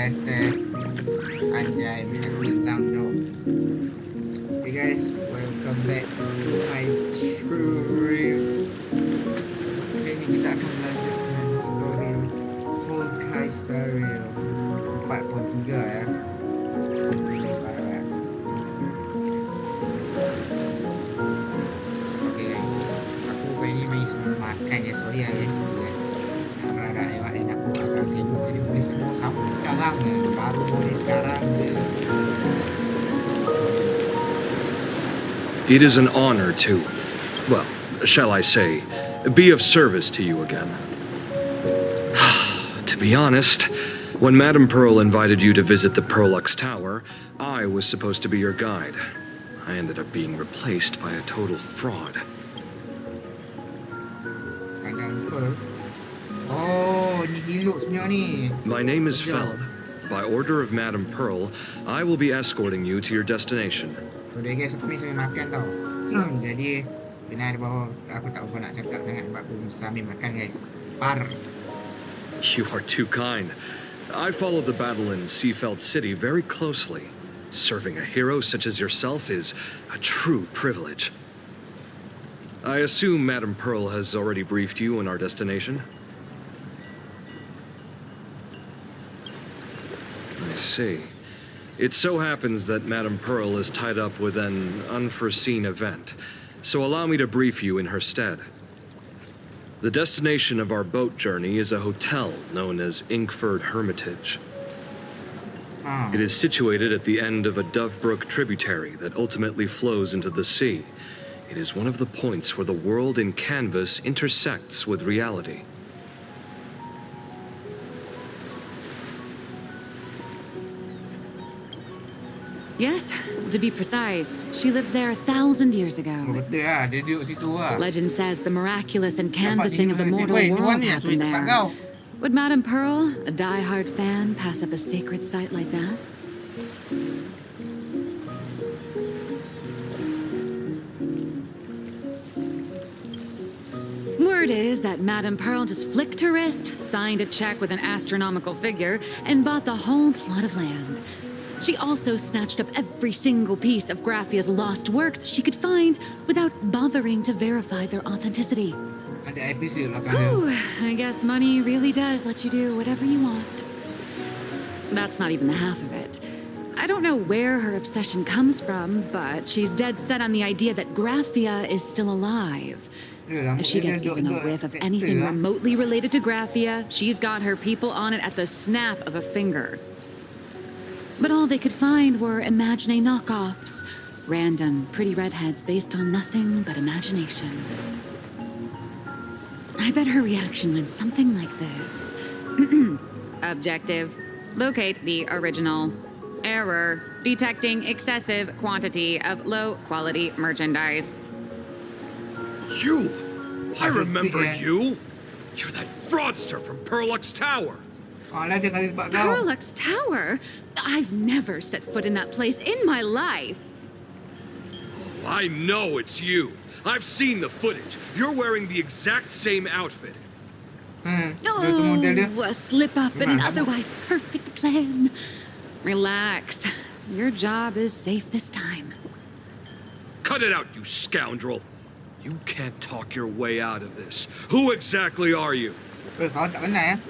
guys teh. Anjay, minat bilang jauh. Hey guys, welcome back to my story. Kali ini kita akan melanjutkan story Honkai Star Rail 4.3 ya. Oke guys, aku kali ini main sebelum makan ya, sorry ya guys. Agak lewat dan aku agak sibuk, jadi boleh semua sambung sekarang ya, baru boleh sekarang ya. It is an honor to, well, shall I say, be of service to you again. To be honest, when Madame Pearl invited you to visit the Perlux Tower, I was supposed to be your guide. I ended up being replaced by a total fraud. Madame Pearl. Oh, ni hero sebenarnya ni. My name is Feld. By order of Madame Pearl, I will be escorting you to your destination. Udah guys, aku mesti makan tau. Jadi benar bahawa aku tak apa nak cakap dengan aku sambil makan guys. Par. You are too kind. I followed the battle in Seafeld City very closely. Serving a hero such as yourself is a true privilege. I assume Madame Pearl has already briefed you on our destination? I see. It so happens that Madame Pearl is tied up with an unforeseen event, so allow me to brief you in her stead. The destination of our boat journey is a hotel known as Inkford Hermitage. It is situated at the end of a Dovebrook tributary that ultimately flows into the sea. It is one of the points where the world in canvas intersects with reality. Yes, to be precise, she lived there 1,000 years ago. Betul lah, dia duduk situ lah. Legend says the miraculous and canvassing of the mortal Weh, ni world mana happened tempat there. kau? Would Madame Pearl, a die-hard fan, pass up a sacred site like that? Word is that Madame Pearl just flicked her wrist, signed a check with an astronomical figure, and bought the whole plot of land. She also snatched up every single piece of Graphia's lost works she could find without bothering to verify their authenticity. Ada episode lah kan. Ooh, I guess money really does let you do whatever you want. That's not even the half of it. I don't know where her obsession comes from, but she's dead set on the idea that Graphia is still alive. If she gets even a whiff of anything remotely related to Graphia, she's got her people on it at the snap of a finger. But all they could find were Imagine knockoffs. Random, pretty redheads based on nothing but imagination. I bet her reaction went something like this. Objective. Locate the original. Error. Detecting excessive quantity of low-quality merchandise. You! I remember you! You're that fraudster from Perlux Tower! Alah, dia kali sebab kau. Perlux Tower? I've never set foot in that place in my life. I know it's you. I've seen the footage. You're wearing the exact same outfit. Oh, a slip up in an otherwise perfect plan. Relax. Your job is safe this time. Cut it out, you scoundrel. You can't talk your way out of this. Who exactly are you? Kau tak kenal ya?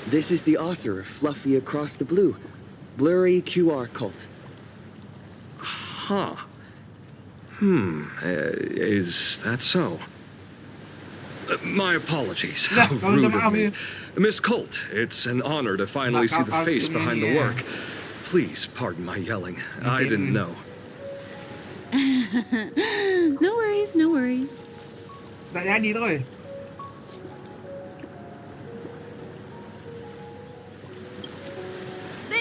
This is the author of Fluffy Across the Blue, Blurry QR Cult. Huh. Is that so? My apologies. How rude of me. Miss Colt, it's an honor to finally see the face behind the work. Please pardon my yelling. I didn't know. No worries, no worries. Tak jadi tu.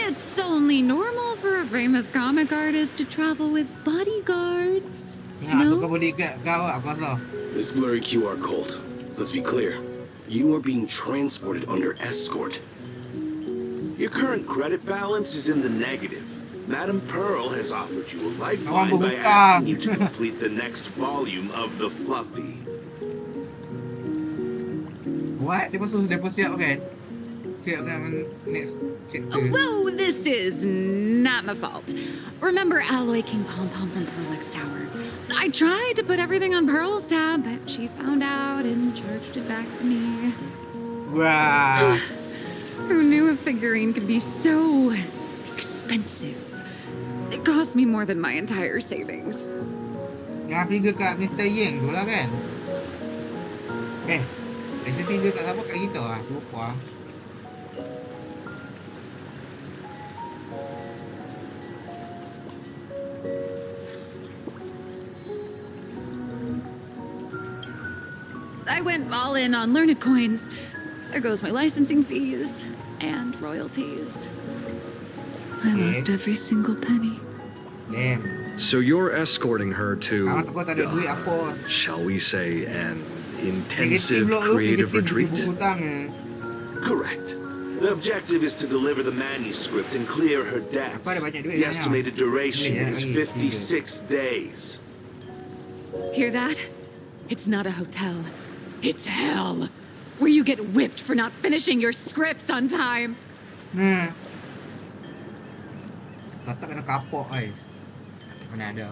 It's only normal for a famous comic artist to travel with bodyguards. Aku kau boleh kau aku rasa. This blurry QR code. Let's be clear. You are being transported under escort. Your current credit balance is in the negative. Madame Pearl has offered you a lifeline by asking you to complete the next volume of the Fluffy. What? Dia pun siap kan? Siapkan next chapter. Whoa, this is not my fault. Remember Alloy King Pom Pom from Pearlix Tower? I tried to put everything on Pearl's tab, but she found out and charged it back to me. Wah. Who knew a figurine could be so expensive? It cost me more than my entire savings. Yang figure kat Mr. Yang tu lah kan? Action figure kat siapa? Kat kita lah. Lupa. I went all in on learned coins. There goes my licensing fees and royalties. I lost every single penny. Damn. So you're escorting her to, Kawan tu kau tak ada duit apa. shall we say, an Negatif intensive pula tu, creative negatif retreat? buku hutang Correct. The objective is to deliver the manuscript and clear her debts. Apa ada banyak duit The dah, estimated duration Boleh, is lagi, 56 days. Hear that? It's not a hotel. It's hell. Where you get whipped for not finishing your scripts on time. Tak kena kapok guys. Mana ada.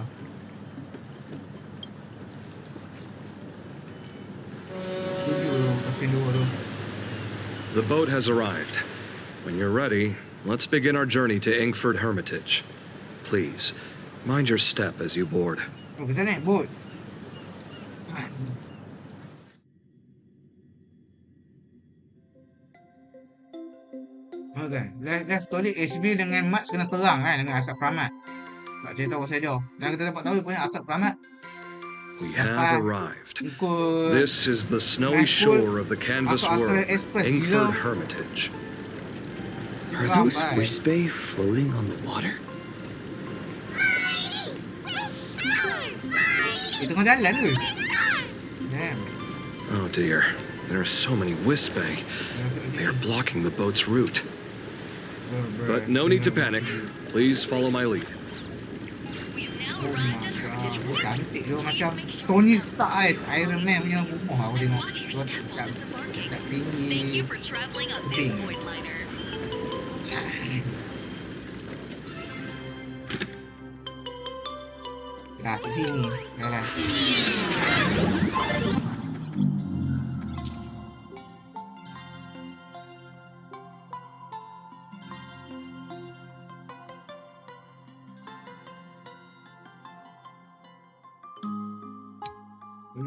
Setuju tu, pasien dua tu. The boat has arrived. When you're ready, let's begin our journey to Inkford Hermitage. Please, mind your step as you board. Oh, kita naik boat. Okay, let's story HB dengan Mat kena serang kan dengan asap Pramat. Tak cerita pasal dia. Dan kita dapat tahu punya asap Pramat We have arrived. ikut This is the snowy shore of the canvas Astral world, Express, Inkford gila. Hermitage. Are Seram, those bye. Wispay floating on the water? Di tengah jalan ke? Damn. Oh dear, there are so many Wispay. They are blocking the boat's route. But no need to panic. Please follow my lead. Oh my god, dia cantik dia macam Tony Stark Iron Man punya rumah aku tengok. Dia tak tinggi. Pink. Dah ke sini. Dah lah.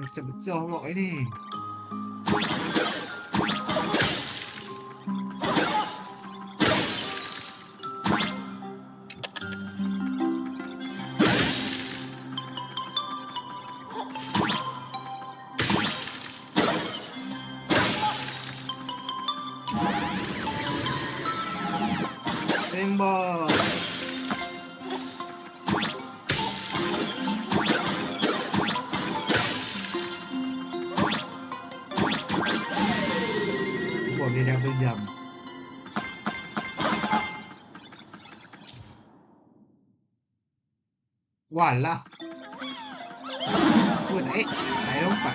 Pecah-pecah pula ini. Tembak. Dia dah berjam. Walah. Buat tak lompat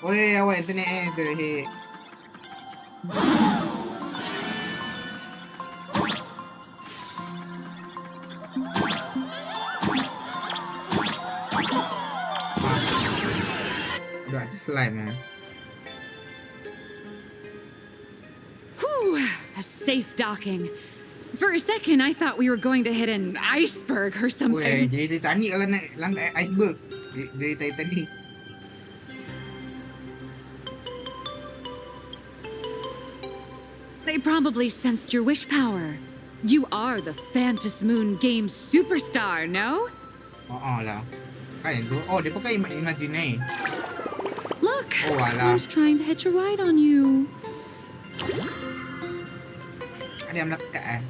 Oi, awak internet tu hek. Slime, Whew, a safe docking. For a second, I thought we were going to hit an iceberg or Weh, something. jadi Titanic kalau naik langkah iceberg. Jadi Titanic. They probably sensed your wish power. You are the Phantom Moon game superstar, no? Lah. Kan tu. Oh, dia pakai imagine. Look, Oh, alah. Mom's trying to hitch a ride on you. Ada yang melekat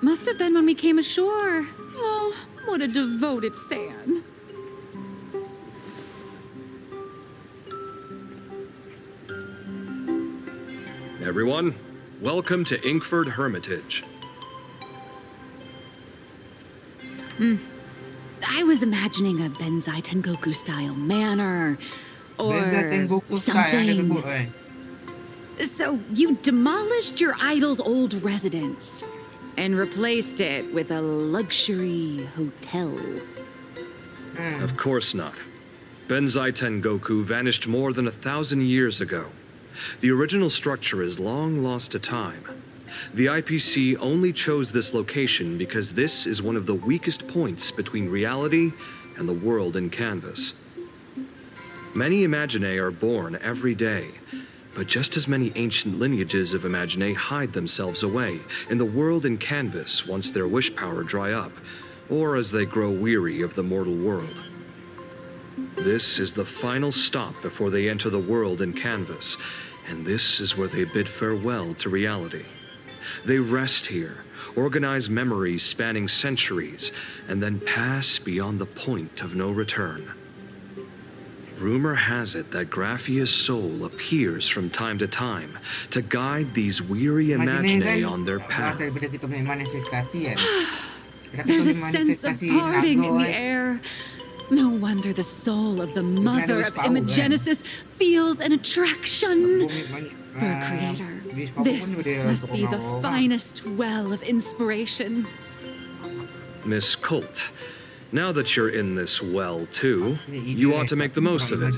Must have been when we came ashore. Oh, what a devoted fan. Everyone, welcome to Inkford Hermitage. I was imagining a Benzai Tengoku style manor or Benda Tengoku style yang dia sebut something. kan. So you demolished your idol's old residence and replaced it with a luxury hotel. Of course not. Benzai Tengoku vanished more than 1,000 years ago. The original structure is long lost to time. The IPC only chose this location because this is one of the weakest points between reality and the world in canvas. Many Imaginae are born every day, but just as many ancient lineages of Imaginae hide themselves away in the world in canvas once their wish power dry up, or as they grow weary of the mortal world. This is the final stop before they enter the world in canvas, and this is where they bid farewell to reality. They rest here, organize memories spanning centuries, and then pass beyond the point of no return. Rumor has it that Graphia's soul appears from time to time to guide these weary Imaginae on their path. Daripada kita punya manifestasi kan. Kenapa There's a kita sense of manifestasi parting in the naga, air. No wonder the soul of the mother of power, kan? Imagenesis feels an attraction Bumi for a creator. Wish power This pun dia must suka be the orang. finest well of inspiration. Miss Colt, now that you're in this well too, you ought to make the most of it.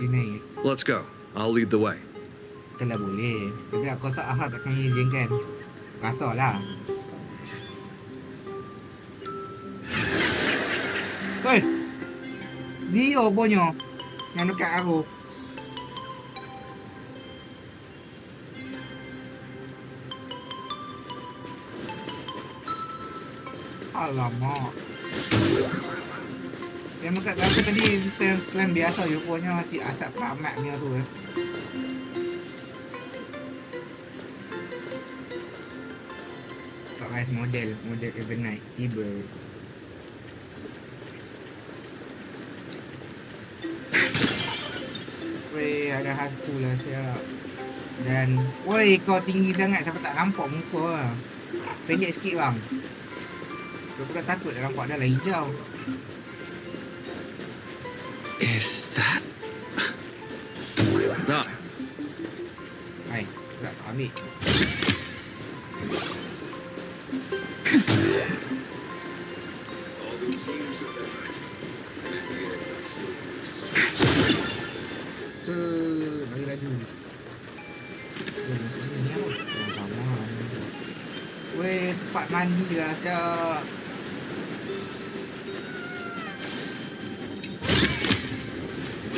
Let's go. I'll lead the way. Kalau boleh. Tapi aku rasa Ahad akan izinkan. Rasa lah. Woi. Dia punya yang dekat aku. Alamak. Yang dekat aku tadi slam biasa rupanya masih asap Pramat punya tu Tak guys, model overnight tiba. Weh, ada hantu lah siap. Dan woi, kau tinggi sangat sampai tak nampak muka lah. Pendek sikit bang. Aku pula takut tak nampak dah lah hijau. Is that... Ah, Hai, tak ambil. Lagi laju. Masuk sini lah. Sama. Weh, tempat mandi lah siap.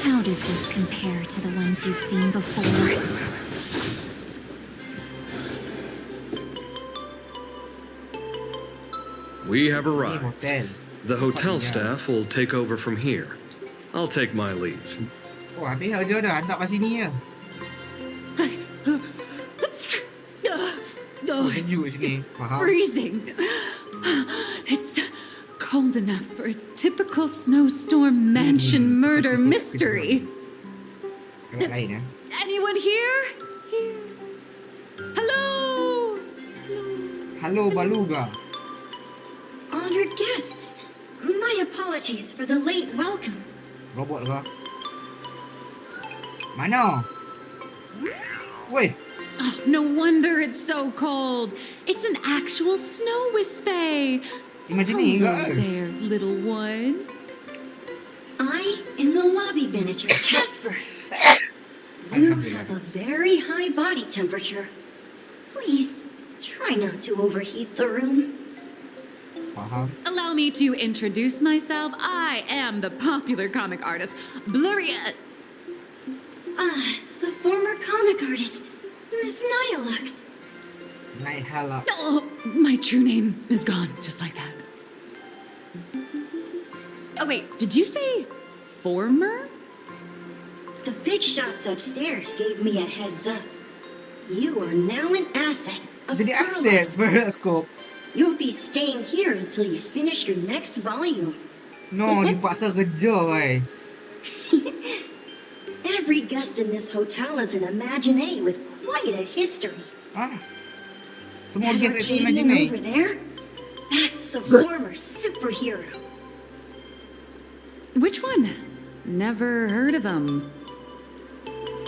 How does this compare to the ones you've seen before? we have Ni arrived. hotel. The hotel staff will take over from here. I'll take my leave. Oh, habis je dah hantar kat sini je. Oh, Sejuk sini. Faham? freezing. It's cold enough for a typical snowstorm mansion murder mystery. Agak lain Anyone here? Here. Hello? Halo Baluga. Honored guests, my apologies for the late welcome. Robot ke? Mana? Woi, Oh, no wonder it's so cold. It's an actual snow wispy. imagine ni Hello enggak ke? there, little one. I am the lobby manager, Casper. You have a very high body temperature. Please, try not to overheat the room. Faham? Allow me to introduce myself. I am the popular comic artist, Blurry. The former comic artist, Miss Nyalux. Naik halak. Oh, my true name is gone, just like that. Oh, wait, did you say former? The big shots upstairs gave me a heads up. You are now an asset of Jadi Carlos. akses bioskop. You'll be staying here until you finish your next volume. No, dipaksa kerja guys. Every guest in this hotel is an Imaginae with quite a history. Hah? Semua That guess itu Arcadian imagine. over there? That's a former superhero. Which one? Never heard of him.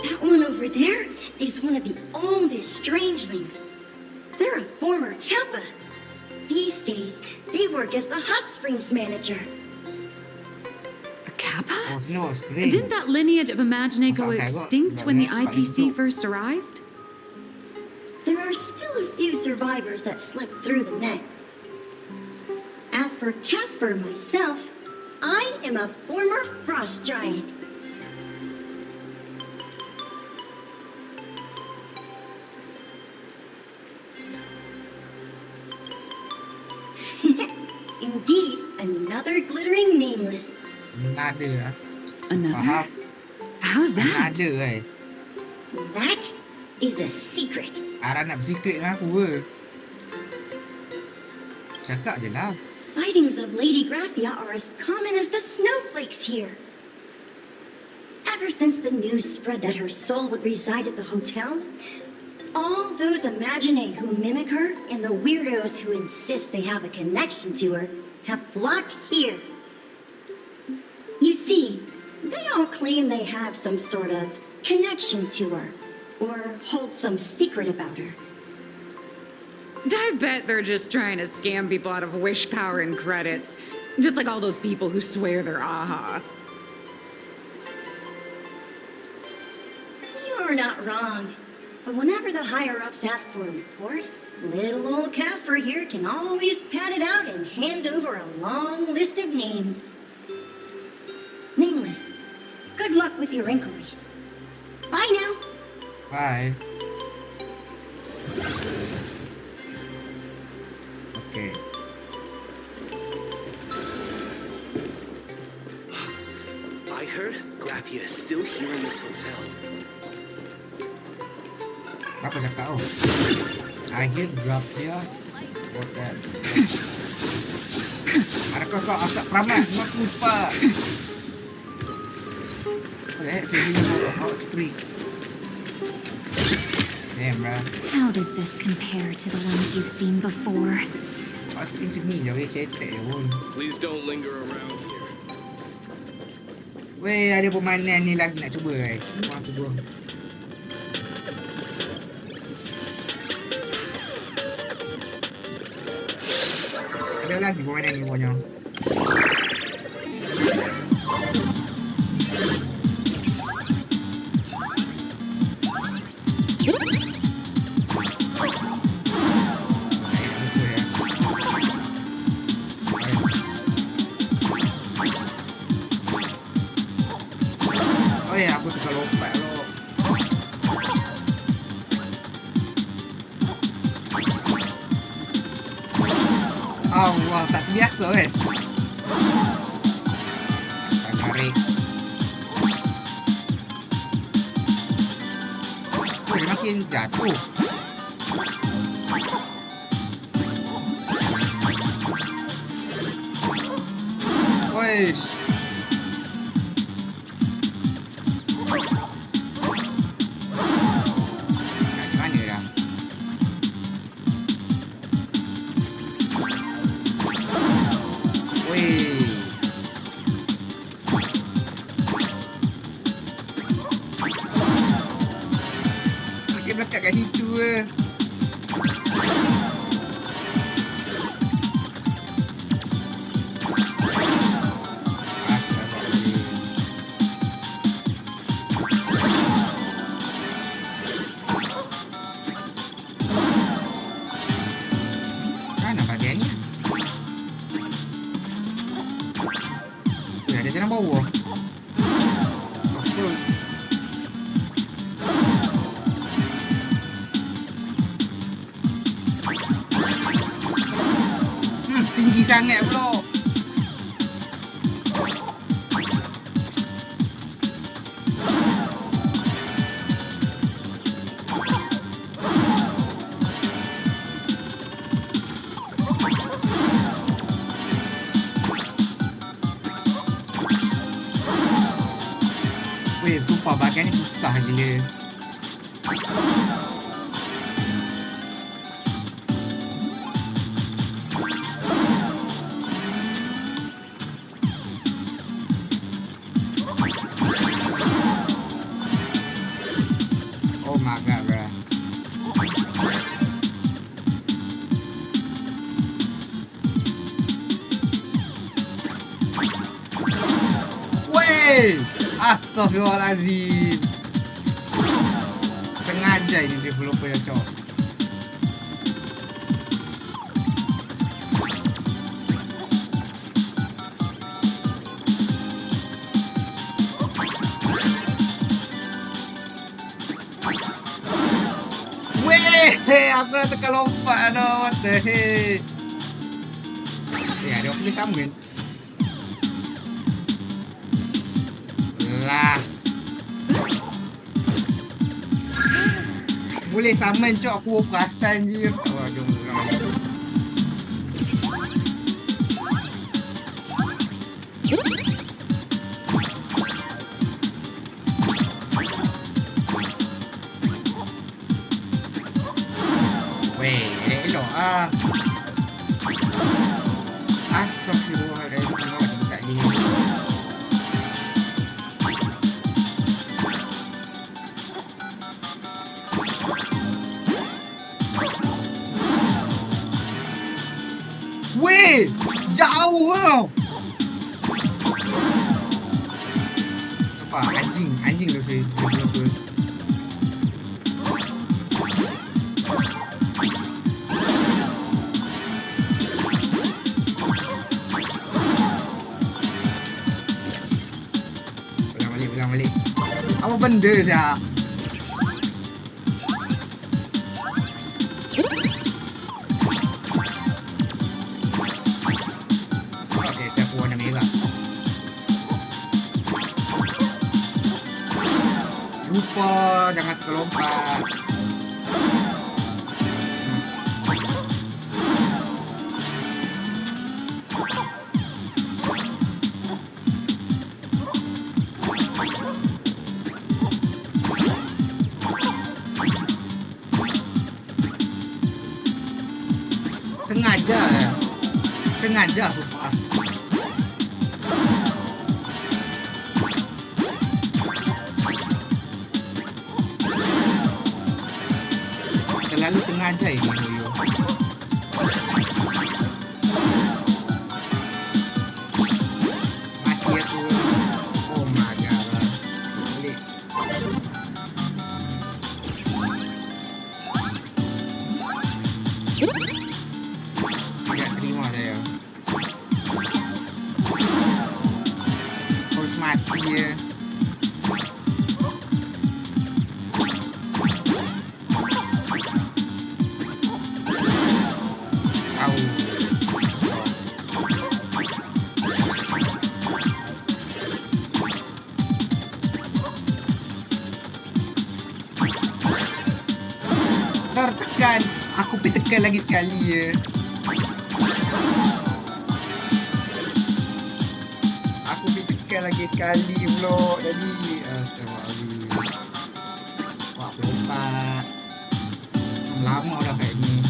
That one over there is one of the oldest strangelings. They're a former Kappa. These days, they work as the hot springs manager. A Kappa? Oh, Snow Spring. Didn't that lineage of Imagine go Masa aku extinct tak when the boleh sebab IPC itu. first arrived? There are still a few survivors that slipped through the net. As for Casper myself, I am a former frost giant. Indeed, another glittering nameless. Nada lah. Another? Faham? How's that? Nada guys. That is a secret. Ara nak bersikret dengan aku ke? Cakap je lah. Sightings of Lady Graphia are as common as the snowflakes here. Ever since the news spread that her soul would reside at the hotel, all those Imagine who mimic her and the weirdos who insist they have a connection to her have flocked here. You see, they all claim they have some sort of connection to her, or hold some secret about her. I bet they're just trying to scam people out of wish power and credits. Just like all those people who swear they're AHA. You're not wrong. But whenever the higher-ups ask for a report, little old Casper here can always pad it out and hand over a long list of names. Nameless, good luck with your inquiries. Bye now. Bye. Okay. I heard Graphia is still here in this hotel. Apa cakap oh? I hear drop dia. What that? Adakah kau asap Pramat? Aku lupa. Okay, feeling hot spree. Damn, bruh. How does this compare to the ones you've seen before? Hot spree macam ni je, weh. Cetek je pun. Please don't linger around here. Weh, ada permainan ni lagi nak cuba, guys. Semua cuba. Ada lagi permainan ni pokoknya. Oh ya, aku tukar lompat lo. Allah, tak terbiasa kan? Tak tarik. Oh, dia makin jatuh. Wesh. Nak mana dah? Weh. Masih melekat kat situ ke? Mana bagian ni? Ada jalan bawah. Apa? Tinggi sangat pula. Weh, sumpah bagian ni susah gila. my god, bro. Wey! Astaghfirullahaladzim. Sengaja ini developer yang cok. Aku dah tekan lompat dah. What the heck? Ada orang boleh summon. Lah. Boleh summon cok, aku perasan je. Aduh. Astagfirullahaladzim. Tak ni. Weh, jauh tau. Sebab anjing tu saya developer. Balik. Apa benda sia? Okey, aku warna merah. Lupa jangan terlompat. Sengaja sumpah. Terlalu sengaja ini Yoyo. Mati aku. Oh my god. Boleh. Tidak terima saya. Harus mati ya. Tahu. Tertekan. Aku pergi tekan lagi sekali ya. Aku pergi tekan lagi sekali pula. Jadi astagfirullahaladzim. Wah, aku lupa. Lama dah kat ni.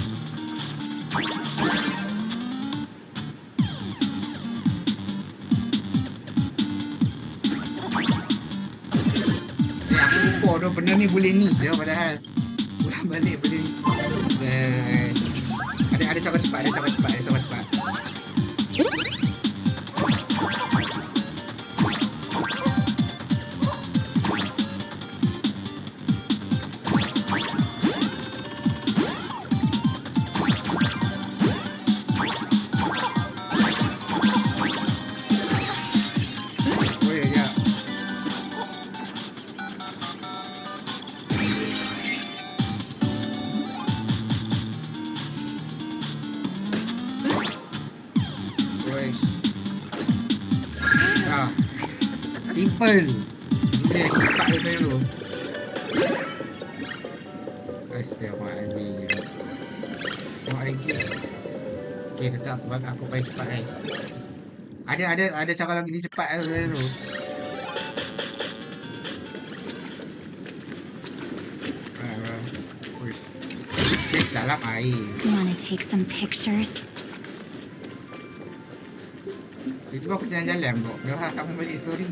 Aku lupa dah benda ni boleh ni je padahal. Ulang balik benda ni. Ada cara cepat. Simple. Boleh aku cepat dia dulu. Astagfirullahaladzim. Tengok lagi. Okay, tetap aku paling cepat guys. Ada cara lagi ni cepat dulu. Dalam air. Wanna take some pictures? Itu aku jalan-jalan bro. Dia orang sama balik story.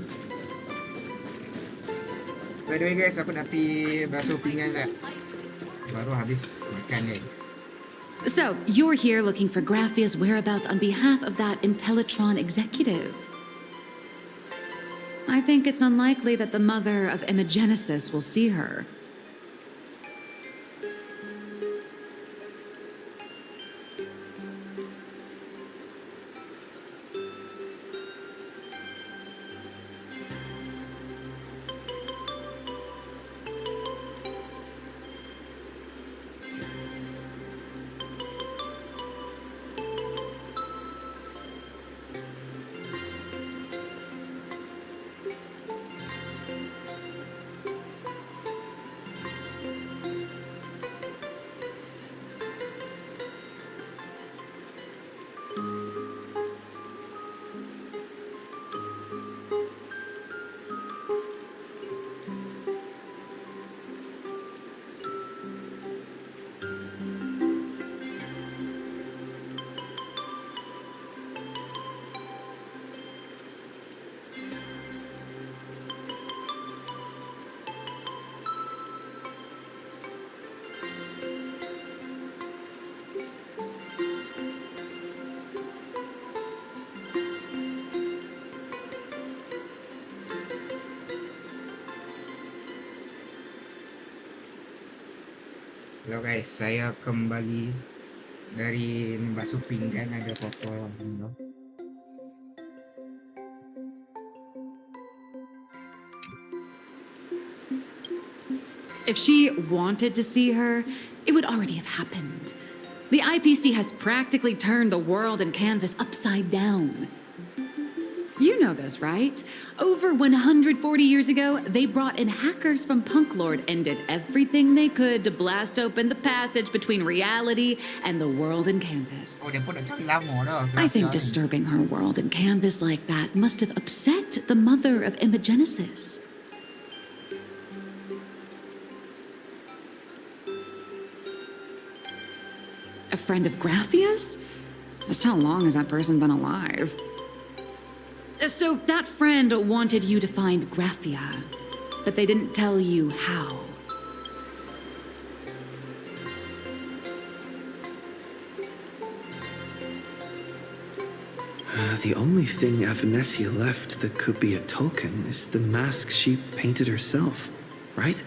By the way guys, aku nak pergi basuh pinggan sekejap. Baru habis makan guys. So, you're here looking for Graphia's whereabouts on behalf of that Intellitron executive. I think it's unlikely that the mother of Imogenesis will see her. Hello guys, saya kembali dari membasuh pinggan. Ada apa-apa no? If she wanted to see her, it would already have happened. The IPC has practically turned the world and canvas upside down. You know this, right? Over 140 years ago, they brought in hackers from Punklord and did everything they could to blast open the passage between reality and the world in canvas. Oh, dia pun dah cari lama dah. I think disturbing her world in canvas like that must have upset the mother of Imogenesis. A friend of Graphia's? Just how long has that person been alive? So that friend wanted you to find Graphia, but they didn't tell you how. The only thing Avanessia left that could be a token is the mask she painted herself, right?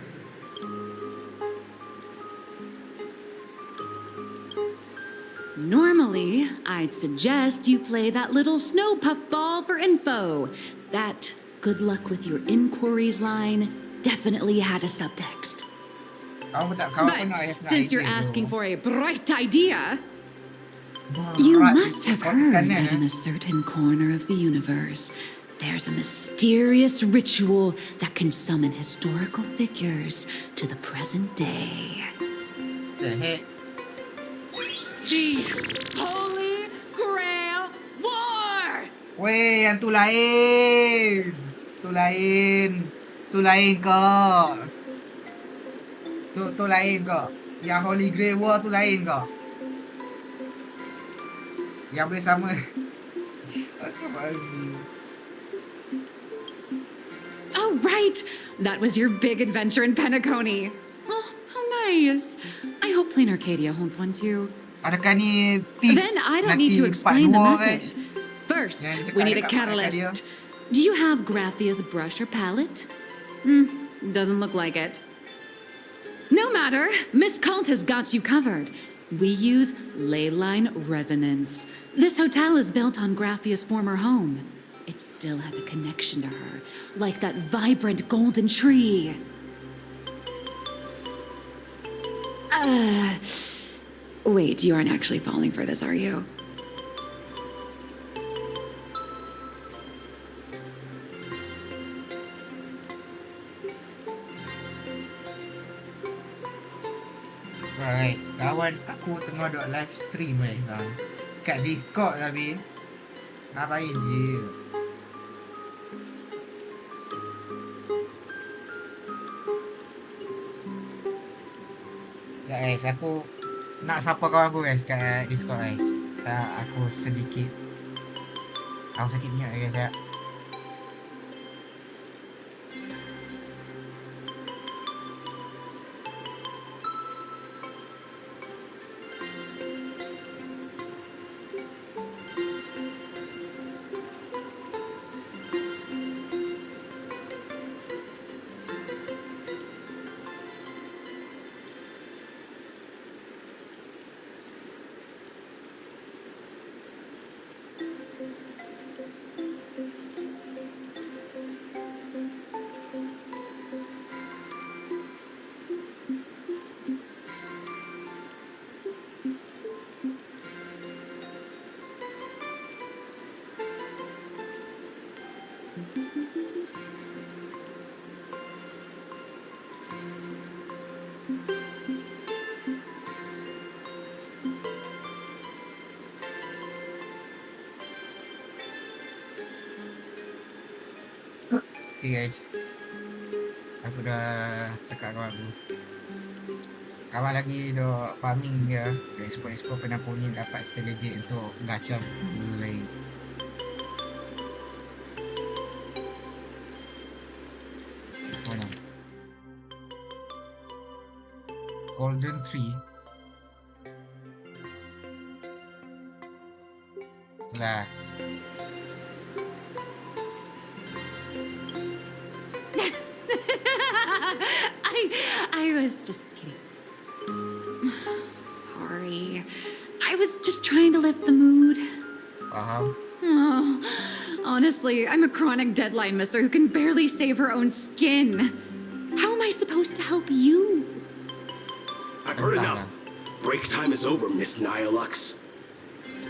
Normally, I'd suggest you play that little snow puff ball for info. That good luck with your inquiries line definitely had a subtext. But since you're asking for a bright idea, you must have heard that in a certain corner of the universe, there's a mysterious ritual that can summon historical figures to the present day. The heck? The Holy Grail War! Weh, yang tu lain. Tu lain. Tu lain kok. Tu lain kok. Yang Holy Grail War tu lain kok. Yang boleh sama. Astagfirullahaladzim. Oh, right! That was your big adventure in Penacony. Oh, how nice. I hope Plain Arcadia holds one too. Adakah ni tease Then I don't need nanti to part explain the 2 method. guys? First, Yang cakap we need a dekat Plain Arcadia. catalyst. Do you have Graphia's brush or palette? Doesn't look like it. No matter, Miss Cult has got you covered. We use ley line resonance. This hotel is built on Graphia's former home. It still has a connection to her, like that vibrant golden tree. Wait, you aren't actually falling for this, are you? Right, kawan aku tengah duk live stream kan. Kat Discord tapi. Ngapain je? Ya guys, aku nak sapa kawan aku guys kat Discord guys. Aku sedikit mute guys ya. Okay guys, aku dah cakap kawan aku. Kawan lagi duk farming dia. Dia explore pernah punya dapat strategi untuk gacha dulu lain. Mana? Golden Tree. Lah. I was just kidding. Sorry. I was just trying to lift the mood. Faham? Oh, honestly, I'm a chronic deadline misser who can barely save her own skin. How am I supposed to help you? I've heard enough. Break time is over, Miss Nihilux.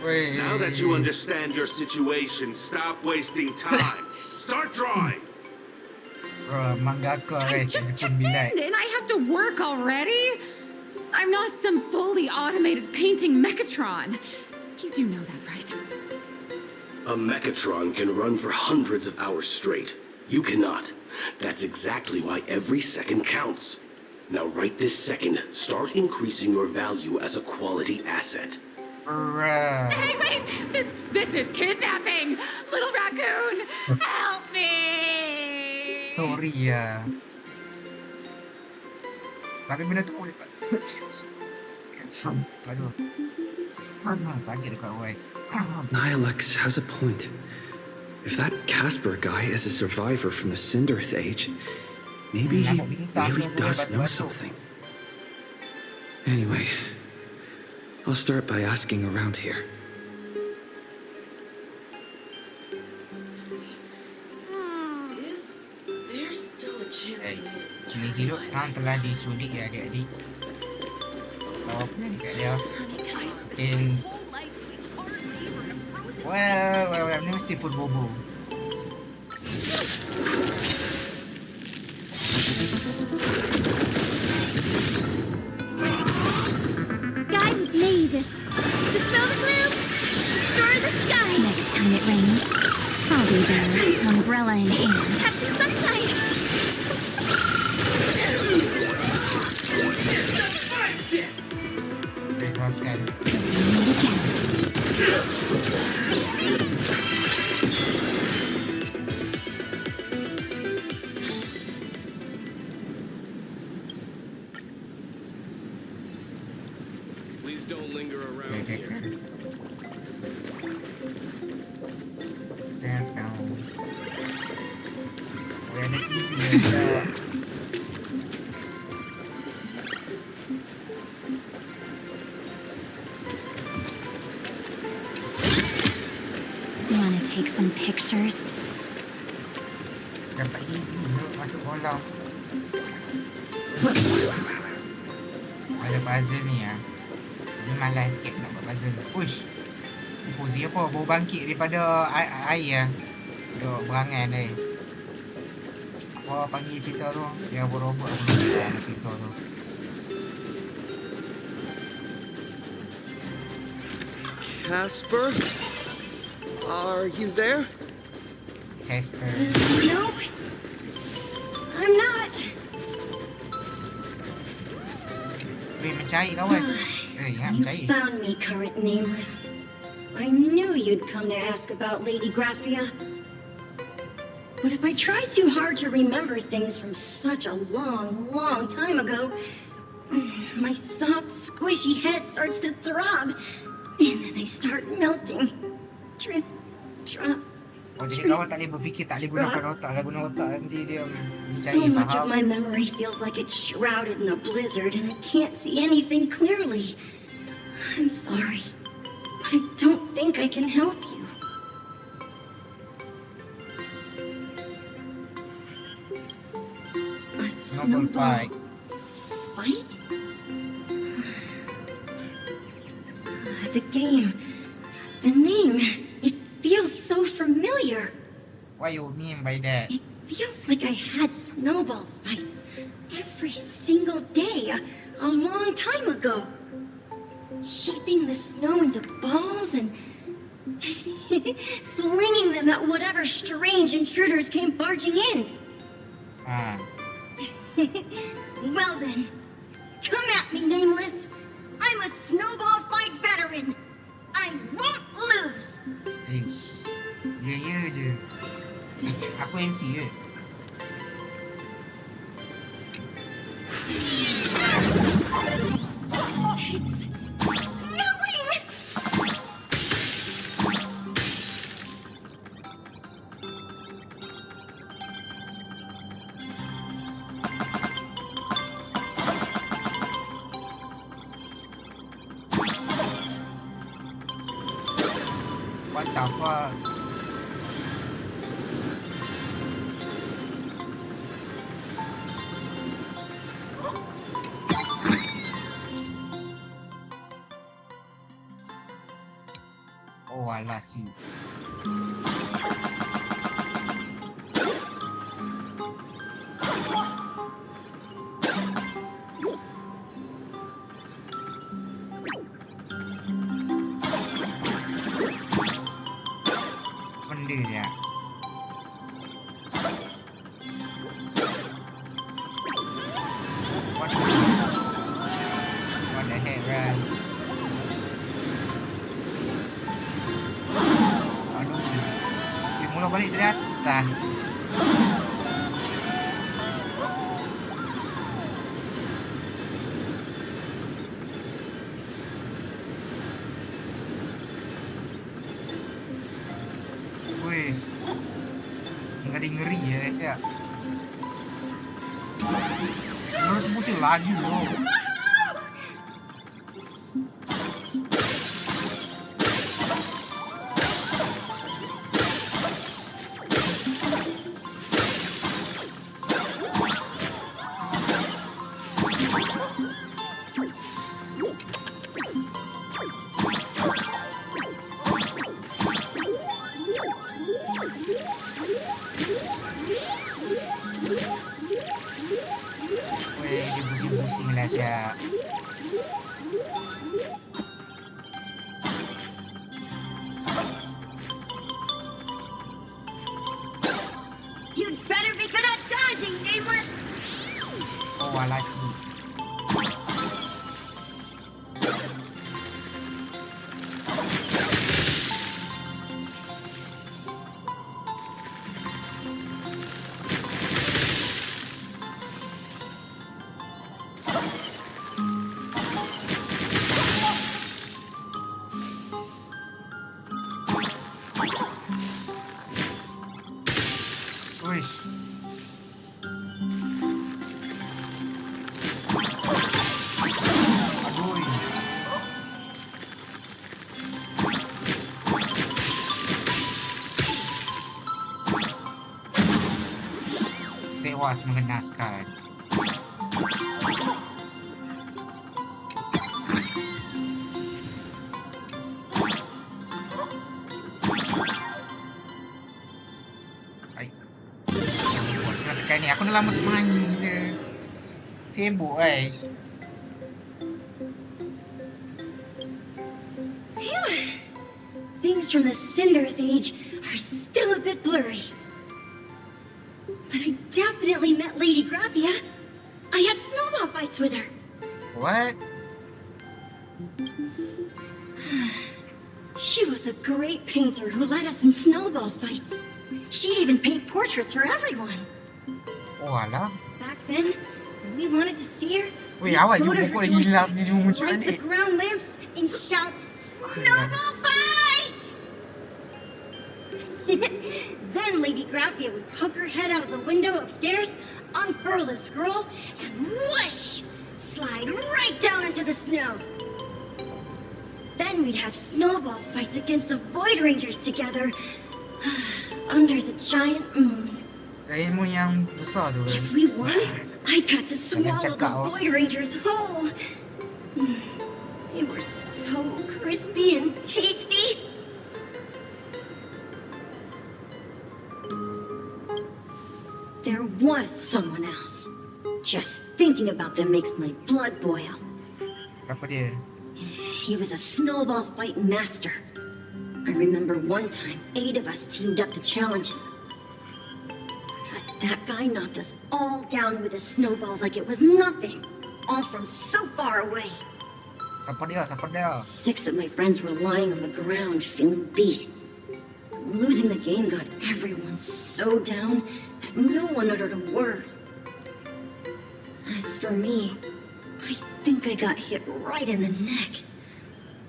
Wait. Now that you understand your situation, stop wasting time. Start drawing. Bro, mangaka I guys. just checked in and I have to work already? I'm not some fully automated painting Mechatron. You do know that, right? A Mechatron can run for hundreds of hours straight. You cannot. That's exactly why every second counts. Now right this second, start increasing your value as a quality asset. Bruh. Hey, wait! This is kidnapping! Little raccoon, help me! Sorry ya. Tapi benda tu boleh tak? Aduh. Sakit dekat awal. Nihilux has a point. If that Casper guy is a survivor from the Cinderth age, maybe he really does know something. Anyway, I'll start by asking around here. Is there still a chance? Cili hidup sekarang telah disulik ya adik-adik. Tahu apa ni kat dia? Mungkin... Well, ni mesti food bobo. Guide with Mavis. Dispel the gloom. Restore the skies. Next time it rains, I'll be there, umbrella in hand. Have some sunshine. Risaukan. Till we meet again. Please don't linger around here. Ada TV juga. Wanna take some pictures? Dapat TV masuk kolam. Ada puzzle ni ya. Ni malas sikit nak buat puzzle. Uish. Posi apa? Bau bangkit daripada air ya. Duk berangan guys. Apa panggil cerita tu? Dia robot aku lupa cerita tu. Casper? Are you there? Casper. No, I'm not. Weh, mencari kawan. Ingat You mencari. found me, current nameless. I knew you'd come to ask about Lady Graphia. But if I try too hard to remember things from such a long, long time ago, my soft, squishy head starts to throb, and then I start melting. Drip, drop. Oh, jadi kawan tak boleh berfikir, tak boleh gunakan otak. Kalau guna otak nanti dia So mencari, much of faham? my memory feels like it's shrouded in a blizzard, and I can't see anything clearly. I'm sorry, but I don't think I can help you. A Snowball fight. Fight? The game. The name. It feels so familiar. What you mean by that? It feels like I had snowball fights every single day a long time ago. Shaping the snow into balls and flinging them at whatever strange intruders came barging in. Ah. Well then, come at me, Nameless. I'm a snowball fight veteran. I won't lose. Ish. Ya je. Aku MC je. It's snowing! What the fuck? Oh alah cik. Benda dia. What the heck, man? Aduh. Dia mula balik dari atas. Wih. Ngeri-ngeri ya, siap. Menurut mesti laju loh. Weh, dia pusing-pusing lah siap. You'd better be good at dodging, Nameless. Oh alah cik. Wish. Aduh. Tewas mengenaskan. Nak tekan ni. Aku dah lama tak main gila. Sibuk guys. Phew. Things from the Cinderth Age are still a bit blurry. But I definitely met Lady Graphia. I had snowball fights with her. What? She was a great painter who led us in snowball fights. She'd even paint portraits for everyone. Oh alah. Back then, when we wanted to see her, Weh, we'd awak go to jumpa her kau lagi gelap doorstep, ni semua macam light ni. the ground lamps, and shout, "Snowball fight!" Then Lady Graphia would poke her head out of the window upstairs, unfurl the scroll, and whoosh! Slide right down into the snow. Then we'd have snowball fights against the Void Rangers together, under the giant moon. Ilmu yang besar tu kan. If we won, I got to swallow the cakap, oh. Void Rangers whole. They were so crispy and tasty. There was someone else. Just thinking about them makes my blood boil. Berapa dia? He was a snowball fight master. I remember one time, 8 of us teamed up to challenge him. But That guy knocked us all down with his snowballs like it was nothing. All from so far away. Siapa dia? Siapa dia? 6 of my friends were lying on the ground, feeling beat. Losing the game got everyone so down that no one uttered a word. As for me, I think I got hit right in the neck.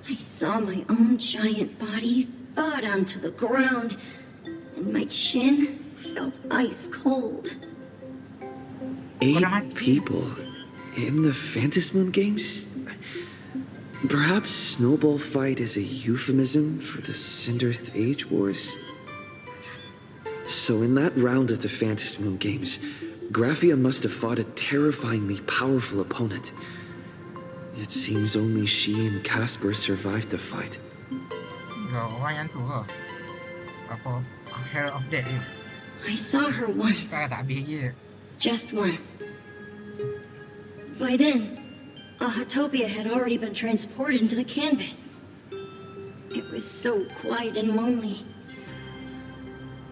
I saw my own giant body thud onto the ground, and my chin felt ice cold. 8 people in the Phantasmoon games? Perhaps Snowball Fight is a euphemism for the Cinderth Age Wars? So in that round of the Phantasmoon games, Graphia must have fought a terrifyingly powerful opponent. It seems only she and Casper survived the fight. Orang yang tu ke? Apa? Hair of Death ni? I saw her once. Tak habis je. Just once. By then, Ahatopia had already been transported into the canvas. It was so quiet and lonely.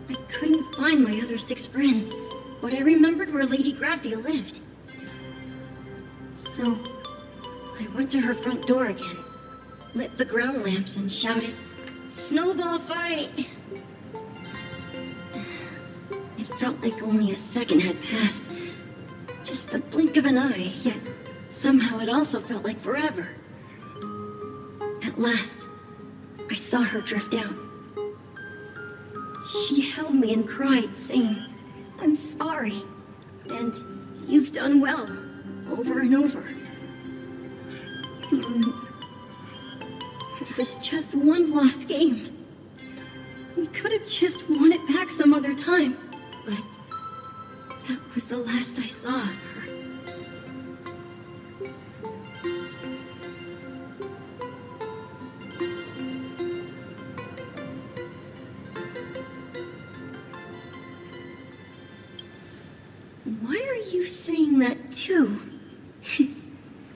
I couldn't find my other 6 friends, but I remembered where Lady Graphia lived. So, I went to her front door again, lit the ground lamps and shouted, "Snowball fight!" It felt like only a second had passed. Just the blink of an eye, yet somehow it also felt like forever. At last, I saw her drift out. She held me and cried, saying, "I'm sorry, and you've done well," over and over. It was just one lost game. We could have just won it back some other time, but that was the last I saw of her. Why are you saying that too? It's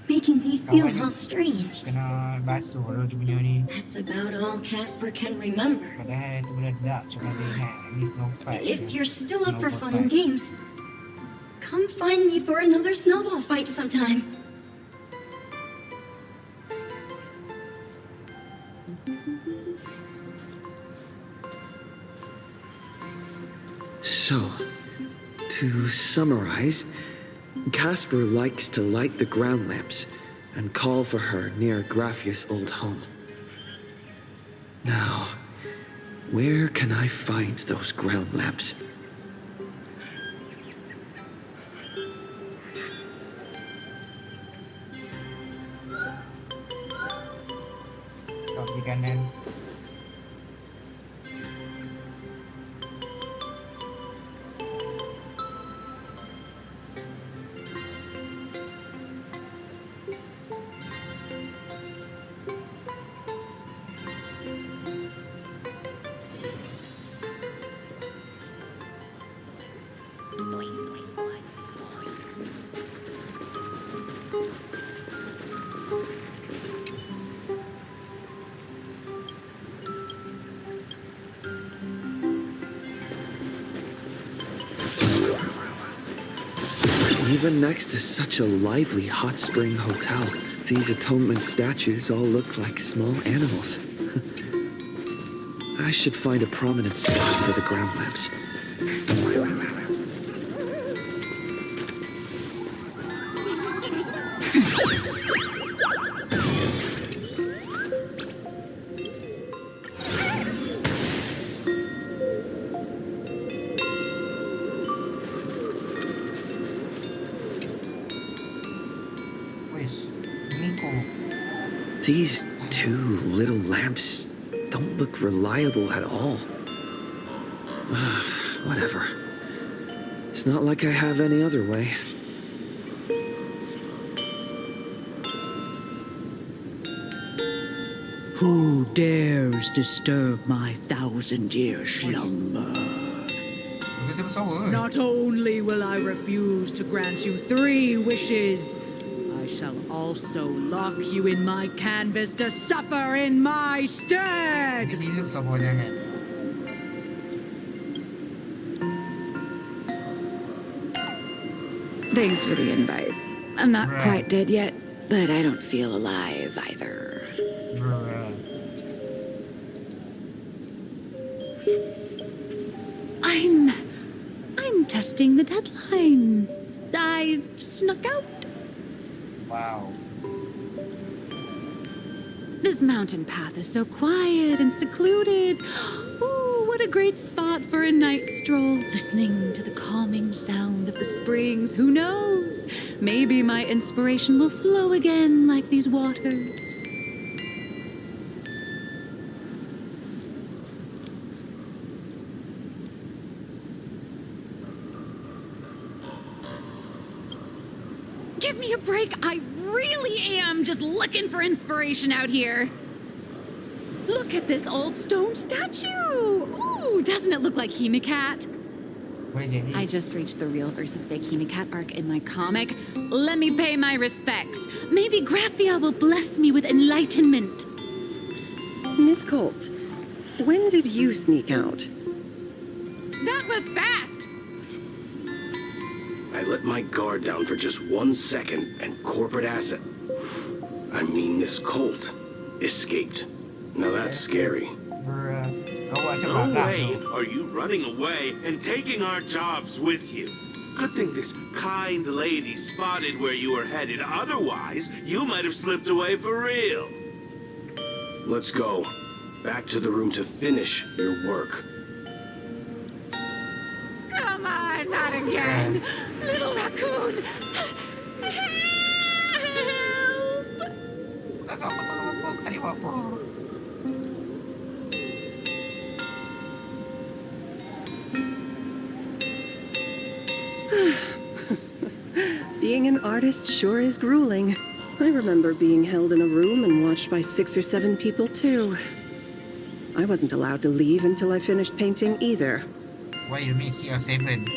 making me feel all strange. Kena basuh lah dia punya ni. That's about all Casper can remember. Padahal tu budak-budak cuma dia ingat ni Snow Fight. If you're still up for fun and games, come find me for another snowball fight sometime. So, to summarize, Casper likes to light the ground lamps and call for her near Graphia's old home. Now, where can I find those ground lamps? Di kanan. Even next to such a lively hot spring hotel, these atonement statues all look like small animals. I should find a prominent spot for the ground lamps. These 2 little lamps don't look reliable at all. Whatever. It's not like I have any other way. Who dares disturb my 1,000-year slumber? Not only will I refuse to grant you 3 wishes, I shall also lock you in my canvas to suffer in my stead! Thanks for the invite. I'm not quite dead yet, but I don't feel alive either. I'm testing the deadline. I snuck out. Wow. This mountain path is so quiet and secluded. Ooh, what a great spot for a night stroll, listening to the calming sound of the springs. Who knows? Maybe my inspiration will flow again like these waters. Give me a break. I really am just looking for inspiration out here. Look at this old stone statue. Ooh, doesn't it look like Himicat? I just reached the real versus fake Himicat arc in my comic. Let me pay my respects. Maybe Graphia will bless me with enlightenment. Miss Colt, when did you sneak out? That was fast. I let my guard down for just 1 second, and corporate asset, I mean Miss Colt, escaped. Now that's scary. No way are you running away and taking our jobs with you. Good thing this kind lady spotted where you were headed. Otherwise, you might have slipped away for real. Let's go. Back to the room to finish your work. Come on, not again. Little raccoon. Help! Being an artist sure is grueling. I remember being held in a room and watched by 6 or 7 people too. I wasn't allowed to leave until I finished painting either. Why you mean 6 or 7?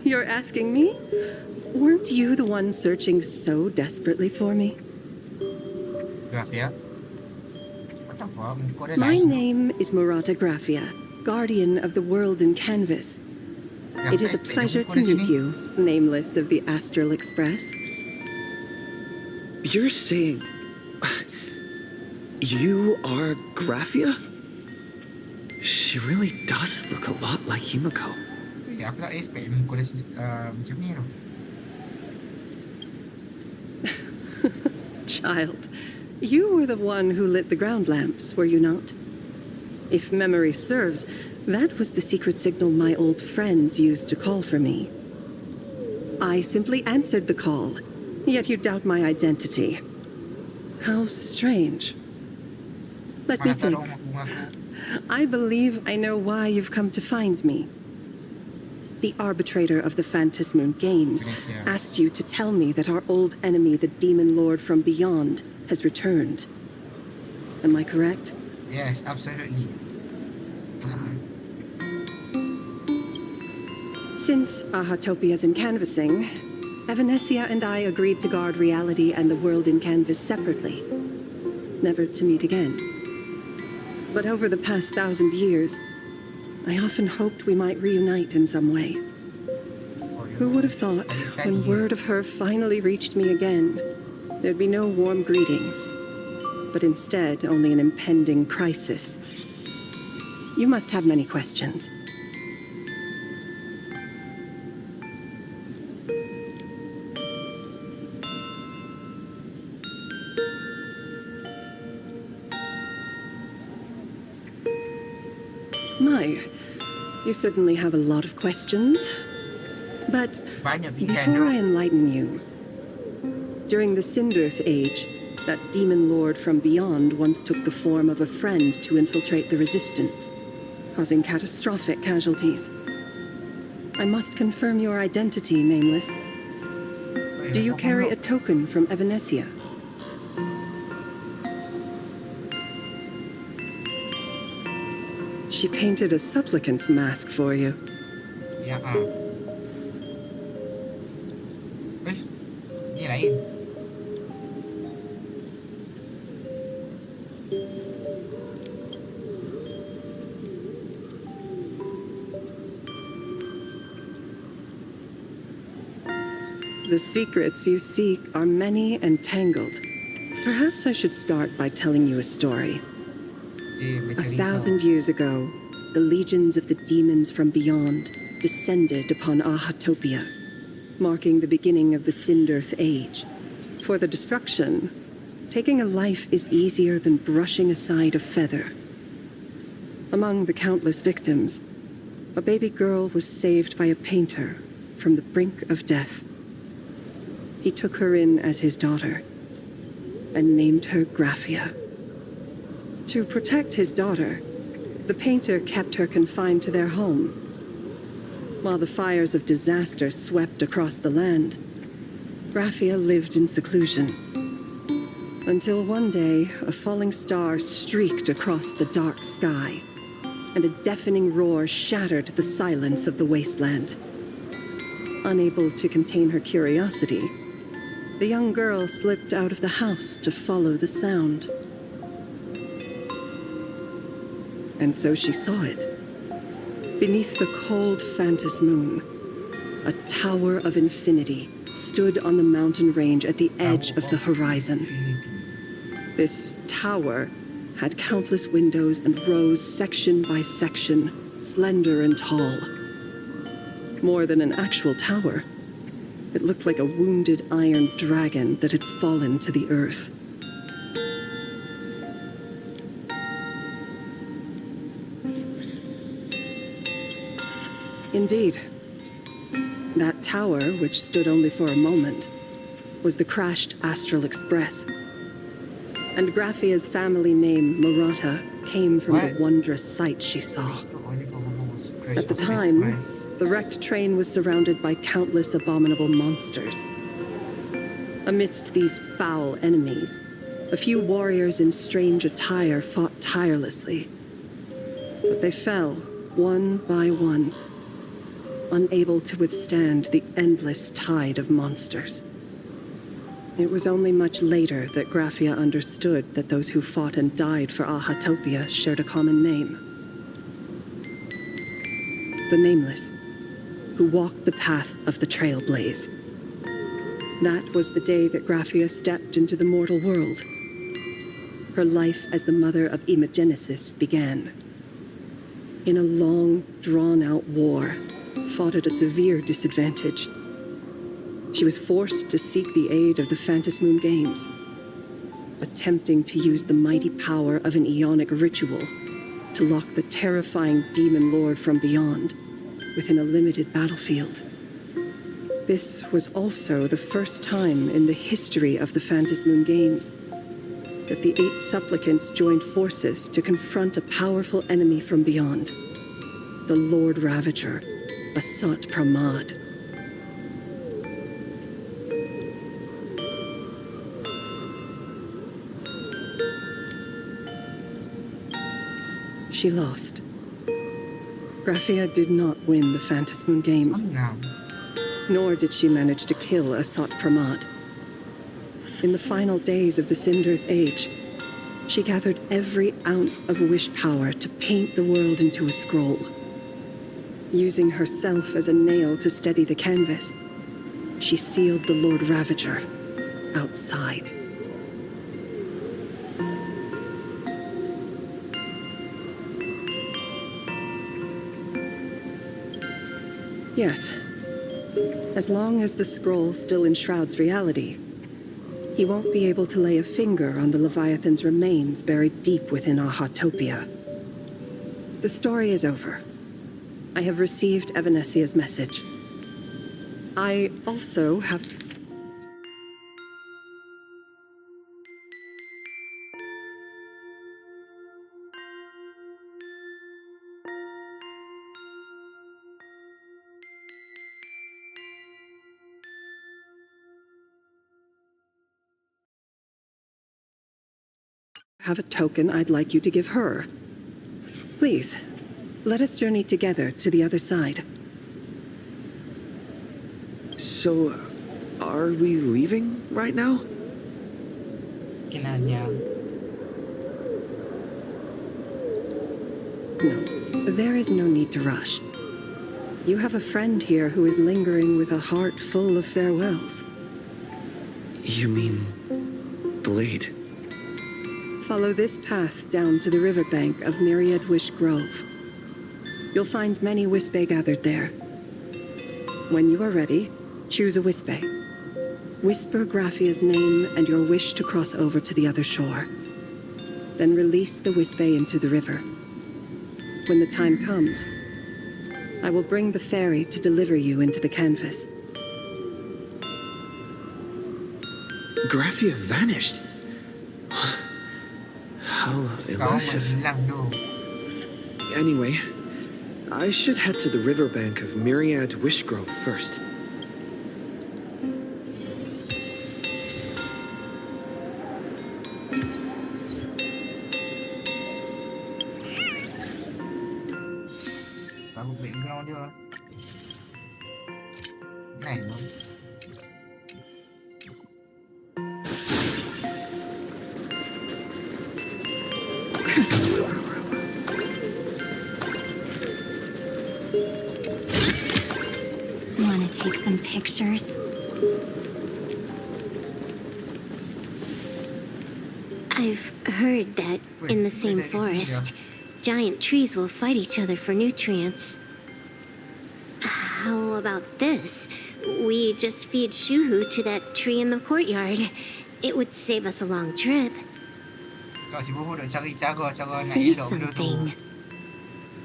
You're asking me? Weren't you the one searching so desperately for me? Graphia? What the fuck? My name is Murata Graphia, guardian of the world in canvas. It is a pleasure to meet you, nameless of the Astral Express. You're saying... you are Graphia? She really does look a lot like Himiko. Ya, aku tak expect muka dia macam ni tu. Child, you were the one who lit the ground lamps, were you not? If memory serves, that was the secret signal my old friends used to call for me. I simply answered the call, yet you doubt my identity. How strange. Let me think. I believe I know why you've come to find me. The arbitrator of the Phantasmoon Games asked you to tell me that our old enemy, the Demon Lord from Beyond, has returned. Am I correct? Yes, absolutely. Since Ahatopia's in canvassing, Evanesia and I agreed to guard reality and the world in canvas separately, never to meet again. But over the past 1,000 years, I often hoped we might reunite in some way. Who would have thought, when word of her finally reached me again, there'd be no warm greetings, but instead only an impending crisis. You must have many questions. My, you certainly have a lot of questions. But before I enlighten you, during the Cinderth Age, that demon lord from beyond once took the form of a friend to infiltrate the Resistance, causing catastrophic casualties. I must confirm your identity, Nameless. Do you carry a token from Evanesia? She painted a supplicant's mask for you. Ya, ni lain. The secrets you seek are many and tangled. Perhaps I should start by telling you a story. 1,000 years ago, the legions of the demons from beyond descended upon Ahatopia, marking the beginning of the Sinderth Age. For the destruction, taking a life is easier than brushing aside a feather. Among the countless victims, a baby girl was saved by a painter from the brink of death. He took her in as his daughter and named her Graphia. To protect his daughter, the painter kept her confined to their home. While the fires of disaster swept across the land, Graphia lived in seclusion. Until one day, a falling star streaked across the dark sky, and a deafening roar shattered the silence of the wasteland. Unable to contain her curiosity, the young girl slipped out of the house to follow the sound. And so she saw it. Beneath the cold Phantas moon, a tower of infinity stood on the mountain range at the edge of the horizon. This tower had countless windows and rose section by section, slender and tall. More than an actual tower, it looked like a wounded iron dragon that had fallen to the earth. Indeed, that tower, which stood only for a moment, was the crashed Astral Express. And Graphia's family name, Murata, came from the wondrous sight she saw. At the time, the wrecked train was surrounded by countless abominable monsters. Amidst these foul enemies, a few warriors in strange attire fought tirelessly. But they fell, one by one, unable to withstand the endless tide of monsters. It was only much later that Graphia understood that those who fought and died for Ahatopia shared a common name. The Nameless, who walked the path of the Trailblaze. That was the day that Graphia stepped into the mortal world. Her life as the mother of Imogenesis began. In a long, drawn-out war, fought at a severe disadvantage. She was forced to seek the aid of the Phantasmoon Games, attempting to use the mighty power of an Aeonic ritual to lock the terrifying demon lord from beyond within a limited battlefield. This was also the first time in the history of the Phantasmoon Games that the 8 supplicants joined forces to confront a powerful enemy from beyond, the Lord Ravager, Asat Pramat. She lost. Graphia did not win the Phantasmoon Games. Nor did she manage to kill Asat Pramat. In the final days of the Sinderth Age, she gathered every ounce of wish power to paint the world into a scroll. Using herself as a nail to steady the canvas, she sealed the Lord Ravager outside. Yes. As long as the scroll still enshrouds reality, he won't be able to lay a finger on the Leviathan's remains buried deep within Ahatopia. The story is over. I have received Evanesia's message. I also have... have a token I'd like you to give her. Please, let us journey together to the other side. So, are we leaving right now? No, there is no need to rush. You have a friend here who is lingering with a heart full of farewells. You mean Blade? Follow this path down to the riverbank of Myriad Wish Grove. You'll find many Wispe gathered there. When you are ready, choose a Wispe. Whisper Graphia's name and your wish to cross over to the other shore. Then release the Wispe into the river. When the time comes, I will bring the ferry to deliver you into the canvas. Graphia vanished. How elusive. Anyway, I should head to the riverbank of Myriad Wish Grove first. Baru background dia. Nice. Want to take some pictures? I've heard that in the same forest, giant trees will fight each other for nutrients. How about this? We just feed Shuhu to that tree in the courtyard. It would save us a long trip. Kau si Bobo duk cari cara nak Say elok benda tu. something.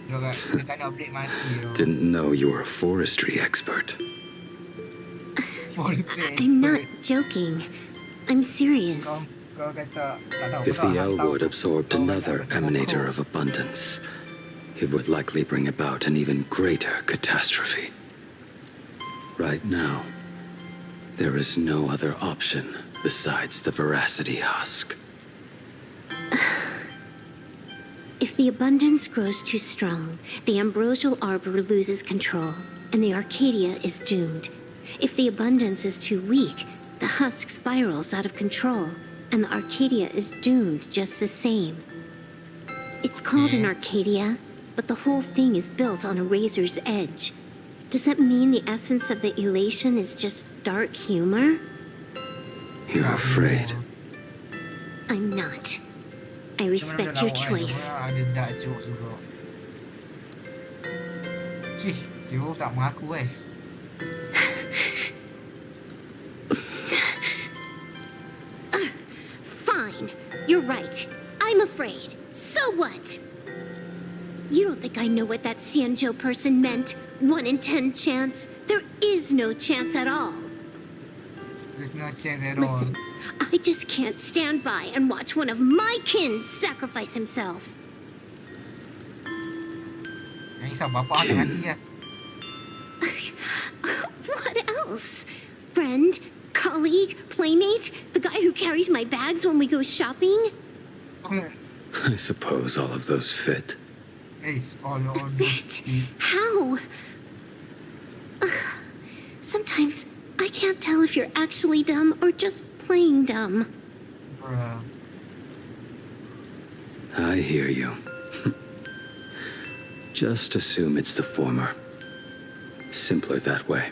Dia kan update mati tu. Didn't know you were a forestry expert. I'm not joking. I'm serious. Kau kata tak tahu. If the Elwood absorbed another emanator of abundance, it would likely bring about an even greater catastrophe. Right now, there is no other option besides the Veracity Husk. If the abundance grows too strong, the ambrosial arbor loses control, and the Arcadia is doomed. If the abundance is too weak, the husk spirals out of control, and the Arcadia is doomed just the same. It's called an Arcadia, but the whole thing is built on a razor's edge. Does that mean the essence of the elation is just dark humor? You're afraid. I'm not. I respect your choice. Ada dak joke juga. Cih, si Bobo tak mengaku guys. Fine. You're right. I'm afraid. So what? You don't think I know what that Xianzhou person meant? 1 in 10 chance? There is no chance at all. There's no chance at all. Listen, I just can't stand by and watch one of my kin sacrifice himself. Yang risau bapak nak mati lah. What else? Friend? Colleague? Playmate? The guy who carries my bags when we go shopping? I suppose all of those fit. Fit? How? Sometimes I can't tell if you're actually dumb or just playing dumb. I hear you. Just assume it's the former. Simpler that way.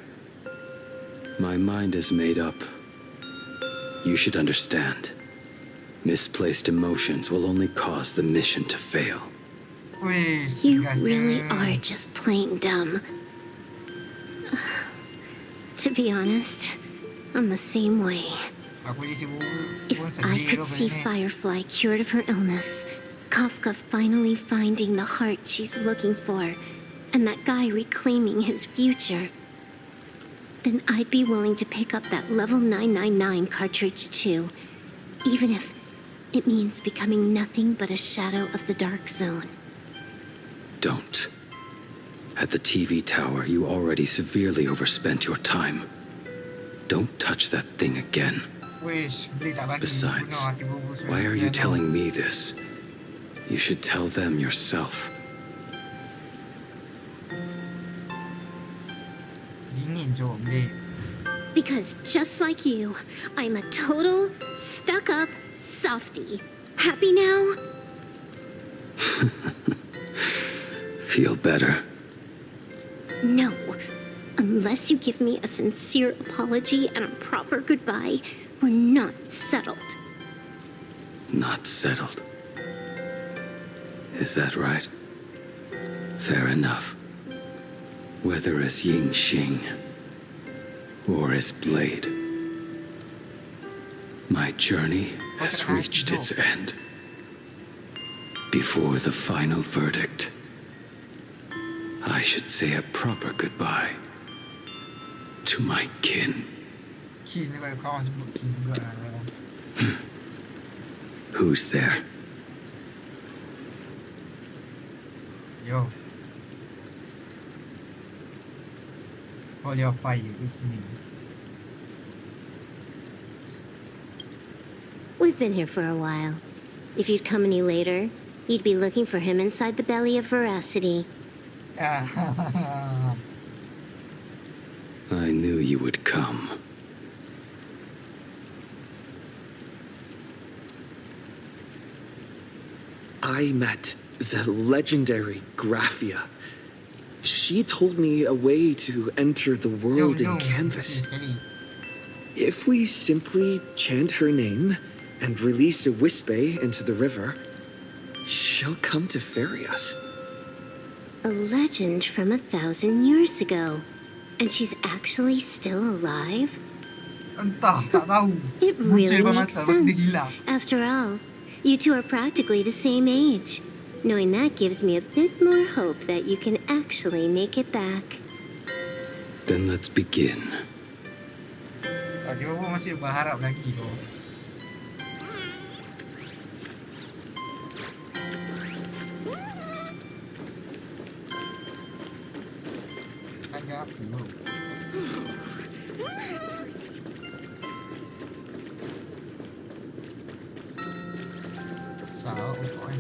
My mind is made up. You should understand. Misplaced emotions will only cause the mission to fail. You really are just playing dumb. To be honest, I'm the same way. If I could see Firefly cured of her illness, Kafka finally finding the heart she's looking for, and that guy reclaiming his future, then I'd be willing to pick up that level 999 cartridge too, even if it means becoming nothing but a shadow of the Dark Zone. Don't. At the TV tower, you already severely overspent your time. Don't touch that thing again. Besides, why are you telling me this? You should tell them yourself. Because just like you, I'm a total, stuck-up softie. Happy now? Feel better? No. Unless you give me a sincere apology and a proper goodbye, we're not settled. Not settled. Is that right? Fair enough. Whether as Ying Xing or as Blade, my journey has reached its end. Before the final verdict, I should say a proper goodbye to my kin. Who's there? Yo. For your fire is me. We've been here for a while. If you'd come any later, you'd be looking for him inside the belly of Veracity. I knew you would come. I met the legendary Graphia. She told me a way to enter the world in canvas. If we simply chant her name and release a Wispe into the river, she'll come to ferry us. A legend from 1,000 years ago. And she's actually still alive? It really makes sense. After all, you two are practically the same age. Knowing that gives me a bit more hope that you can actually make it back. Then let's begin. Masih berharap lagi tu. Ada apa tu? Sao ôi.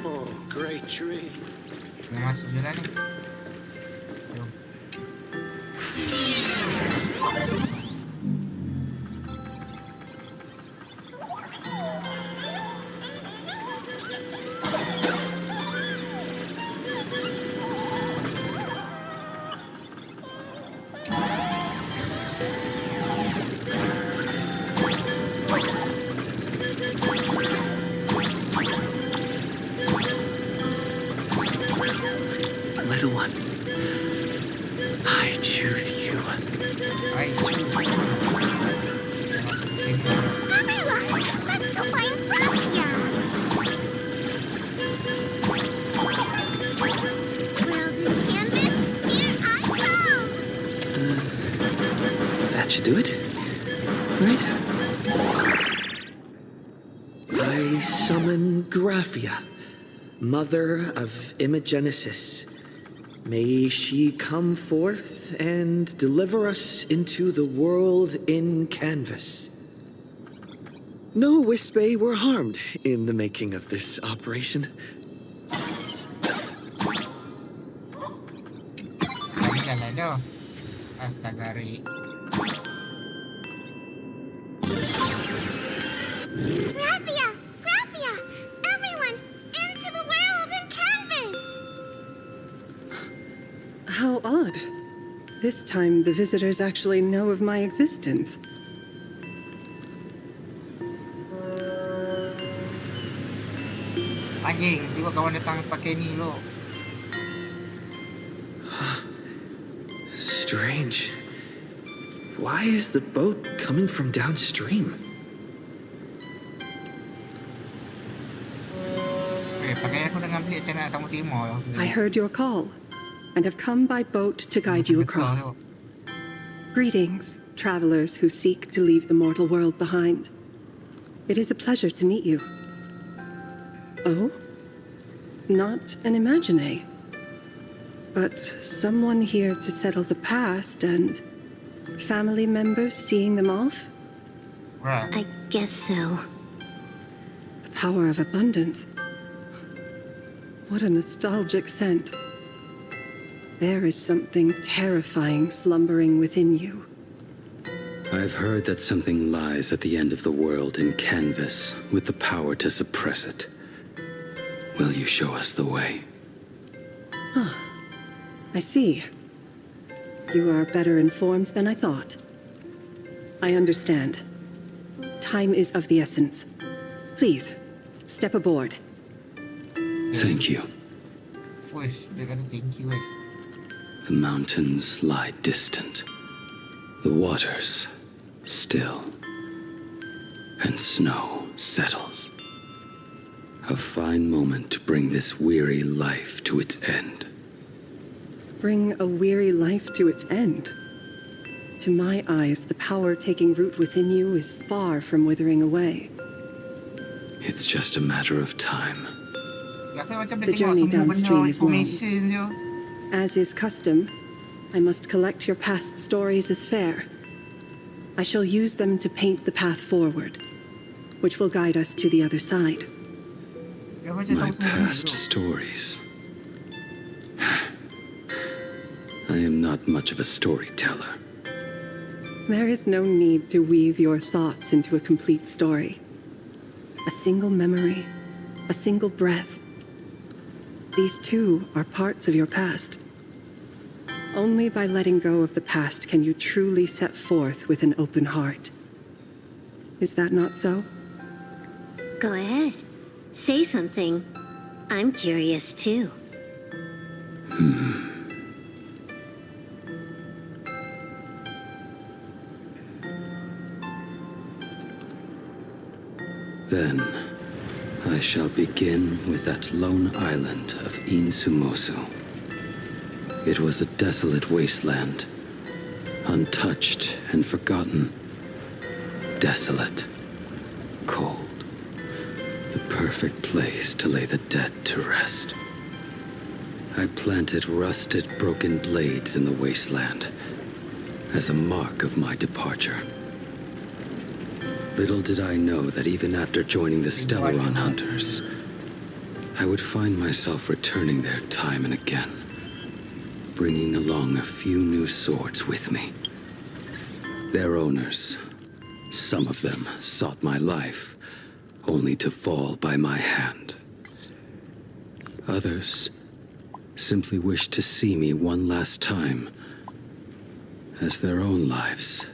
Oh, great tree. Masuk je lah ni. Jom. Little one, I choose you. I choose you. Everyone, let's go find Graphia! World in canvas, here I come! That should do it, right? I summon Graphia, mother of Imagenesis. May she come forth and deliver us into the world in canvas. No Wispe were harmed in the making of this operation. Jalan tu. Astaga, Rik. Graphia! Graphia! Everyone, into the world in canvas! How odd. This time, the visitors actually know of my existence. Anjing, tiba kawan datang pakai ni lo. Strange. Why is the boat coming from downstream? Pakai aku dengan beli macam nak Samudra Timur. I heard your call and have come by boat to guide you across. Greetings, travelers who seek to leave the mortal world behind. It is a pleasure to meet you. Oh? Not an imagine, but someone here to settle the past and family members seeing them off? I guess so. The power of abundance. What a nostalgic scent. There is something terrifying slumbering within you. I've heard that something lies at the end of the world in canvas with the power to suppress it. Will you show us the way? I see. You are better informed than I thought. I understand. Time is of the essence. Please, step aboard. Thank you. Wes, dia kata thank you, Wes. The mountains lie distant. The waters still. And snow settles. A fine moment to bring this weary life to its end. Bring a weary life to its end. To my eyes, the power taking root within you is far from withering away. It's just a matter of time. The journey downstream is long. As is custom, I must collect your past stories as fare. I shall use them to paint the path forward, which will guide us to the other side. My past stories. I am not much of a storyteller. There is no need to weave your thoughts into a complete story. A single memory, a single breath. These too are parts of your past. Only by letting go of the past can you truly set forth with an open heart. Is that not so? Go ahead. Say something. I'm curious too. Then, I shall begin with that lone island of Insumosu. It was a desolate wasteland, untouched and forgotten. Desolate, cold, the perfect place to lay the dead to rest. I planted rusted, broken blades in the wasteland as a mark of my departure. Little did I know that even after joining the Stellaron Hunters, I would find myself returning there time and again, bringing along a few new swords with me. Their owners, some of them sought my life, only to fall by my hand. Others simply wished to see me one last time, as their own lives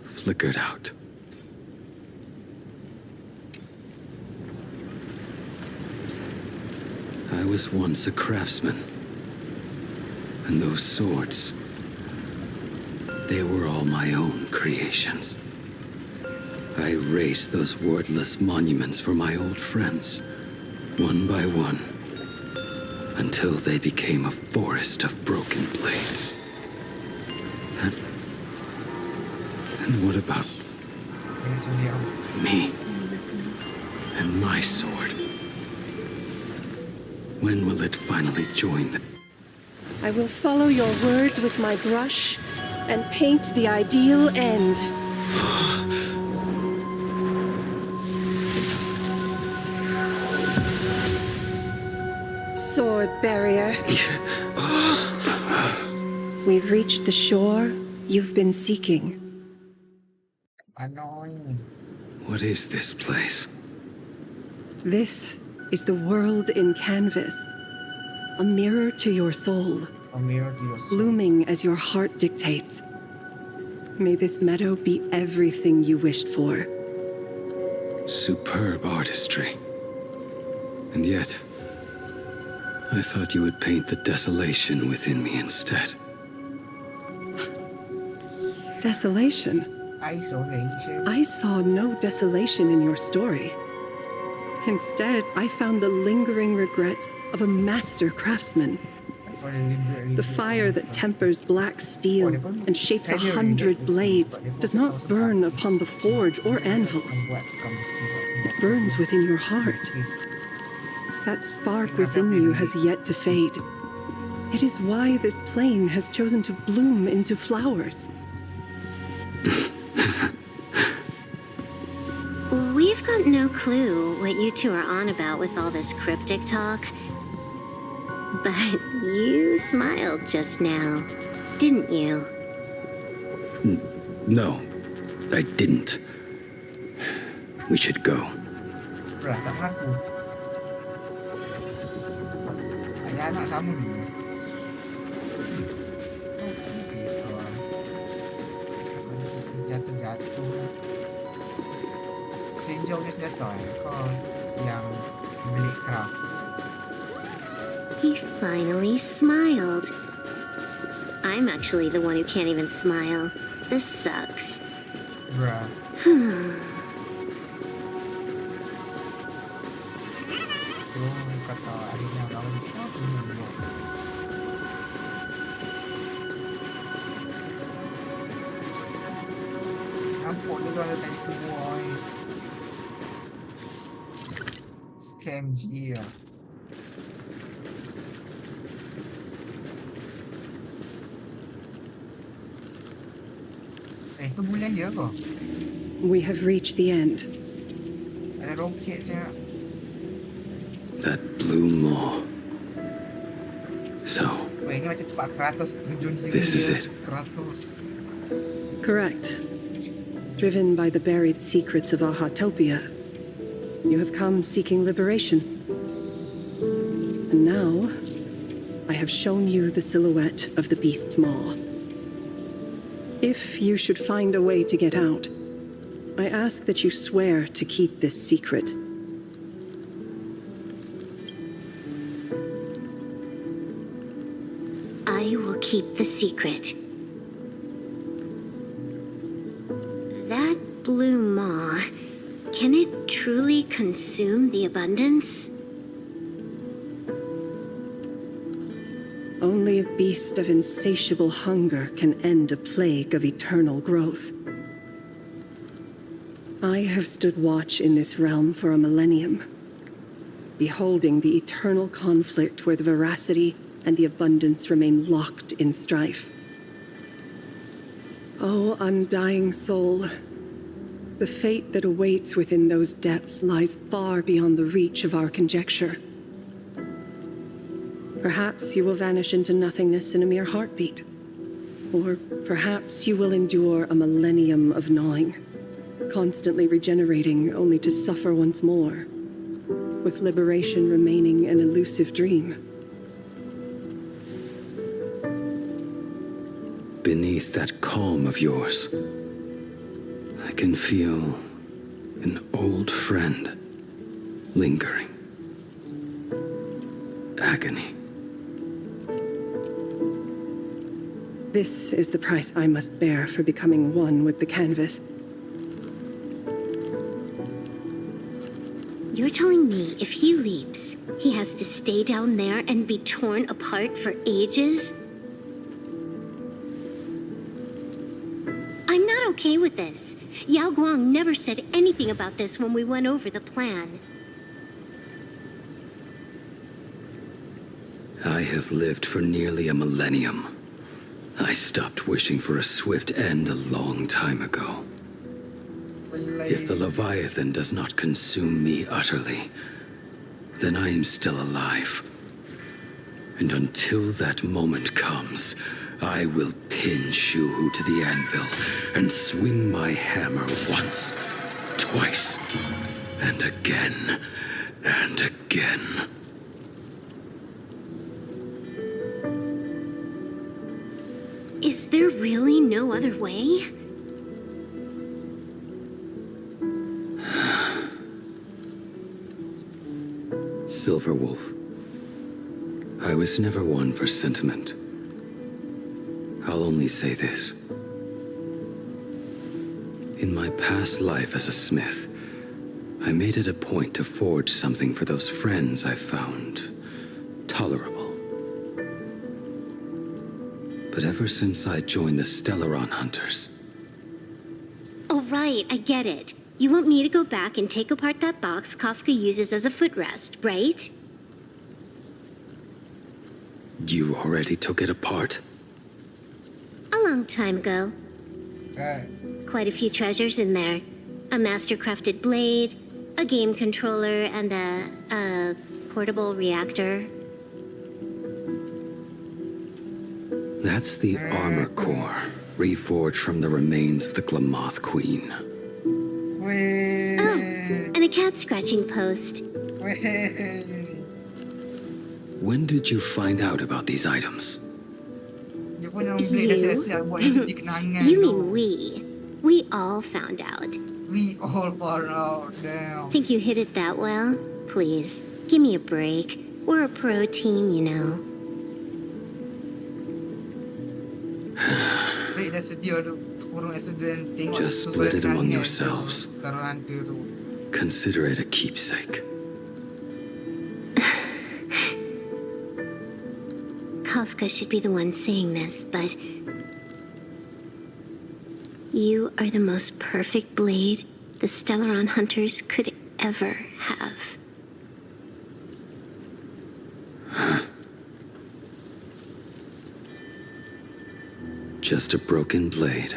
flickered out. I was once a craftsman, and those swords, they were all my own creations. I raised those wordless monuments for my old friends, one by one, until they became a forest of broken blades. And what about me and my sword? When will it finally join them? I will follow your words with my brush and paint the ideal end. Sword barrier. We've reached the shore you've been seeking. What is this place? This is the world in canvas. A mirror to your soul. Blooming as your heart dictates. May this meadow be everything you wished for. Superb artistry. And yet, I thought you would paint the desolation within me instead. Desolation? Isolation. I saw no desolation in your story. Instead, I found the lingering regrets of a master craftsman. The fire that tempers black steel and shapes 100 blades does not burn upon the forge or anvil. It burns within your heart. That spark within you has yet to fade. It is why this plane has chosen to bloom into flowers. We've got no clue what you two are on about with all this cryptic talk. But you smiled just now, didn't you? No. I didn't. We should go. Beratak aku. Ayah anak sama ni. Oh, tipis kawan. Aku ni jatuh. Senjau ni jatuh kau yang beli craft. He finally smiled. I'm actually the one who can't even smile. This sucks. Bruh. Kata Alina kawan kita senyum dulu. Nampak je kalau tanya tu boy. Scam je lah. Tu bulan dia ke? We have reached the end. Ada roket saya. That blue maw. So, Wah, ini macam tempat Kratos terjun di this is it. Kratos. Correct. Driven by the buried secrets of Ahatopia, you have come seeking liberation. And now, I have shown you the silhouette of the beast's maw. If you should find a way to get out, I ask that you swear to keep this secret. I will keep the secret. That blue maw, can it truly consume the abundance? Only a beast of insatiable hunger can end a plague of eternal growth. I have stood watch in this realm for a millennium, beholding the eternal conflict where the veracity and the abundance remain locked in strife. Oh, undying soul, the fate that awaits within those depths lies far beyond the reach of our conjecture. Perhaps you will vanish into nothingness in a mere heartbeat. Or perhaps you will endure a millennium of gnawing, constantly regenerating only to suffer once more, with liberation remaining an elusive dream. Beneath that calm of yours, I can feel an old friend lingering. Agony. This is the price I must bear for becoming one with the canvas. You're telling me if he leaps, he has to stay down there and be torn apart for ages? I'm not okay with this. Yao Guang never said anything about this when we went over the plan. I have lived for nearly a millennium. I stopped wishing for a swift end a long time ago. If the Leviathan does not consume me utterly, then I am still alive. And until that moment comes, I will pin Shuhu to the anvil and swing my hammer once, twice, and again, and again. Is there really no other way? Silver Wolf, I was never one for sentiment. I'll only say this. In my past life as a smith, I made it a point to forge something for those friends I found tolerable. But ever since I joined the Stellaron Hunters... Oh, right, I get it. You want me to go back and take apart that box Kafka uses as a footrest, right? You already took it apart? A long time ago. Quite a few treasures in there. A master-crafted blade, a game controller, and a portable reactor. That's the armor core, reforged from the remains of the Glamoth Queen. Oh, and a cat scratching post. When did you find out about these items? Dia pun yang blade dah siap-siap buat hidup di kenangan. You mean we? We all found out. We all found out, damn. Think you hid it that well? Please, give me a break. We're a pro team, you know. Blade dah sedia tu. Orang accident tengok. Just split it among yourselves. Taruh hantu tu. Consider it a keepsake. Kafka should be the one saying this, but you are the most perfect blade the Stellaron hunters could ever have. Just a broken blade.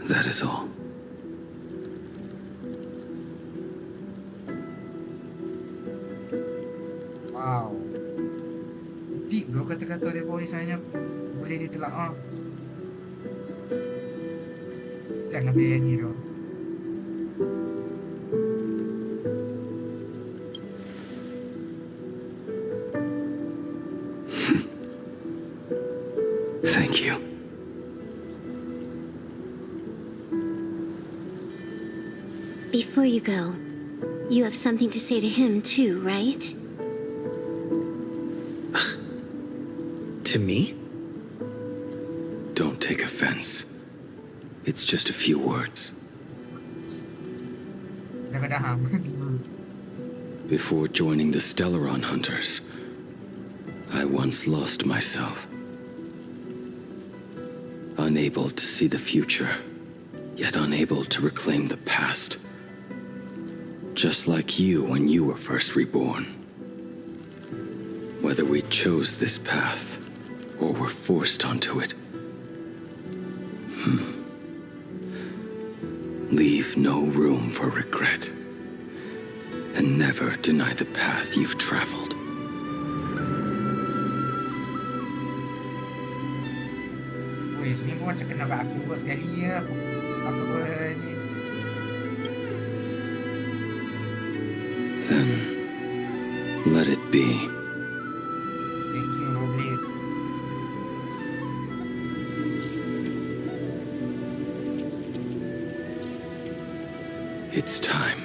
That is all. Wow. Tiga kata-kata dia pun misalnya boleh ditelaah. Jangan berani tu. Thank you. Before you go, you have something to say to him too, right? To me? Don't take offense. It's just a few words. Jaga daham. Before joining the Stellaron Hunters, I once lost myself. Unable to see the future, yet unable to reclaim the past. Just like you when you were first reborn. Whether we chose this path, or were forced onto it. Leave no room for regret. And never deny the path you've traveled. Weh, ni pun macam kena kat aku buat sekali ya. Apa ni? Then, let it be. Thank you, Roblet. It's time.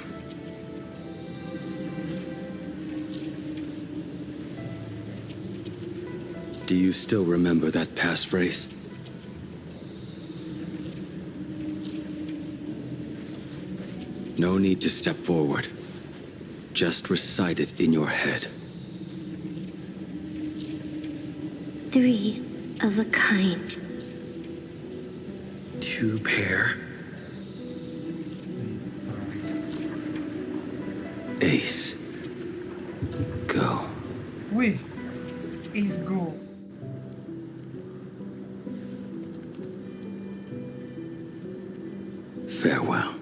Do you still remember that passphrase? No need to step forward. Just recite it in your head. 3 of a kind. 2 pair. Ace. Go. Weh, Ace go. Farewell.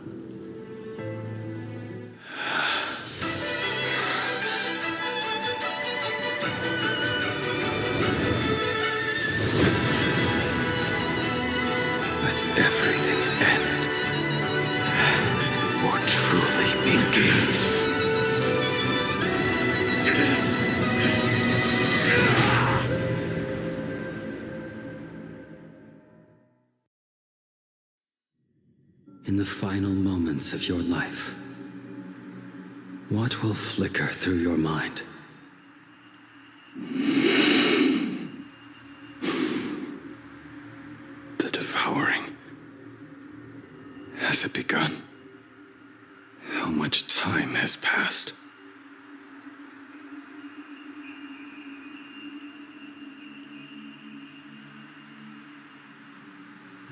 Let everything end, or truly begin. In the final moments of your life, what will flicker through your mind? The devouring. Has it begun? How much time has passed?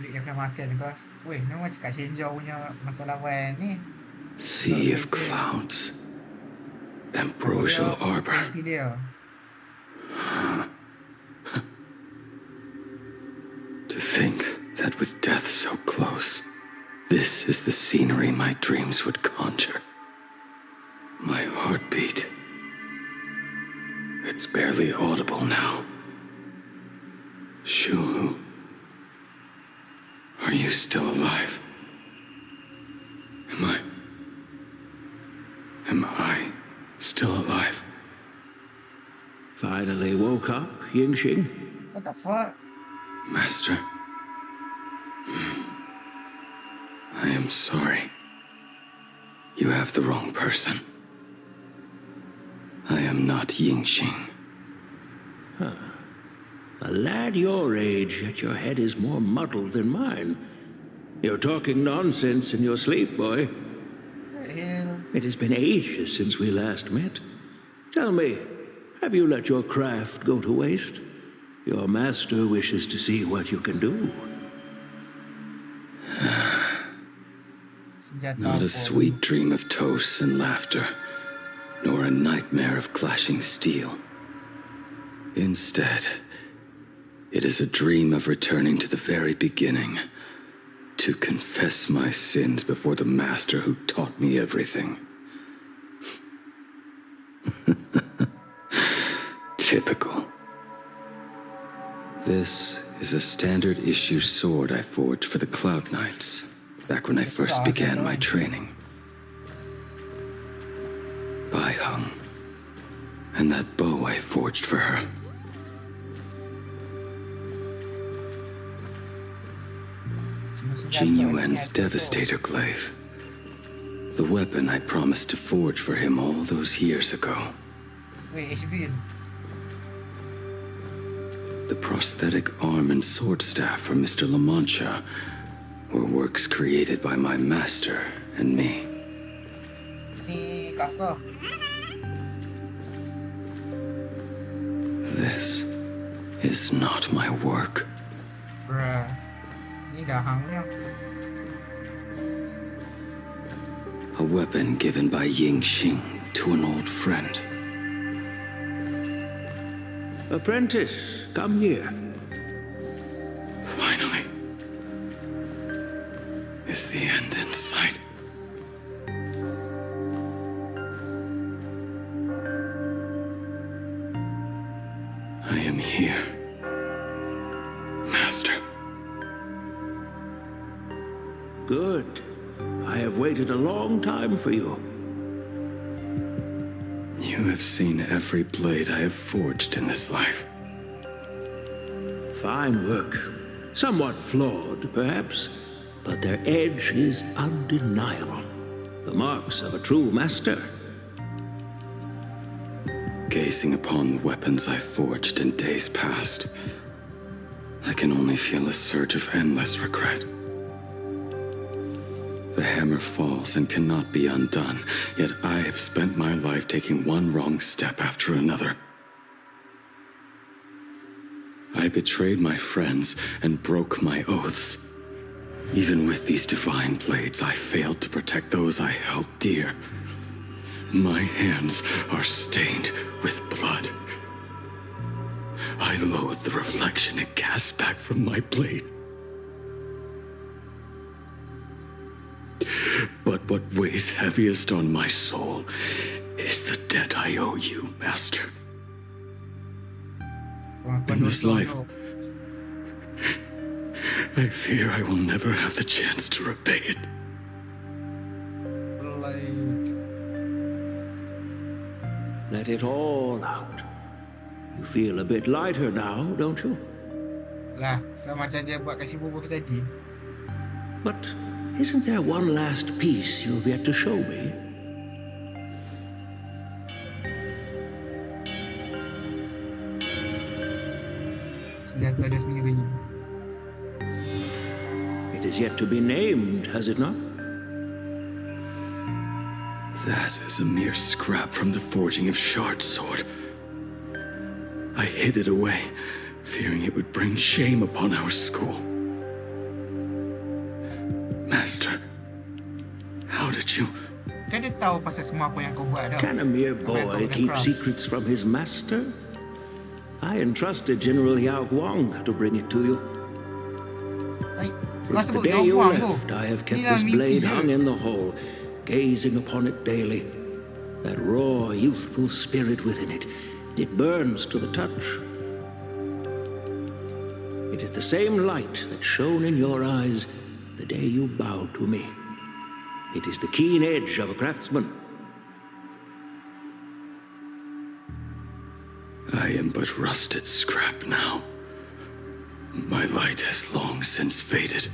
Beli yang pernah makan kau. Weh, ni macam kat Shenzhou punya masa lawan ni. Sea of clouds. Ambrosial arbor. Nanti dia. To think that with death so close, this is the scenery my dreams would conjure. My heartbeat. It's barely audible now. Shuhu. Are you still alive? Am I still alive? Finally woke up, Yingxing? What the fuck? Master. I am sorry. You have the wrong person. I am not Yingxing. Huh. A lad your age, yet your head is more muddled than mine. You're talking nonsense in your sleep, boy. It has been ages since we last met. Tell me, have you let your craft go to waste? Your master wishes to see what you can do. Not a sweet dream of toasts and laughter, nor a nightmare of clashing steel. Instead, it is a dream of returning to the very beginning, to confess my sins before the master who taught me everything. Typical. This is a standard issue sword I forged for the Cloud Knights, back when I first began my training. Bai Hung, and that bow I forged for her. Jin Yuan's Devastator Glaive. The weapon I promised to forge for him all those years ago. The prosthetic arm and sword staff for Mr. La Mancha were works created by my master and me. This is not my work. A weapon given by Yingxing to an old friend. Apprentice, come here. Finally. Is the end in sight? I am here, Master. Good. I have waited a long time for you. You have seen every blade I have forged in this life. Fine work. Somewhat flawed, perhaps, but their edge is undeniable. The marks of a true master. Gazing upon the weapons I forged in days past, I can only feel a surge of endless regret. The hammer falls and cannot be undone, yet I have spent my life taking one wrong step after another. I betrayed my friends and broke my oaths. Even with these divine blades, I failed to protect those I held dear. My hands are stained with blood. I loathe the reflection it casts back from my blade. But what weighs heaviest on my soul is the debt I owe you, Master. In this life, I fear I will never have the chance to repay it. Let it all out. You feel a bit lighter now, don't you? Lah, sama macam dia buat kasih bubur tadi. But isn't there one last piece you've yet to show me? Senjata dia sendiri. It is yet to be named, has it not? That is a mere scrap from the forging of Shard's sword. I hid it away, fearing it would bring shame upon our school. Master, how did you... Kan dia tahu pasal semua apa yang kau buat dah. Can a mere boy keep secrets from his master? I entrusted General Yao Guang to bring it to you. Since the day you left, I have kept this blade hung in the hall, gazing upon it daily. That raw, youthful spirit within it, it burns to the touch. It is the same light that shone in your eyes the day you bowed to me. It is the keen edge of a craftsman. I am but rusted scrap now. My light has long since faded.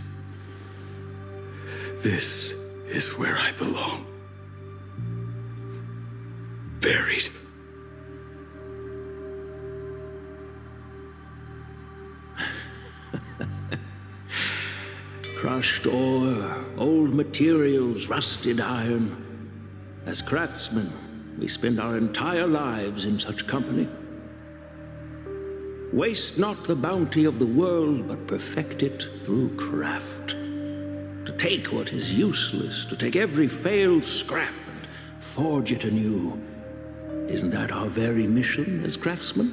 This is where I belong. Buried. Crushed ore, old materials, rusted iron. As craftsmen, we spend our entire lives in such company. Waste not the bounty of the world, but perfect it through craft. To take what is useless, to take every failed scrap and forge it anew. Isn't that our very mission as craftsmen?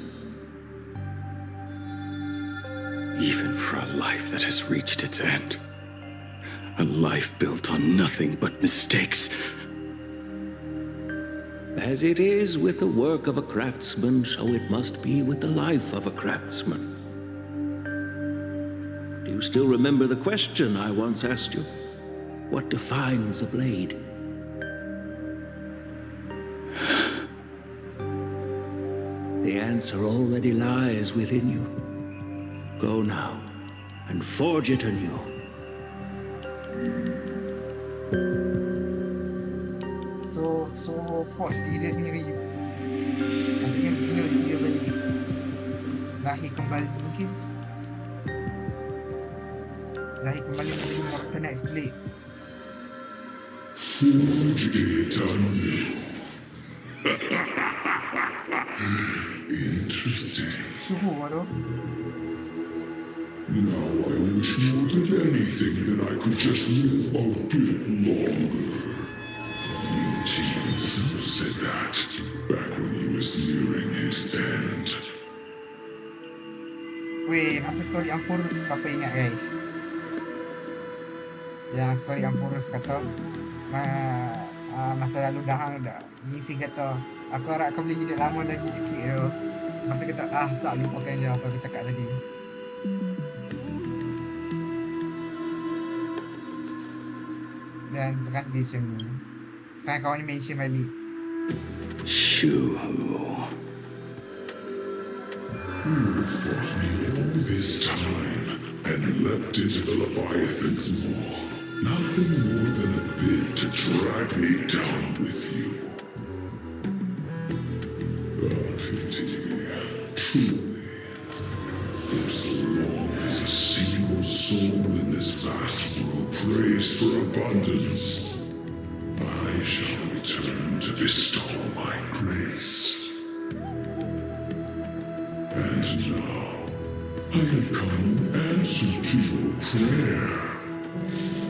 Even for a life that has reached its end. A life built on nothing but mistakes. As it is with the work of a craftsman, so it must be with the life of a craftsman. Do you still remember the question I once asked you? What defines a blade? The answer already lies within you. Go now and forge it anew. So force diri sendiri. Maksudnya dia balik lahir kembali mungkin. Lahir kembali mungkin the next blade. Forge it anew. Interesting. Suhu tu. Now I wish more than anything that I could just live a bit longer. Yuji himself said that back when he was nearing his end. Weh, masa story Ampurus, siapa ingat guys? Yang story Ampurus kata masa lalu dah Yingxing kata aku harap kau boleh hidup lama lagi sikit tu. Masa kata tak lupakan je apa aku cakap tadi. Dan sekarang dia macam ni. Sekarang kawan ni mention balik. Shoo. You fought me all this time and leapt into the Leviathan's maw. Nothing more than a bit to drag me down with you. Pity, truly. For so long as a single soul in this vast world prays for abundance, I shall return to bestow my grace. And now, I have come in answer to your prayer.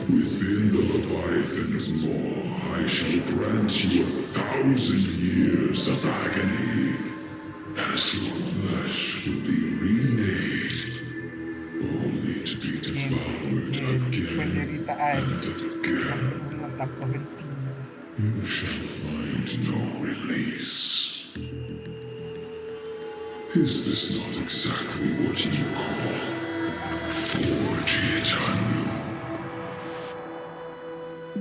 Within the Leviathan's maw, I shall grant you 1,000 years of agony, as your flesh will be remade, only to be devoured again and again. You shall find no release. Is this not exactly what you call forge it anew?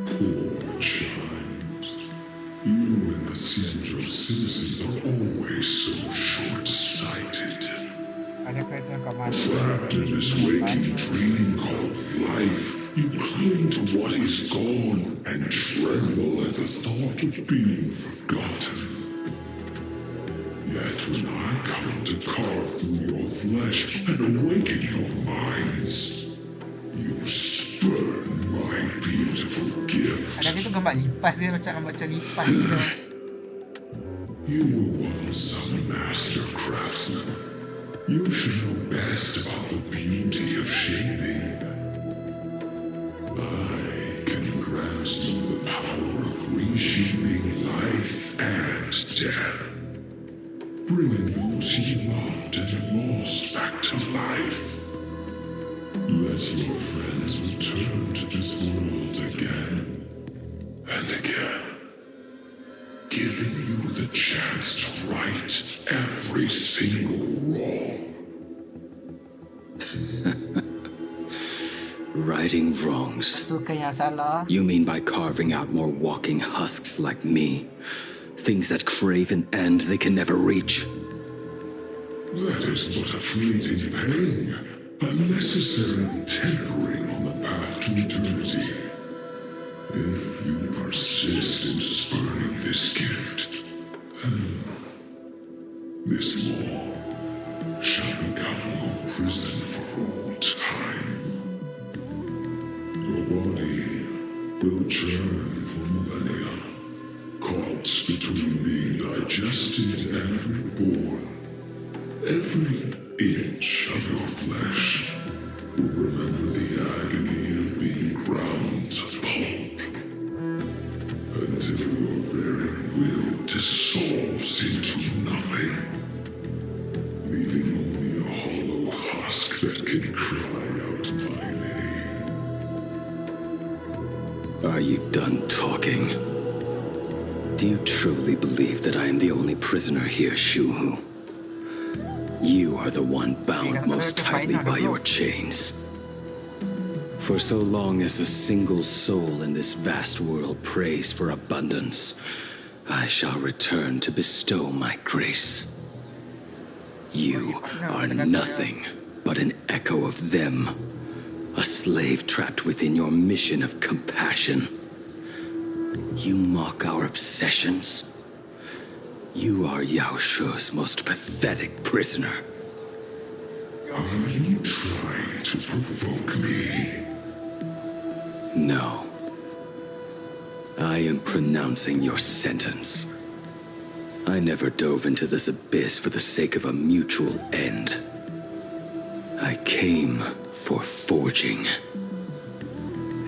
Poor child. You and the Cienjo citizens are always so short-sighted. Trapped in this waking dream called life, you cling to what is gone and tremble at the thought of being forgotten. Yet when I come to carve through your flesh and awaken your minds, you spurn my beautiful gift. Ada tu gambar lipas dia macam lipas gitu. You were once a master craftsman. You should know best about the beauty of shaping. I can grant you the power of reshaping life and death, bringing those you loved and lost back to life. Let your friends return to this world again and again, giving you the chance to right every single wrong. righting wrongs. You mean by carving out more walking husks like me? Things that crave an end they can never reach? That is but a fleeting pang, a necessary tempering on the path to eternity. If you persist in spurning this gift, this law shall become your prison for all time. Your body will churn for millennia, caught between being digested and reborn. Every inch of your flesh will remember the agony of being ground to pulp, until your very will dissolves into nothing, leaving only a hollow husk that can cry out my name. Are you done talking? Do you truly believe that I am the only prisoner here, Shuhu? You are the one bound most tightly by your chains. For so long as a single soul in this vast world prays for abundance, I shall return to bestow my grace. You are nothing but an echo of them, a slave trapped within your mission of compassion. You mock our obsessions. You are Yao Shu's most pathetic prisoner. Are you trying to provoke me? No. I am pronouncing your sentence. I never dove into this abyss for the sake of a mutual end. I came for forging.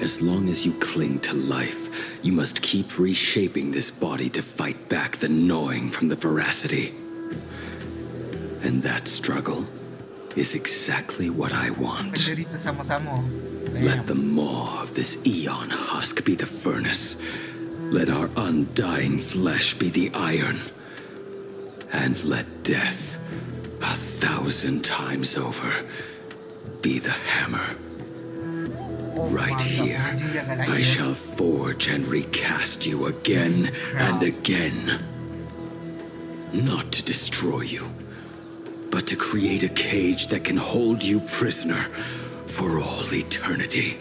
As long as you cling to life, you must keep reshaping this body to fight back the gnawing from the veracity. And that struggle is exactly what I want. Menderita sama-sama. Let the maw of this eon husk be the furnace. Let our undying flesh be the iron. And let death, 1,000 times over, be the hammer. Right here, I shall forge and recast you again and again. Not to destroy you, but to create a cage that can hold you prisoner for all eternity.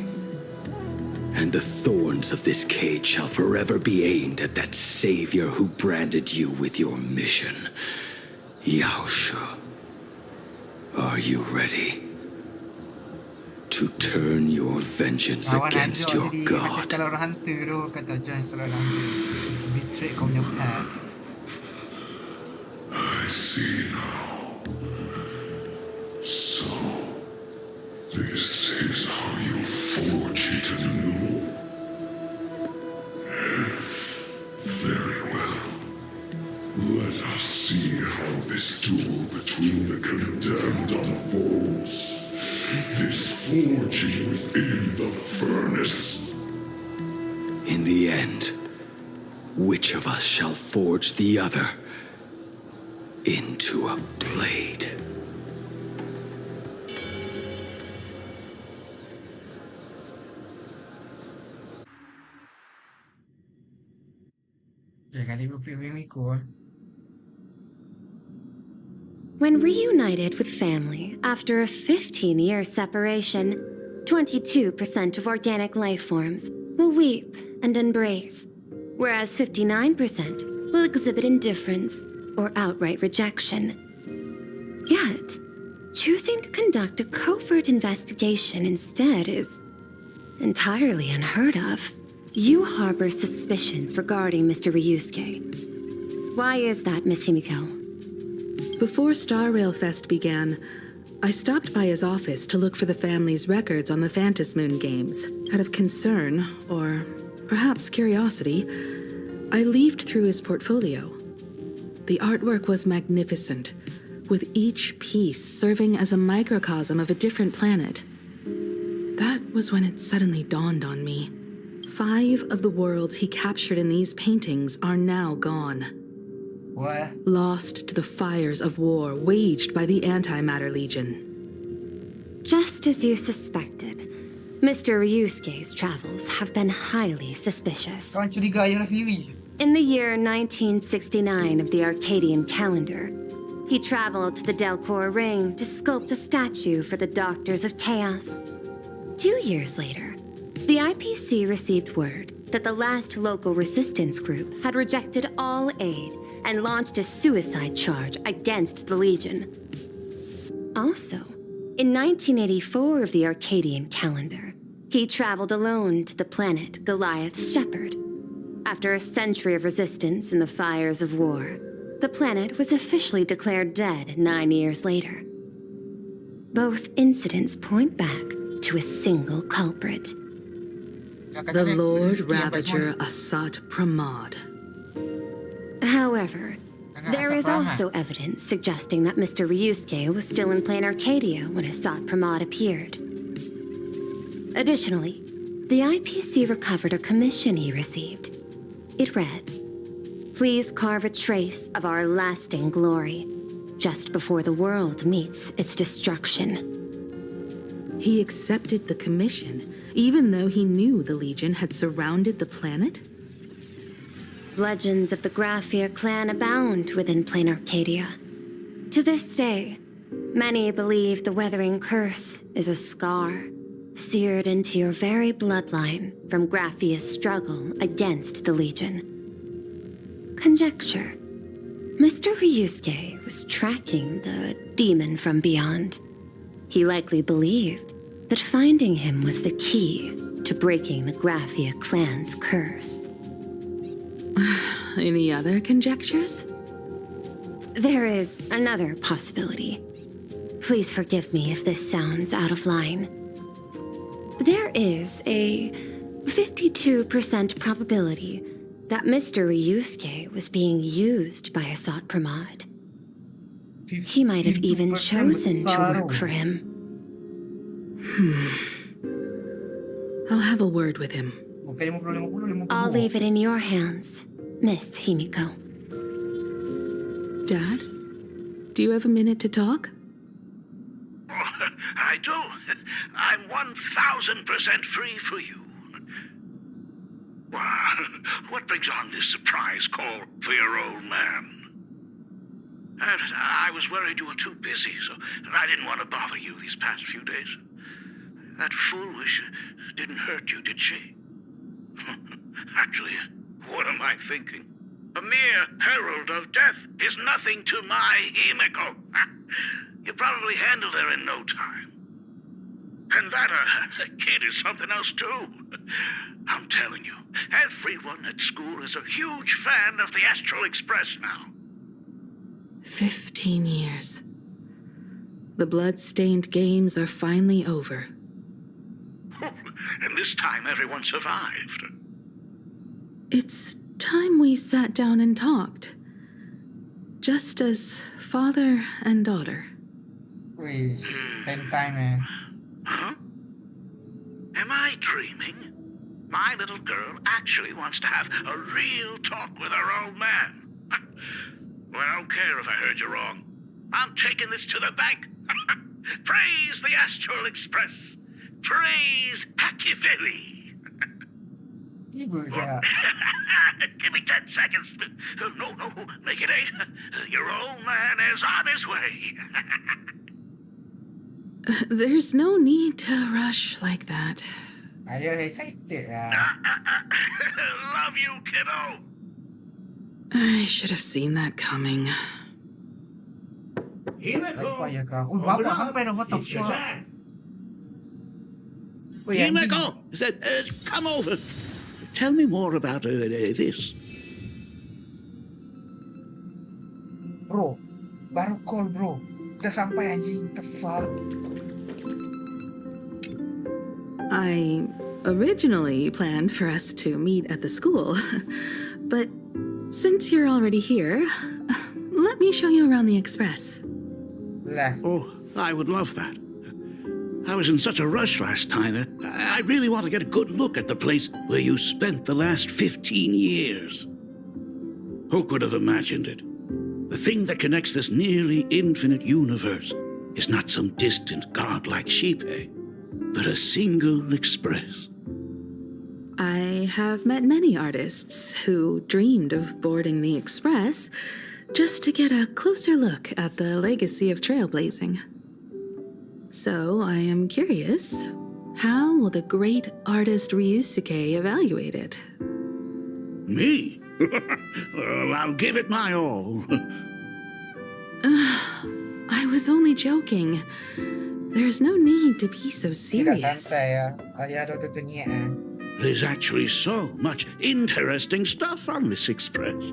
And the thorns of this cage shall forever be aimed at that savior who branded you with your mission. Yao Shu. Are you ready to turn your vengeance against your god? Kalau orang hantu tu kata jangan selalu hantu. Betray kau punya path. I see now. So, this is how you forge it anew. Very well. Let us see how this duel between the condemned unfolds. This forging within the furnace. In the end, which of us shall forge the other into a blade? When reunited with family after a 15-year separation, 22% of organic life forms will weep and embrace, whereas 59% will exhibit indifference or outright rejection. Yet, choosing to conduct a covert investigation instead is entirely unheard of. You harbor suspicions regarding Mr. Ryusuke. Why is that, Miss Himiko? Before Star Rail Fest began, I stopped by his office to look for the family's records on the Phantasmoon games. Out of concern, or perhaps curiosity, I leafed through his portfolio. The artwork was magnificent, with each piece serving as a microcosm of a different planet. That was when it suddenly dawned on me. 5 of the worlds he captured in these paintings are now gone. What? Lost to the fires of war waged by the Antimatter Legion. Just as you suspected. Mr. Ryusuke's travels have been highly suspicious. Kawan curiga ayahnya sendiri. In the year 1969 of the Arcadian calendar, he traveled to the Delcor Ring to sculpt a statue for the Doctors of Chaos. 2 years later, the IPC received word that the last local resistance group had rejected all aid and launched a suicide charge against the Legion. Also, in 1984 of the Arcadian calendar, he traveled alone to the planet Goliath's Shepherd. After a century of resistance in the fires of war, the planet was officially declared dead 9 years later. Both incidents point back to a single culprit. The Lord Ravager Asat Pramat. However, there is also evidence suggesting that Mr. Ryusuke was still in Plain Arcadia when Asat Pramat appeared. Additionally, the IPC recovered a commission he received. It read, "Please carve a trace of our lasting glory, just before the world meets its destruction." He accepted the commission, even though he knew the Legion had surrounded the planet? Legends of the Graphia clan abound within Plain Arcadia. To this day, many believe the Weathering Curse is a scar seared into your very bloodline from Graphia's struggle against the Legion. Conjecture. Mr. Ryusuke was tracking the demon from beyond. He likely believed that finding him was the key to breaking the Graphia clan's curse. Any other conjectures? There is another possibility. Please forgive me if this sounds out of line. There is a 52% probability that Mr. Ryusuke was being used by Asat Pramat. He might have even chosen to work for him. I'll have a word with him. I'll leave it in your hands, Miss Himiko. Dad, do you have a minute to talk? I do. I'm 1000% free for you. What brings on this surprise call for your old man? I was worried you were too busy, so I didn't want to bother you these past few days. That foolish didn't hurt you, did she? Actually, what am I thinking? A mere herald of death is nothing to my Himiko. You probably handled her in no time. And that kid is something else too. I'm telling you, everyone at school is a huge fan of the Astral Express now. 15 years. The blood-stained games are finally over. And this time everyone survived. It's time we sat down and talked. Just as father and daughter. Wait, spend time, man. Huh? Am I dreaming? My little girl actually wants to have a real talk with her old man. Well, I don't care if I heard you wrong. I'm taking this to the bank. Praise the Astral Express. Praise Machiavelli. Give me 10 seconds. No, make it 8. Your old man is on his way. There's no need to rush like that. Ayo, excited. Love you, kiddo. I should have seen that coming. Bapak sampai dong, what the fuck? Himiko, come over. Tell me more about this. Bro, baru call bro. Udah sampai anjing, the fuck? I originally planned for us to meet at the school, but since you're already here, let me show you around the Express. Oh, I would love that. I was in such a rush last time. I really want to get a good look at the place where you spent the last 15 years. Who could have imagined it? The thing that connects this nearly infinite universe is not some distant god like Sheepe, but a single express. I have met many artists who dreamed of boarding the Express just to get a closer look at the legacy of trailblazing. So I am curious, how will the great artist Ryusuke evaluate it? Me? Well, I'll give it my all. I was only joking. There's no need to be so Tidak serious. santai ya. Ayah ada tutunya. There's actually so much interesting stuff on this express.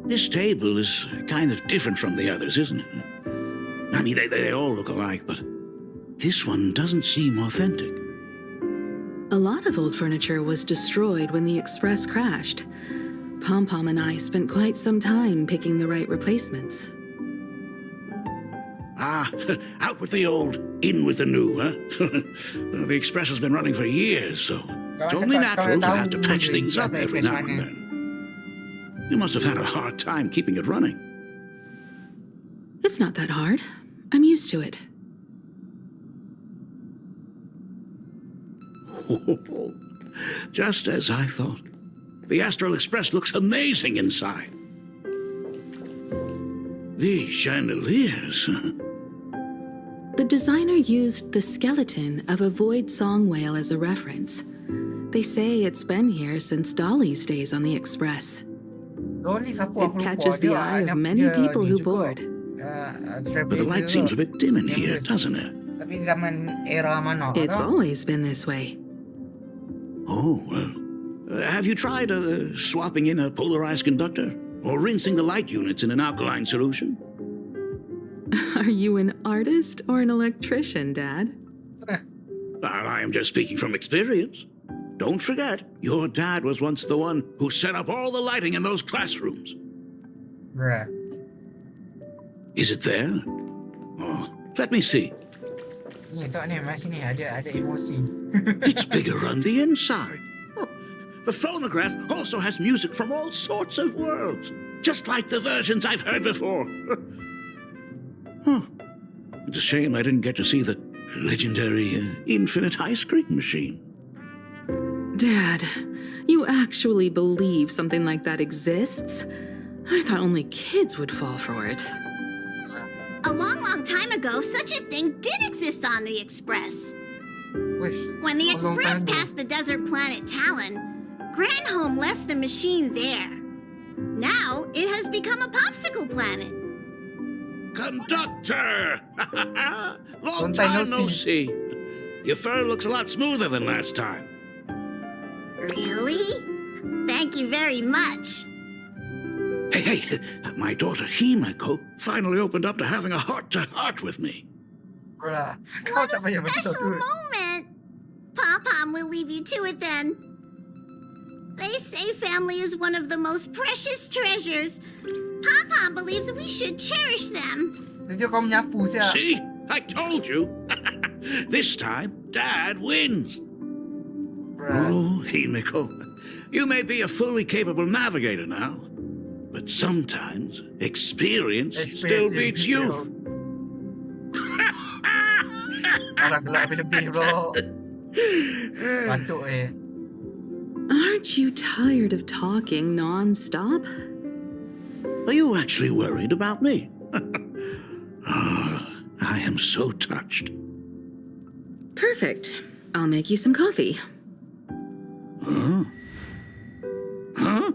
This table is kind of different from the others, isn't it? I mean, they all look alike, but this one doesn't seem authentic. A lot of old furniture was destroyed when the Express crashed. Pom-Pom and I spent quite some time picking the right replacements. Ah, out with the old, in with the new, huh? Well, the Express has been running for years, so it's only natural to have to patch things up every now and then. You must have had a hard time keeping it running. It's not that hard. I'm used to it. Just as I thought. The Astral Express looks amazing inside. These chandeliers. The designer used the skeleton of a void song whale as a reference. They say it's been here since Dolly's days on the Express. It catches the eye of many people who board. But the light seems a bit dim in here, doesn't it? Tapi zaman era mana? It's always been this way. Oh, well. Have you tried swapping in a polarized conductor? Or rinsing the light units in an alkaline solution? Are you an artist or an electrician, Dad? I am just speaking from experience. Don't forget, your dad was once the one who set up all the lighting in those classrooms. Bruh. Is it there? Oh, let me see. Ni, tengok ni, masih ni ada emosi. It's bigger on the inside. Oh, the phonograph also has music from all sorts of worlds, just like the versions I've heard before. Oh, it's a shame I didn't get to see the legendary infinite ice cream machine. Dad, you actually believe something like that exists? I thought only kids would fall for it. A long, long time ago, such a thing did exist on the Express. When the Express passed the desert planet Talon, Granholm left the machine there. Now, it has become a popsicle planet. Conductor! Long time no see. Your fur looks a lot smoother than last time. Really? Thank you very much. Hey, my daughter Himeko finally opened up to having a heart-to-heart with me. What a special moment! Pom-Pom will leave you to it then. They say family is one of the most precious treasures. Pom-Pom believes we should cherish them. See? I told you. This time, Dad wins. Oh, Himeko, you may be a fully capable navigator now, but sometimes experience still beats youth. Aren't you tired of talking non-stop? Are you actually worried about me? Oh, I am so touched. Perfect. I'll make you some coffee. Huh? Huh?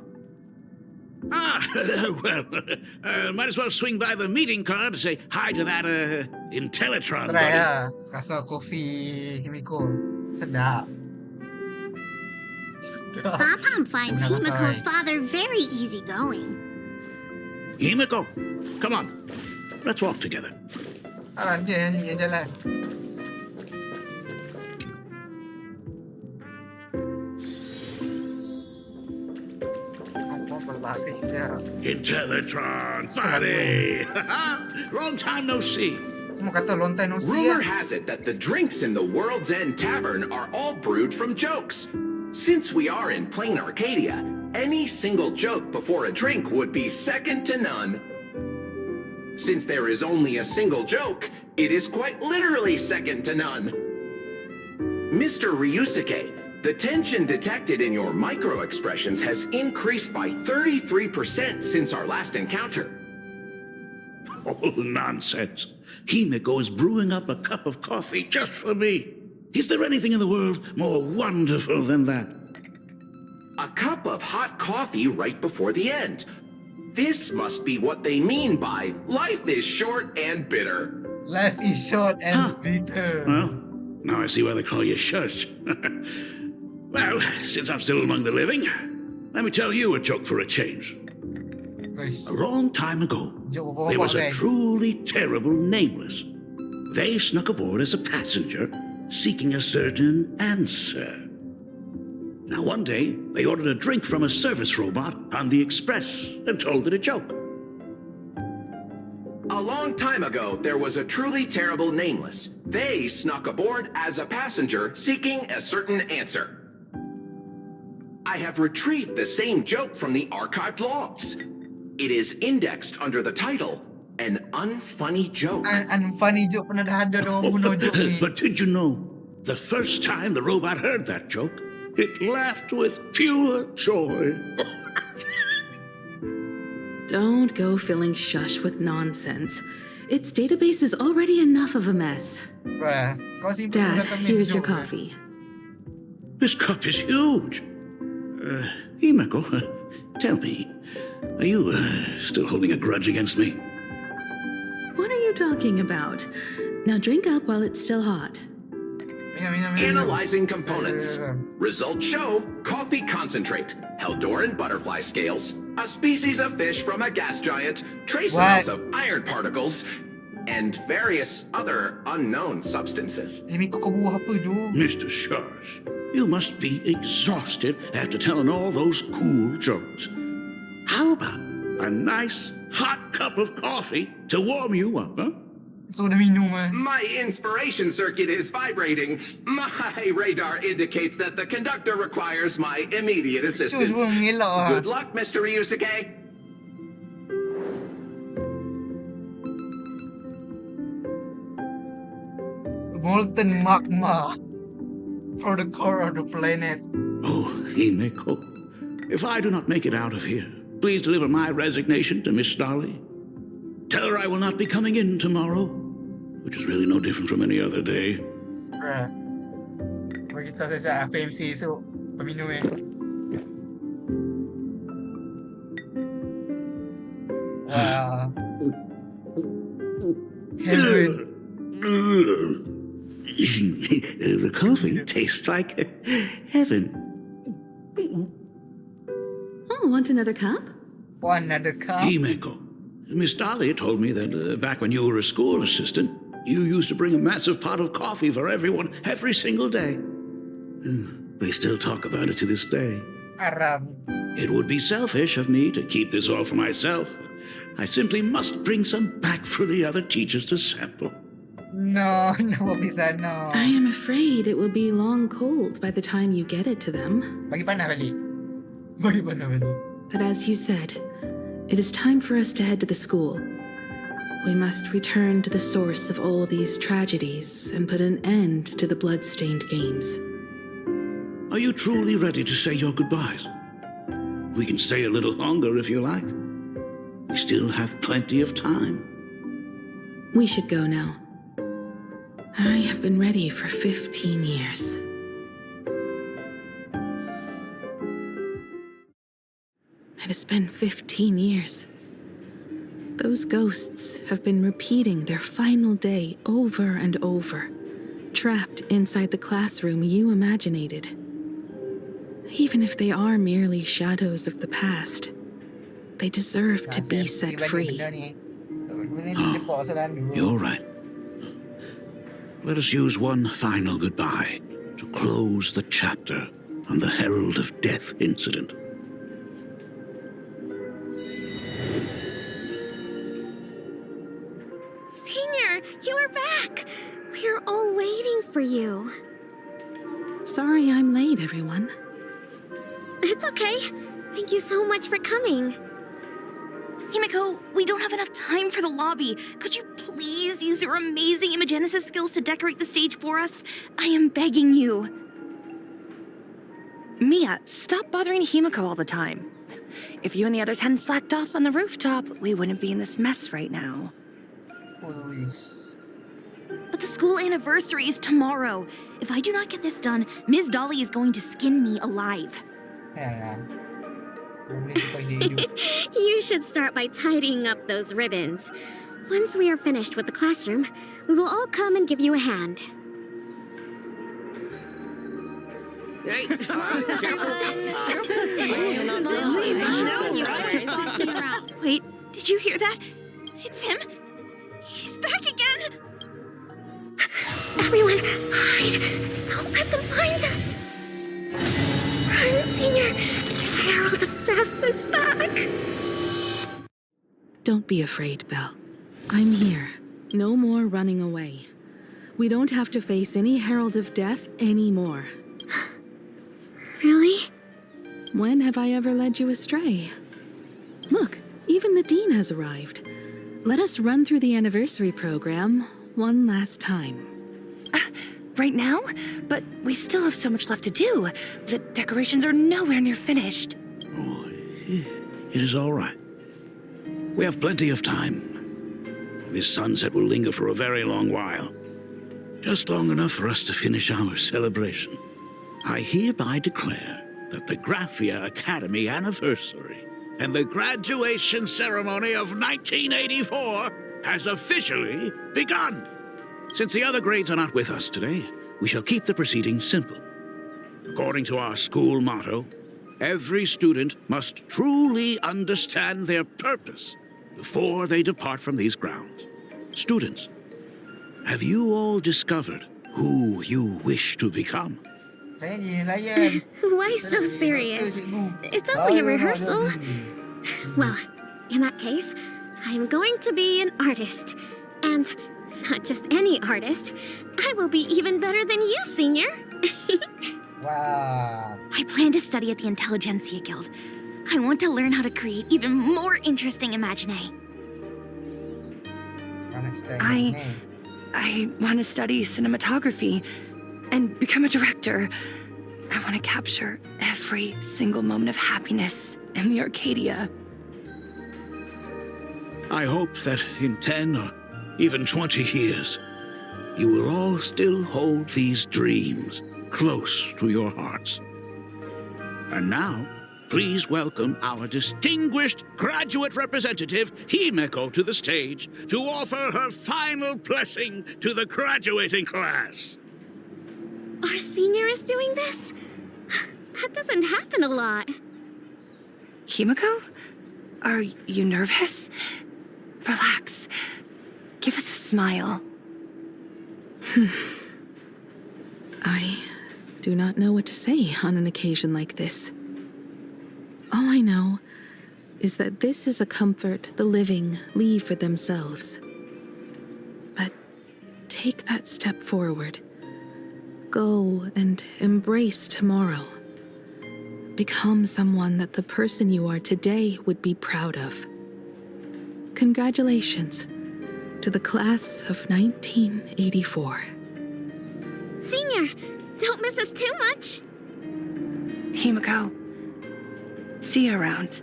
Ah, well, might as well swing by the meeting car to say hi to that, Intellitron buddy. Ya, kasih kopi Himeko. Sedap. Pom-Pom finds Himeko's father very easygoing. Himeko, come on. Let's walk together. Dia ni jalan. Intellitron buddy. Long time no see. Rumor has it that the drinks in the World's End Tavern are all brewed from jokes. Since we are in plain Arcadia, any single joke before a drink would be second to none. Since there is only a single joke, it is quite literally second to none. Mr. Ryusuke, the tension detected in your micro-expressions has increased by 33% since our last encounter. Oh, nonsense. Himeko is brewing up a cup of coffee just for me. Is there anything in the world more wonderful than that? A cup of hot coffee right before the end. This must be what they mean by life is short and bitter. Life is short and bitter. Well, now I see why they call you Shush. Well, since I'm still among the living, let me tell you a joke for a change. A long time ago, there was a truly terrible nameless. They snuck aboard as a passenger, seeking a certain answer. Now one day, they ordered a drink from a service robot on the express and told it a joke. A long time ago, there was a truly terrible nameless. They snuck aboard as a passenger, seeking a certain answer. I have retrieved the same joke from the archived logs. It is indexed under the title, An Unfunny Joke. An unfunny joke pernah ada dong bunuh joke ni. But did you know, the first time the robot heard that joke, it laughed with pure joy. Don't go filling Shush with nonsense. Its database is already enough of a mess. Dad, here's your coffee. This cup is huge. Himeko, tell me, are you still holding a grudge against me? What are you talking about? Now drink up while it's still hot. Analyzing components. Results show coffee concentrate, Heldoran butterfly scales, a species of fish from a gas giant, trace amounts of iron particles, and various other unknown substances. Mr. Shush, you must be exhausted after telling all those cool jokes. How about a nice hot cup of coffee to warm you up, huh? My inspiration circuit is vibrating. My radar indicates that the conductor requires my immediate assistance. Good luck, Mr. Ryusuke. Molten magma from the core of the planet. Oh, Himeko, if I do not make it out of here, please deliver my resignation to Miss Dolly. Tell her I will not be coming in tomorrow, which is really no different from any other day. Kita sa FMC, so paminum eh. Wow. The coffee tastes like heaven. Oh, want another cup? Want another cup? Himeko, Miss Dolly told me that back when you were a school assistant, you used to bring a massive pot of coffee for everyone every single day. They still talk about it to this day. It would be selfish of me to keep this all for myself. I simply must bring some back for the other teachers to sample. No, bisa, no. I am afraid it will be long cold by the time you get it to them. Bagi mana balik? But as you said, it is time for us to head to the school. We must return to the source of all these tragedies and put an end to the blood-stained games. Are you truly ready to say your goodbyes? We can stay a little longer if you like. We still have plenty of time. We should go now. I have been ready for 15 years. It has been 15 years. Those ghosts have been repeating their final day over and over, trapped inside the classroom you imaginated. Even if they are merely shadows of the past, they deserve to be set free. Oh, you're right. Let us use one final goodbye to close the chapter on the Herald of Death incident. Senior, you are back! We are all waiting for you. Sorry I'm late, everyone. It's okay. Thank you so much for coming. Himiko, we don't have enough time for the lobby. Could you please use your amazing imagenesis skills to decorate the stage for us? I am begging you. Mia, stop bothering Himiko all the time. If you and the others hadn't slacked off on the rooftop, we wouldn't be in this mess right now. But the school anniversary is tomorrow. If I do not get this done, Ms. Dolly is going to skin me alive. You should start by tidying up those ribbons. Once we are finished with the classroom, we will all come and give you a hand. Hey, Wait, did you hear that? It's him. He's back again. Everyone, hide! Don't let them find us! Run, Senior! The Herald of Death is back! Don't be afraid, Belle. I'm here. No more running away. We don't have to face any Herald of Death anymore. Really? When have I ever led you astray? Look, even the Dean has arrived. Let us run through the anniversary program one last time. Right now? But we still have so much left to do. The decorations are nowhere near finished. Oh, it is all right. We have plenty of time. This sunset will linger for a very long while. Just long enough for us to finish our celebration. I hereby declare that the Graphia Academy anniversary and the graduation ceremony of 1984 has officially begun. Since the other grades are not with us today, we shall keep the proceedings simple. According to our school motto, every student must truly understand their purpose before they depart from these grounds. Students, have you all discovered who you wish to become? Why so serious? It's only a rehearsal. Well, in that case, I'm going to be an artist. And not just any artist. I will be even better than you, Senior. Wow. I plan to study at the Intelligentsia Guild. I want to learn how to create even more interesting imaginae. I want to study cinematography and become a director. I want to capture every single moment of happiness in the Arcadia. I hope that in 10 or even 20 years, you will all still hold these dreams close to your hearts. And now, please welcome our distinguished graduate representative, Himiko, to the stage to offer her final blessing to the graduating class. Our Senior is doing this? That doesn't happen a lot. Himiko? Are you nervous? Relax. Give us a smile. I do not know what to say on an occasion like this. All I know is that this is a comfort the living leave for themselves. But take that step forward. Go and embrace tomorrow. Become someone that the person you are today would be proud of. Congratulations to the class of 1984. Senior, don't miss us too much. Himiko, see you around.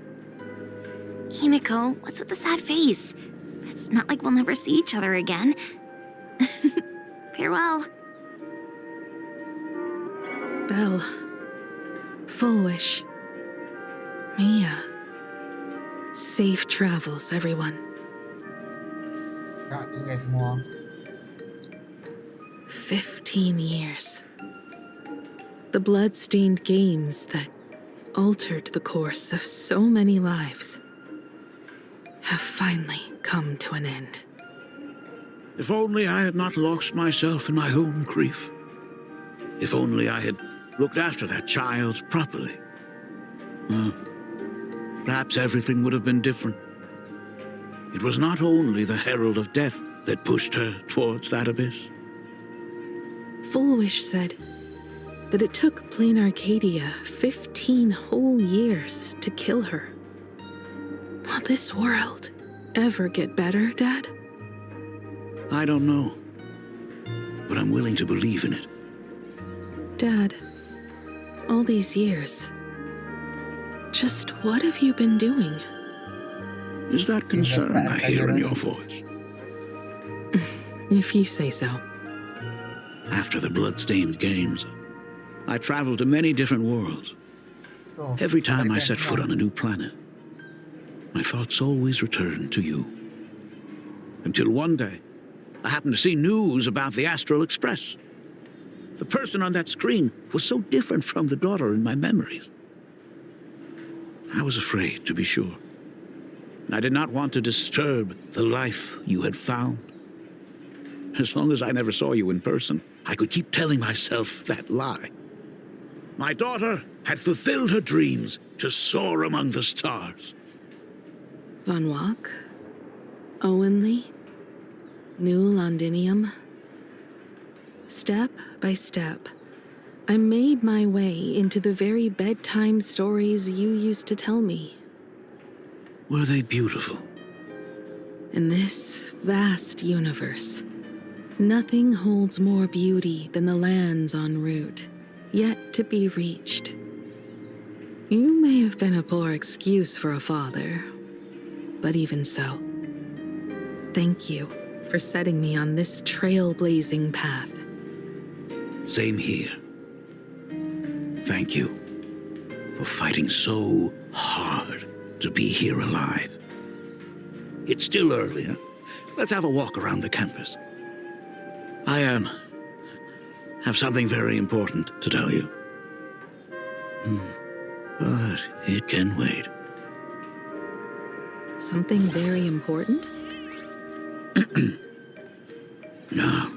Himiko, what's with the sad face? It's not like we'll never see each other again. Farewell. Belle, Full Wish, Mia. Safe travels, everyone. 15 years. The blood-stained games that altered the course of so many lives have finally come to an end. If only I had not lost myself in my own grief. If only I had looked after that child properly. Perhaps everything would have been different. It was not only the Herald of Death that pushed her towards that abyss. Full Wish said that it took Plain Arcadia 15 whole years to kill her. Will this world ever get better, Dad? I don't know, but I'm willing to believe in it. Dad, all these years, just what have you been doing? Is that concern I hear in your voice? If you say so. After the blood-stained games, I traveled to many different worlds. Every time I set foot on a new planet, my thoughts always returned to you. Until one day, I happened to see news about the Astral Express. The person on that screen was so different from the daughter in my memories. I was afraid, to be sure. I did not want to disturb the life you had found. As long as I never saw you in person, I could keep telling myself that lie. My daughter had fulfilled her dreams to soar among the stars. Von Wach? Owenly? New Londinium? Step by step, I made my way into the very bedtime stories you used to tell me. Were they beautiful? In this vast universe, nothing holds more beauty than the lands en route, yet to be reached. You may have been a poor excuse for a father, but even so, thank you for setting me on this trailblazing path. Same here. Thank you for fighting so hard to be here alive. It's still early, huh? Let's have a walk around the campus. I have something very important to tell you. But it can wait. Something very important? No.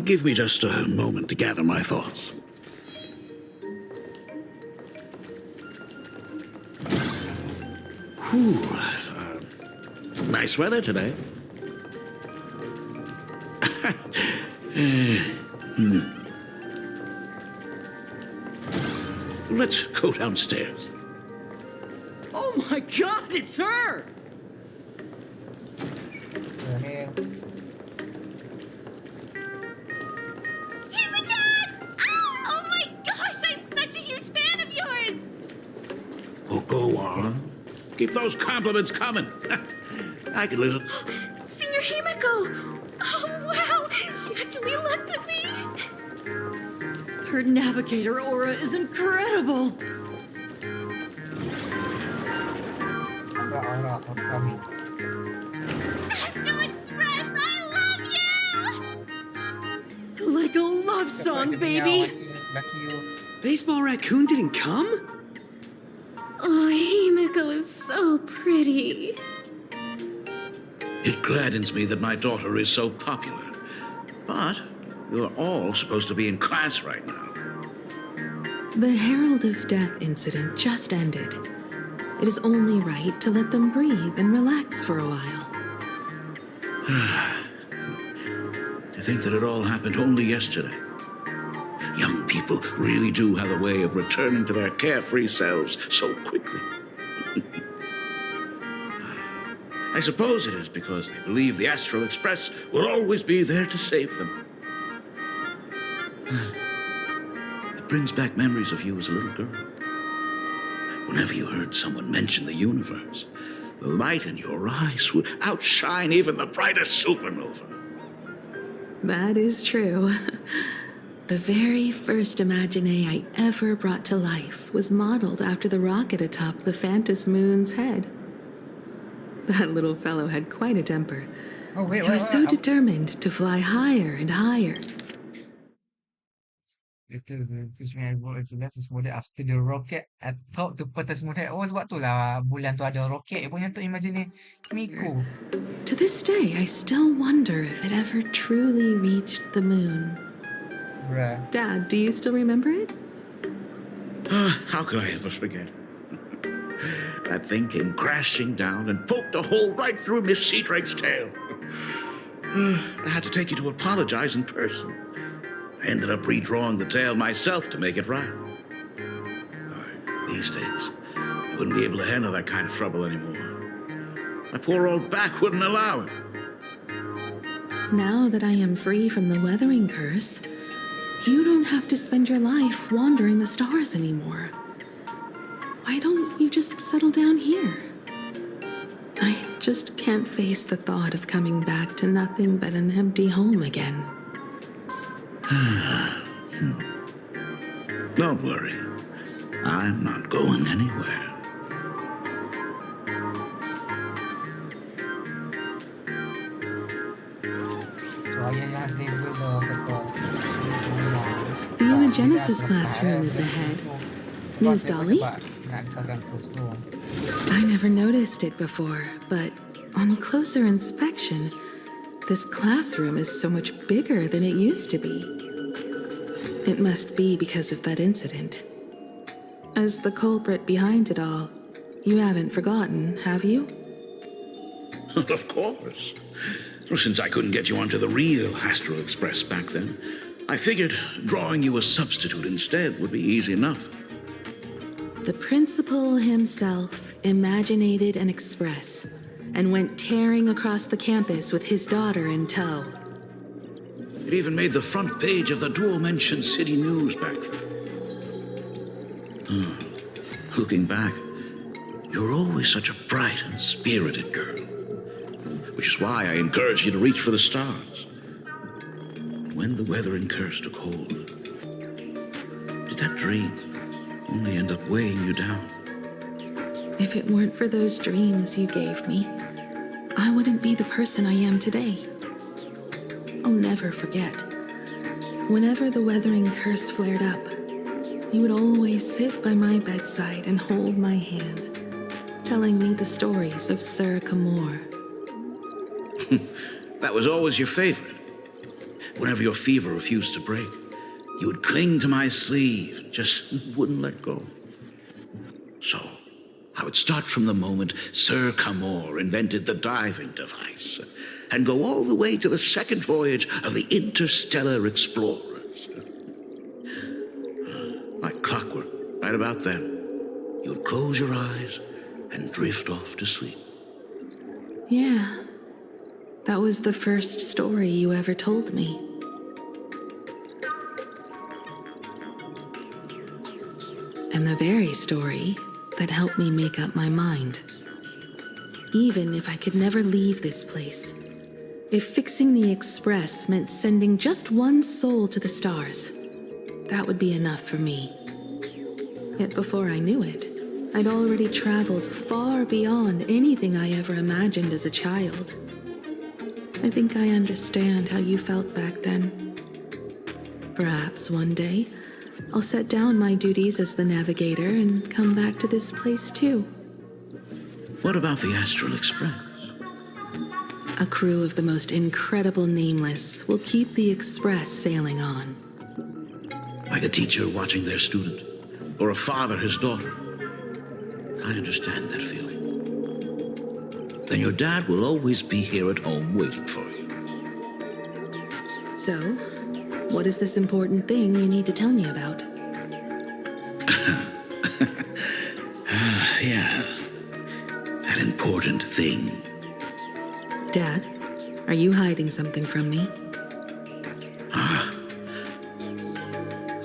Give me just a moment to gather my thoughts. Whew, nice weather today. Let's go downstairs. Oh my God, it's her! Oh my gosh, I'm such a huge fan of yours! Oh, go on. Keep those compliments coming. I can listen. Senior Himiko! Oh wow, she actually looked at me! Her navigator aura is incredible! Astral Express, I love you! Like a love song, baby! Baseball Raccoon didn't come? Oh, Himiko is so pretty. It gladdens me that my daughter is so popular. But you're all supposed to be in class right now. The Herald of Death incident just ended. It is only right to let them breathe and relax for a while. To think that it all happened only yesterday. Young people really do have a way of returning to their carefree selves so quickly. I suppose it is because they believe the Astral Express will always be there to save them. It brings back memories of you as a little girl. Whenever you heard someone mention the universe, the light in your eyes would outshine even the brightest supernova. That is true. The very first Imagine I ever brought to life was modeled after the rocket atop the Phantom Moon's head. That little fellow had quite a temper. He was so determined to fly higher and higher. Itu terus model after the rocket atop the Phantom Moon head. Oh, sebab tu lah bulan tu ada roket punya tu Imagine Miku. To this day, I still wonder if it ever truly reached the moon. Bruh. Dad, do you still remember it? How could I ever forget? That thing came crashing down and poked a hole right through Miss Seadrake's tail. I had to take you to apologize in person. I ended up redrawing the tail myself to make it right. These days, Wouldn't be able to handle that kind of trouble anymore. My poor old back wouldn't allow it. Now that I am free from the weathering curse, you don't have to spend your life wandering the stars anymore. Why don't you just settle down here? I just can't face the thought of coming back to nothing but an empty home again. Don't worry. I'm not going anywhere. The Imagenesis classroom is ahead. Ms. Dolly? I never noticed it before, but on closer inspection, this classroom is so much bigger than it used to be. It must be because of that incident. As the culprit behind it all, you haven't forgotten, have you? Of course. Well, since I couldn't get you onto the real Astral Express back then, I figured drawing you a substitute instead would be easy enough. The principal himself imaginated an express and went tearing across the campus with his daughter in tow. It even made the front page of the dual-mentioned city news back then. Looking back, you were always such a bright and spirited girl, which is why I encouraged you to reach for the stars. When the weathering curse took hold, did that dream only end up weighing you down? If it weren't for those dreams you gave me, I wouldn't be the person I am today. I'll never forget. Whenever the weathering curse flared up, you would always sit by my bedside and hold my hand, telling me the stories of Sir Kamor. That was always your favorite. Whenever your fever refused to break, you would cling to my sleeve, just wouldn't let go. So, I would start from the moment Sir Kamor invented the diving device, and go all the way to the second voyage of the interstellar explorers. Like clockwork, right about then, you would close your eyes and drift off to sleep. Yeah, that was the first story you ever told me. And the very story that helped me make up my mind. Even if I could never leave this place, if fixing the express meant sending just one soul to the stars, that would be enough for me. Yet before I knew it, I'd already traveled far beyond anything I ever imagined as a child. I think I understand how you felt back then. Perhaps one day, I'll set down my duties as the navigator and come back to this place too. What about the Astral Express? A crew of the most incredible nameless will keep the express sailing on. Like a teacher watching their student, or a father his daughter. I understand that feeling. Then your dad will always be here at home waiting for you. So, what is this important thing you need to tell me about? Yeah. That important thing. Dad, are you hiding something from me?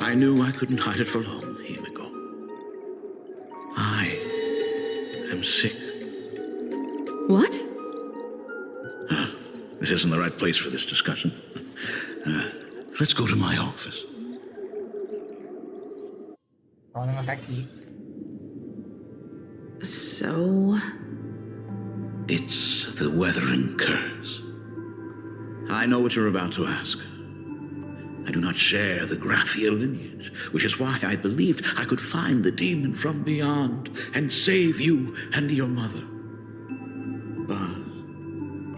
I knew I couldn't hide it for long, Himiko. I am sick. What? This isn't the right place for this discussion. Let's go to my office. So? It's the weathering curse. I know what you're about to ask. I do not share the Graphia lineage, which is why I believed I could find the demon from beyond and save you and your mother. But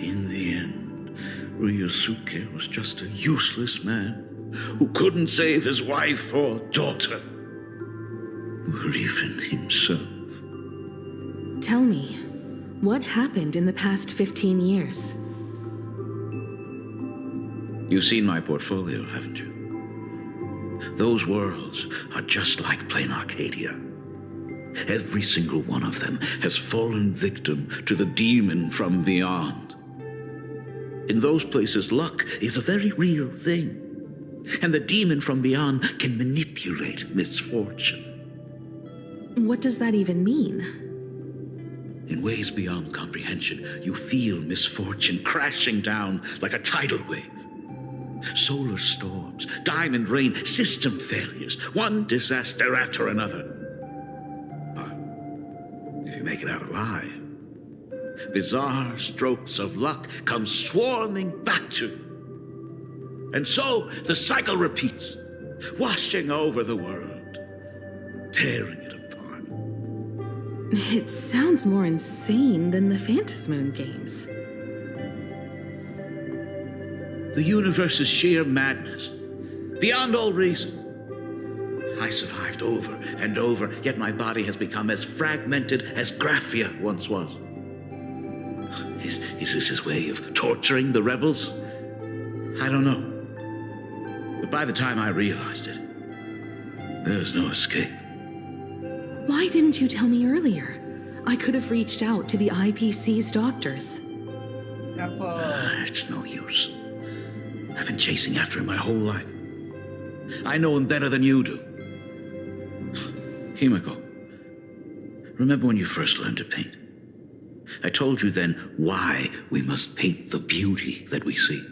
in the end, Ryosuke was just a useless man who couldn't save his wife or daughter, or even himself. Tell me, what happened in the past 15 years? You've seen my portfolio, haven't you? Those worlds are just like plain Arcadia. Every single one of them has fallen victim to the demon from beyond. In those places, luck is a very real thing. And the demon from beyond can manipulate misfortune. What does that even mean? In ways beyond comprehension, you feel misfortune crashing down like a tidal wave. Solar storms, diamond rain, system failures, one disaster after another. But if you make it out alive, bizarre strokes of luck come swarming back to you. And so the cycle repeats, washing over the world, tearing it apart. It sounds more insane than the Phantasmoon games. The universe is sheer madness, beyond all reason. I survived over and over, yet my body has become as fragmented as Graphia once was. Is this his way of torturing the rebels? I don't know. But by the time I realized it, there was no escape. Why didn't you tell me earlier? I could have reached out to the IPC's doctors. It's no use. I've been chasing after him my whole life. I know him better than you do. Himeko, remember when you first learned to paint? I told you then why we must paint the beauty that we see.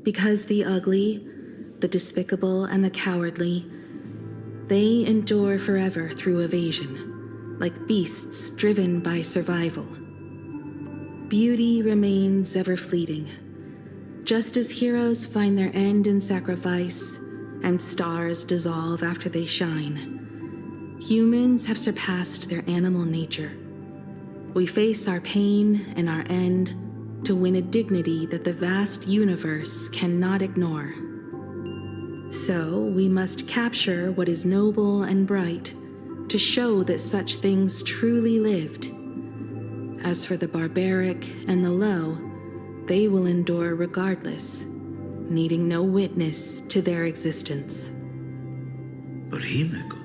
Because the ugly, the despicable, and the cowardly, they endure forever through evasion, like beasts driven by survival. Beauty remains ever fleeting, just as heroes find their end in sacrifice, and stars dissolve after they shine. Humans have surpassed their animal nature. We face our pain and our end to win a dignity that the vast universe cannot ignore. So we must capture what is noble and bright to show that such things truly lived. As for the barbaric and the low, they will endure regardless, needing no witness to their existence. But Himeko,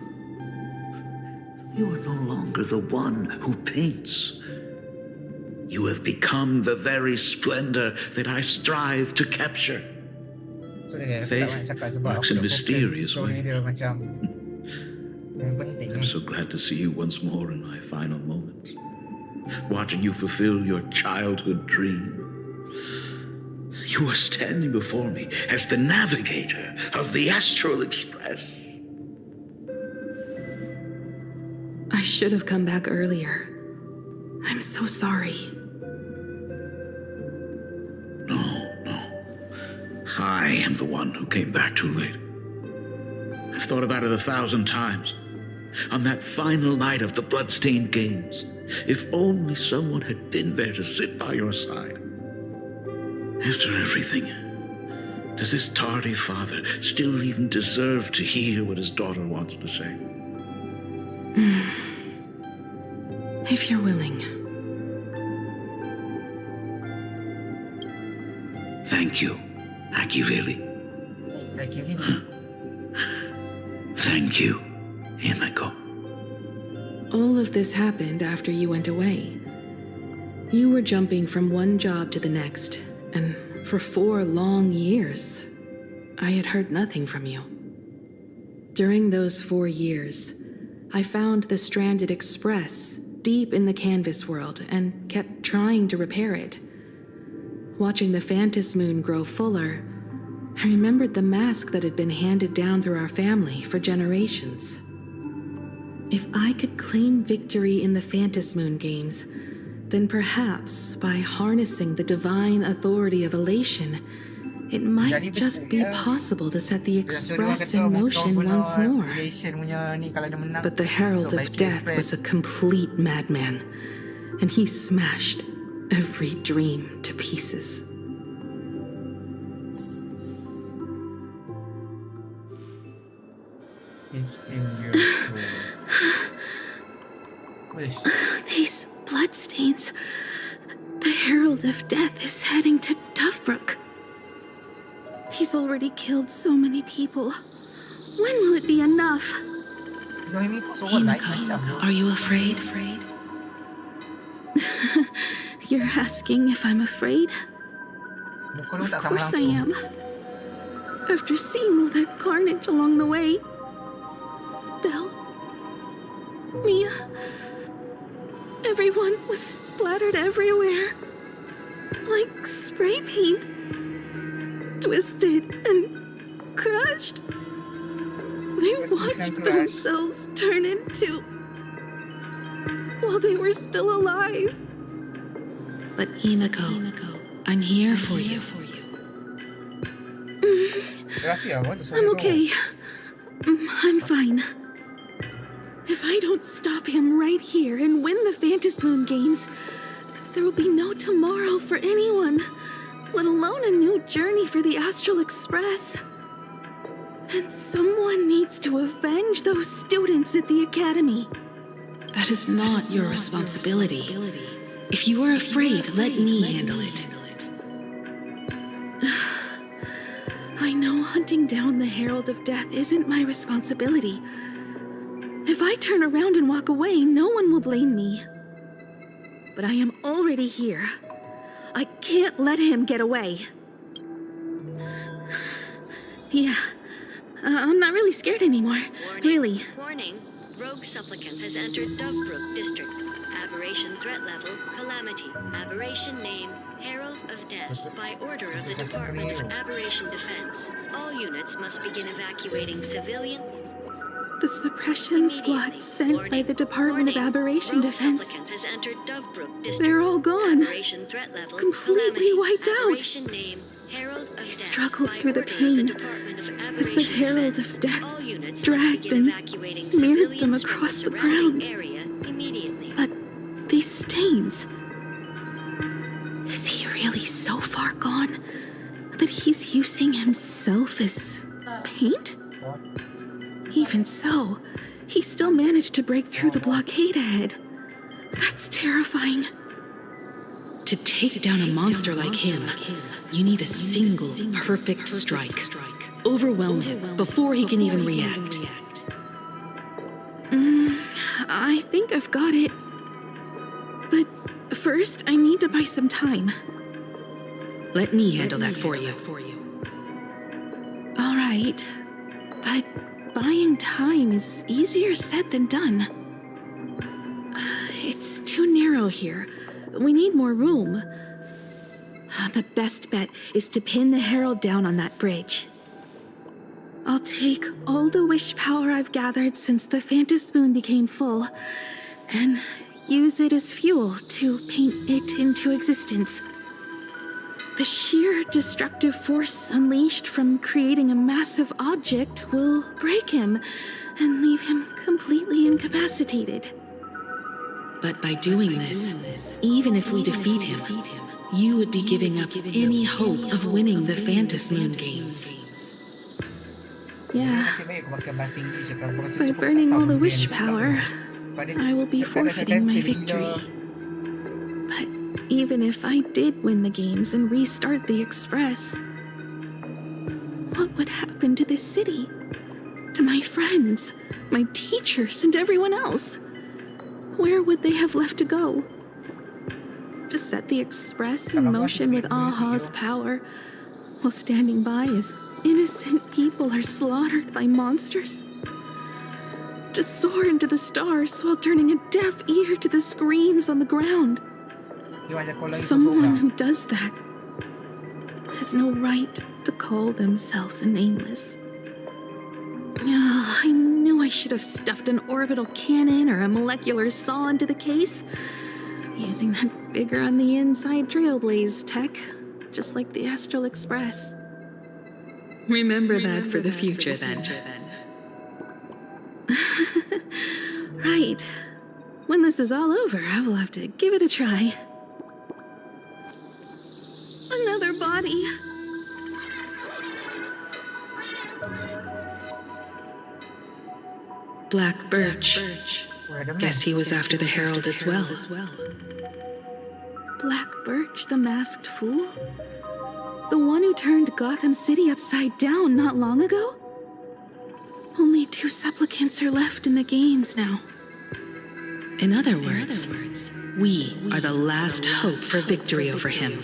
you are no longer the one who paints. You have become the very splendor that I strive to capture. Fate works in mysterious ways. I'm so glad to see you once more in my final moments, watching you fulfill your childhood dream. You are standing before me as the navigator of the Astral Express. I should have come back earlier. I'm so sorry. No. I am the one who came back too late. I've thought about it 1,000 times. On that final night of the bloodstained games, if only someone had been there to sit by your side. After everything, does this tardy father still even deserve to hear what his daughter wants to say? If you're willing. Thank you, Akiveli. Thank you, Himeko. All of this happened after you went away. You were jumping from one job to the next, and for 4 long years, I had heard nothing from you. During those 4 years, I found the stranded express deep in the canvas world and kept trying to repair it. Watching the Phantasmoon grow fuller, I remembered the mask that had been handed down through our family for generations. If I could claim victory in the Phantasmoon games, then perhaps by harnessing the divine authority of elation, it might just be possible to set the Express in motion once more. But the Herald of Death was a complete madman, and he smashed every dream to pieces. These bloodstains. The Herald of Death is heading to Dovebrook. He's already killed so many people. When will it be enough? Himiko, are you afraid? You're asking if I'm afraid? Of course I am. After seeing all that carnage along the way. Belle, Mia, everyone was splattered everywhere. Like spray paint. Twisted and crushed. They watched themselves turn into... while they were still alive. But Himiko, I'm here for you. I'm okay. I'm fine. If I don't stop him right here and win the Phantom Moon Games, there will be no tomorrow for anyone, let alone a new journey for the Astral Express. And someone needs to avenge those students at the Academy. That is not your responsibility. If you are afraid, let me handle it. I know hunting down the Herald of Death isn't my responsibility. If I turn around and walk away, no one will blame me. But I am already here. I can't let him get away. Yeah, I'm not really scared anymore. Really. Warning. Rogue supplicant has entered Dovebrook District. Aberration threat level, Calamity. Aberration name, Herald of Death. By order of the Department of Aberration Defense, all units must begin evacuating civilian... The suppression squad sent by the Department of Aberration Defense. They're all gone. Completely wiped out. He struggled through the pain as the Herald of Death dragged and smeared them across the ground. But these stains... Is he really so far gone that he's using himself as paint? Even so, he still managed to break through the blockade ahead. That's terrifying. To take down a monster like him, you need a single perfect strike. Overwhelm him before he can even react. I think I've got it. But first, I need to buy some time. Let me handle that for you. All right, but buying time is easier said than done. It's too narrow here. We need more room. The best bet is to pin the Herald down on that bridge. I'll take all the wish power I've gathered since the Phantom Moon became full, and use it as fuel to paint it into existence. The sheer destructive force unleashed from creating a massive object will break him and leave him completely incapacitated. But by doing this, even if we defeat him, you would be giving up any hope of winning the Phantom Moon Games. Yeah. By burning all the wish power, I will be forfeiting my victory. But even if I did win the games and restart the Express, what would happen to this city? To my friends, my teachers, and everyone else? Where would they have left to go? To set the Express in motion with Aha's power, while standing by as innocent people are slaughtered by monsters? To soar into the stars while turning a deaf ear to the screams on the ground? Someone who does that has no right to call themselves nameless. I knew I should have stuffed an orbital cannon or a molecular saw into the case, using that bigger on the inside Trailblaze tech, just like the Astral Express. Remember that for the future, then. Right. When this is all over, I will have to give it a try. Another body. Black Birch. Guess he was after the Herald as well. Black Birch, the masked fool? The one who turned Gotham City upside down not long ago? Only 2 supplicants are left in the games now. In other words, we are the last hope for victory over him.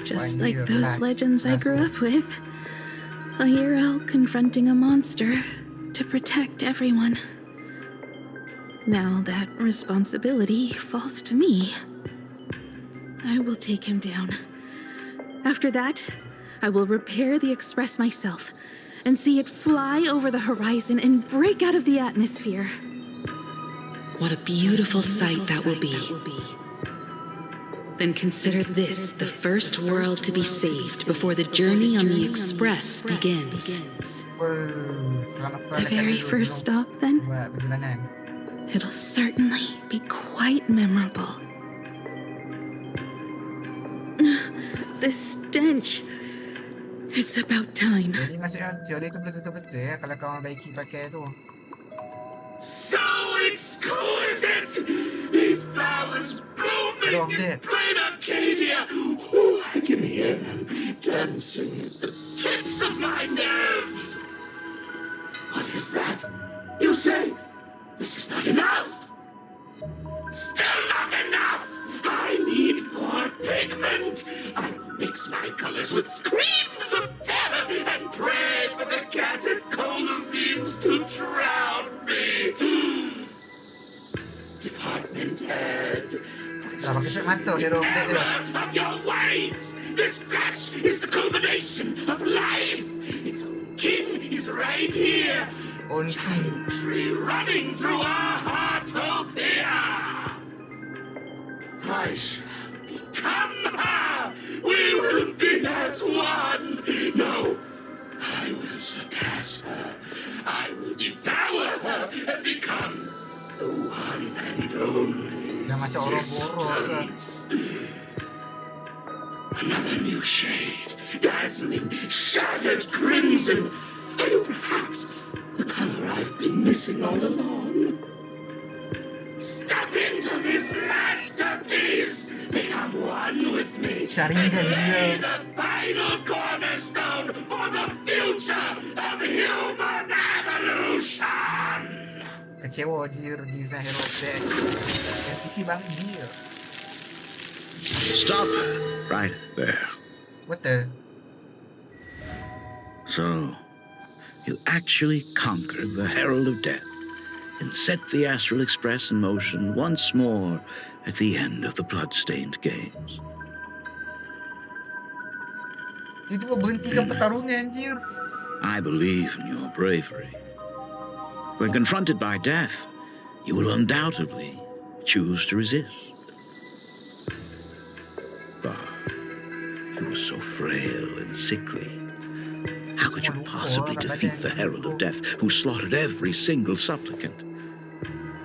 Just like those legends I grew up with. A hero confronting a monster to protect everyone. Now that responsibility falls to me. I will take him down. After that, I will repair the Express myself and see it fly over the horizon and break out of the atmosphere. What a beautiful sight that will be. Then consider this the first world to be saved before the journey on the Express begins. The very first stop, then? It'll certainly be quite memorable. The stench. It's about time. Jadi masuk yang teori itu betul-betul ya kalau kau membaiki pakai itu. So exquisite! These flowers blooming in plain Arcadia! Ooh, I can hear them dancing at the tips of my nerves! What is that? You say this is not enough? Still not enough! I need more pigment! I will mix my colors with screams of terror and pray for the catecholamines to drown me! Department head, Of your ways! This flesh is the culmination of life! Its own king is right here! Giant tree running through our heartopia! I shall become her! We will be as one! No, I will surpass her. I will devour her and become the one and only existence. Another new shade, dazzling, shattered crimson. Are you perhaps the color I've been missing all along? Step into this masterpiece! Become one with me! And lay the final cornerstone for the future of human evolution! Kecewa Jir design hero deck. NPC Bang Jir. Stop right there. What the? So, you actually conquered the Herald of Death and set the Astral Express in motion once more at the end of the Bloodstained Games. Itu berhentikan pertarungan, anjir. I believe in your bravery. When confronted by death, you will undoubtedly choose to resist. But you were so frail and sickly. How could you possibly defeat the Herald of Death, who slaughtered every single supplicant?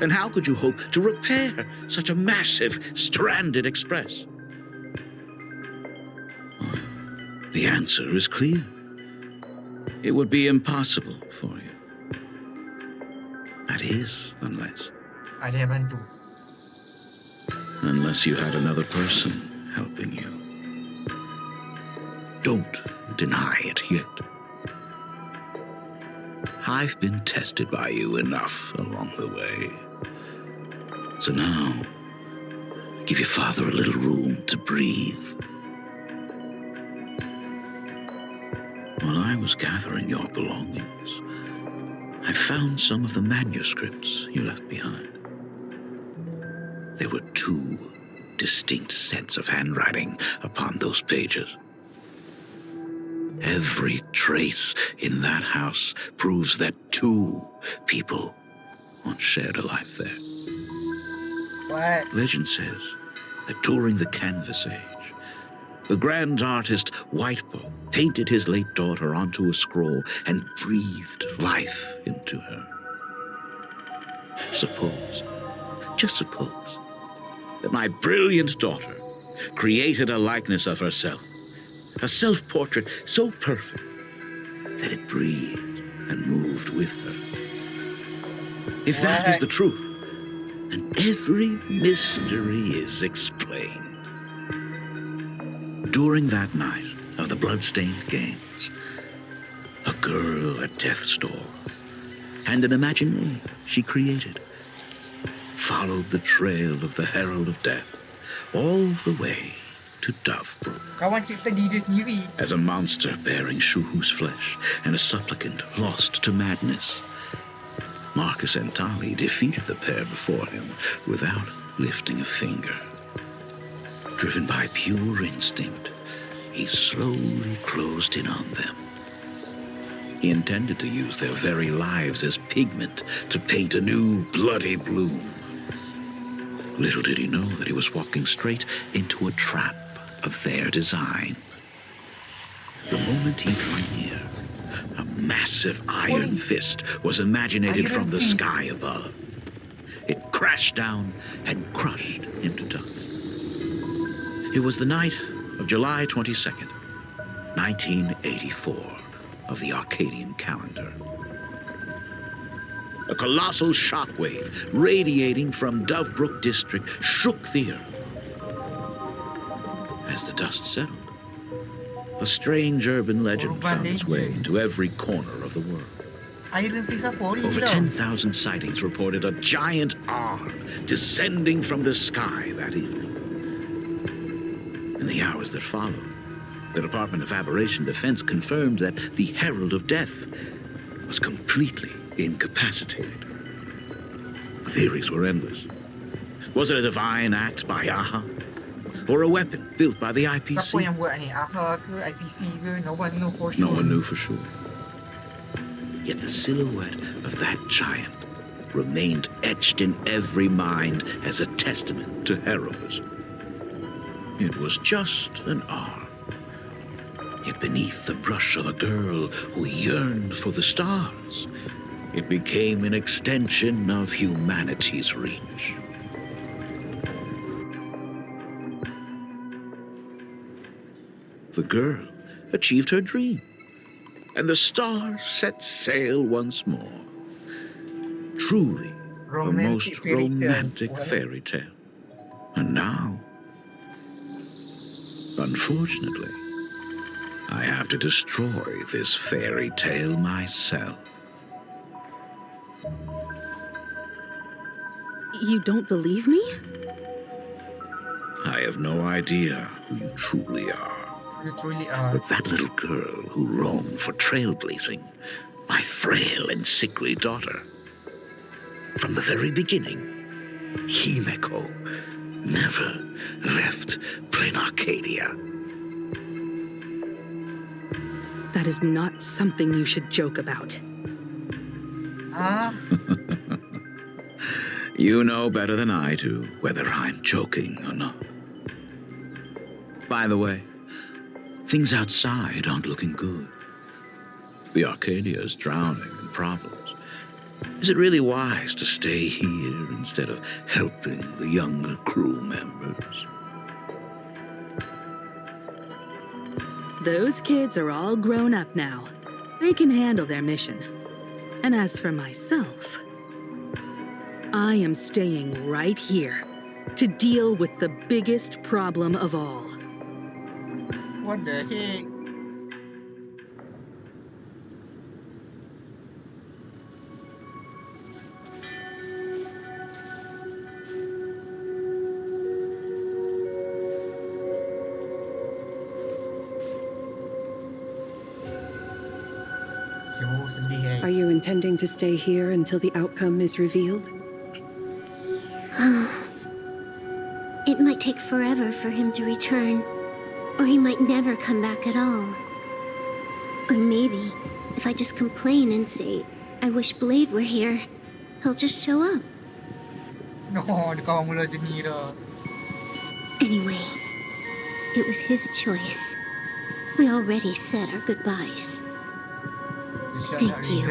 And how could you hope to repair such a massive, stranded express? Well, the answer is clear. It would be impossible for you. That is, unless you had another person helping you. Don't deny it yet. I've been tested by you enough along the way. So now, give your father a little room to breathe. While I was gathering your belongings, I found some of the manuscripts you left behind. There were 2 distinct sets of handwriting upon those pages. Every trace in that house proves that 2 people once shared a life there. What? Legend says that during the Canvas Age, the grand artist Whitebow painted his late daughter onto a scroll and breathed life into her. Suppose, just suppose, that my brilliant daughter created a likeness of herself, a self-portrait so perfect that it breathed and moved with her. If that is the truth, then every mystery is explained. During that night of the Bloodstained Games, a girl at death's door, and an imaginary she created followed the trail of the Herald of Death all the way to Dovebrook. Kawan cipta diri dia sendiri. As a monster bearing Shuhu's flesh and a supplicant lost to madness, Marcus and Tali defeated the pair before him without lifting a finger. Driven by pure instinct, he slowly closed in on them. He intended to use their very lives as pigment to paint a new bloody bloom. Little did he know that he was walking straight into a trap of their design. The moment he drew near, a massive iron fist was imaginated from the sky above. It crashed down and crushed into dust. It was the night of July 22nd, 1984, of the Arcadian calendar. A colossal shockwave radiating from Dovebrook district shook the earth. As the dust settled, a strange urban legend found its way into every corner of the world. Over 10,000 sightings reported a giant arm descending from the sky that evening. In the hours that followed, the Department of Aberration Defense confirmed that the Herald of Death was completely incapacitated. The theories were endless. Was it a divine act by Aha? Or a weapon built by the IPC? Siapa yang buat ni? AHA ke IPC ke? No one knew for sure. No one knew for sure. Yet the silhouette of that giant remained etched in every mind as a testament to heroism. It was just an arm. Yet beneath the brush of a girl who yearned for the stars, it became an extension of humanity's reach. The girl achieved her dream, and the stars set sail once more. Truly, a most romantic fairy tale. And now, unfortunately, I have to destroy this fairy tale myself. You don't believe me? I have no idea who you truly are. You truly are. But that little girl who roamed for trailblazing, my frail and sickly daughter. From the very beginning, Himeko never left Plain Arcadia. That is not something you should joke about. You know better than I do whether I'm joking or not. By the way, things outside aren't looking good. The Arcadia is drowning in problems. Is it really wise to stay here instead of helping the younger crew members? Those kids are all grown up now. They can handle their mission. And as for myself, I am staying right here to deal with the biggest problem of all. What the heck? Are you intending to stay here until the outcome is revealed? It might take forever for him to return, or he might never come back at all. Or maybe, if I just complain and say, I wish Blade were here, he'll just show up. No, dia kawan mula sini dah. Anyway, it was his choice. We already said our goodbyes. Thank you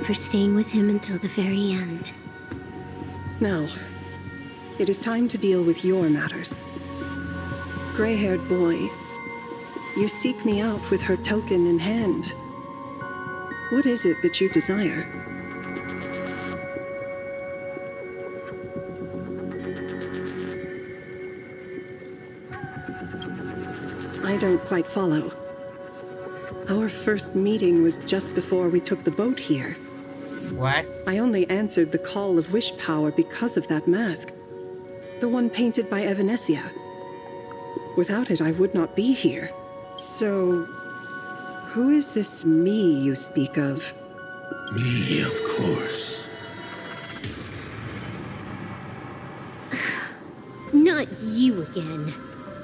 for staying with him until the very end. Now, it is time to deal with your matters. Gray-haired boy, you seek me out with her token in hand. What is it that you desire? I don't quite follow. Our first meeting was just before we took the boat here. What? I only answered the call of wish power because of that mask. The one painted by Evanesia. Without it, I would not be here. So, who is this me you speak of? Me, of course. Not you again.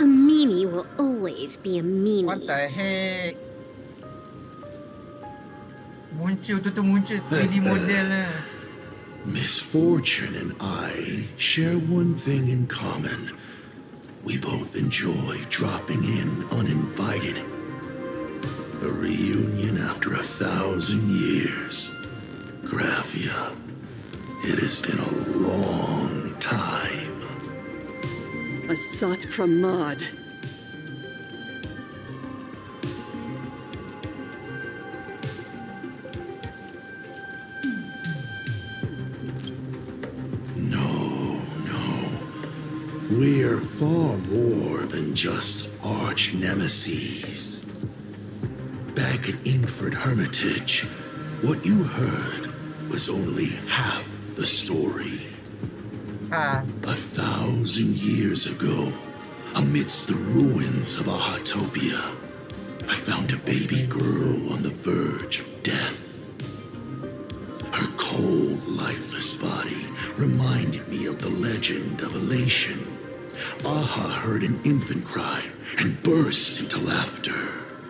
A meanie will always be a meanie. What the heck? Muncul tu muncul 3D model lah. Misfortune and I share one thing in common. We both enjoy dropping in uninvited. A reunion after 1,000 years. Graphia, it has been a long time. Asat Pramat. We're far more than just arch nemesis. Back at Ingford Hermitage, what you heard was only half the story. 1,000 years ago, amidst the ruins of Ahatopia, I found a baby girl on the verge of death. Her cold, lifeless body reminded me of the legend of Elation. Aha heard an infant cry and burst into laughter.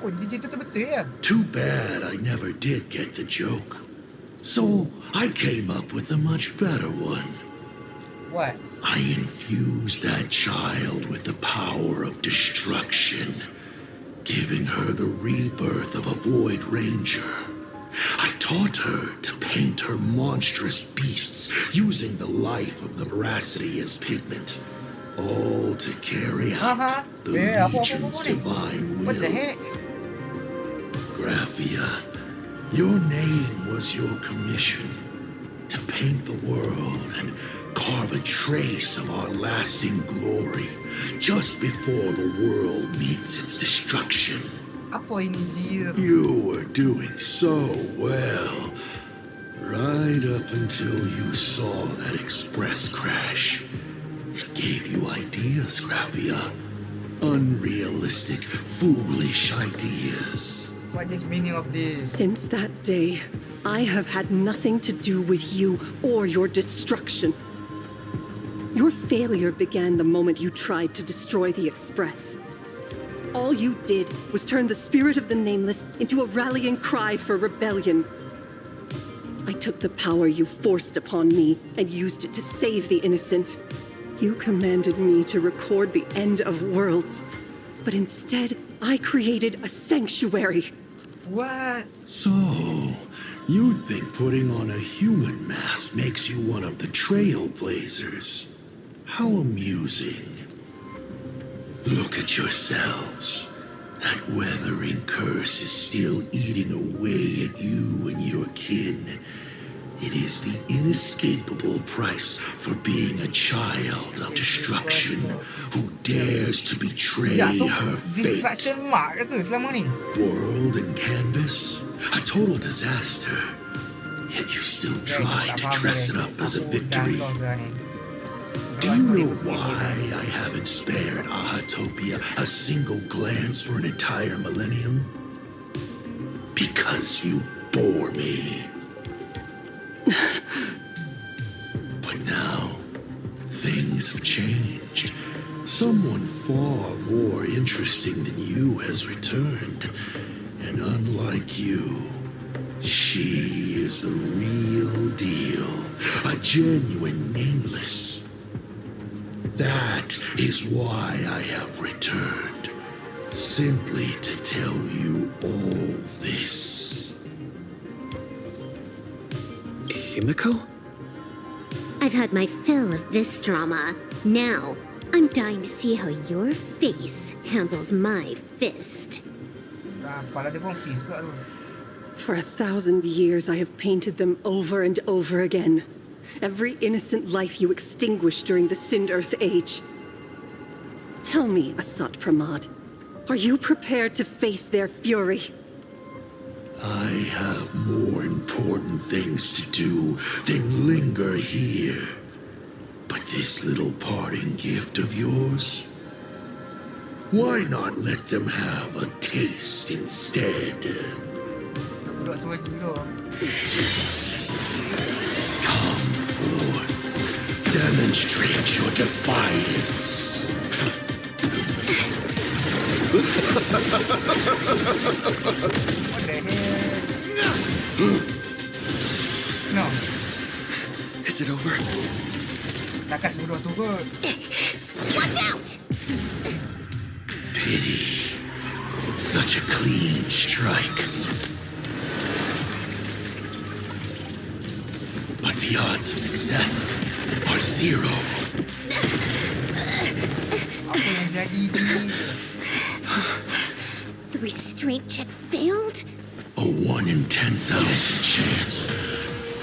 Oh, DJ tu betul ya? Too bad I never did get the joke. So I came up with a much better one. What? I infused that child with the power of destruction, giving her the rebirth of a Void Ranger. I taught her to paint her monstrous beasts using the life of the veracity as pigment. All to carry out the Legion's divine will. What the heck? Graphia, your name was your commission. To paint the world and carve a trace of our lasting glory just before the world meets its destruction. Apa ini, Jir? You were doing so well. Right up until you saw that express crash. It gave you ideas, Graphia. Unrealistic, foolish ideas. What is meaning of this? Since that day, I have had nothing to do with you or your destruction. Your failure began the moment you tried to destroy the Express. All you did was turn the spirit of the Nameless into a rallying cry for rebellion. I took the power you forced upon me and used it to save the innocent. You commanded me to record the end of worlds, but instead, I created a sanctuary. What? So, you think putting on a human mask makes you one of the trailblazers? How amusing. Look at yourselves. That weathering curse is still eating away at you and your kin. It is the inescapable price for being a child of destruction who dares to betray her fate. World and canvas, a total disaster. Yet you still try to dress it up as a victory. Do you know why I haven't spared Ahatopia a single glance for an entire millennium? Because you bore me. But now, things have changed. Someone far more interesting than you has returned. And unlike you, she is the real deal. A genuine Nameless. That is why I have returned. Simply to tell you all this. Himiko? I've had my fill of this drama. Now, I'm dying to see how your face handles my fist. For 1,000 years, I have painted them over and over again. Every innocent life you extinguished during the Sind-Earth Age. Tell me, Asat Pramat, are you prepared to face their fury? I have more important things to do than linger here. But this little parting gift of yours, why not let them have a taste instead? Come forth. Demonstrate your defiance. What the heck? No. Is it over? Takas bodoh tu kot. Watch out! Pity. Such a clean strike. But the odds of success are 0. Apa yang jadi ni? The restraint check failed? A 1 in 10,000 chance.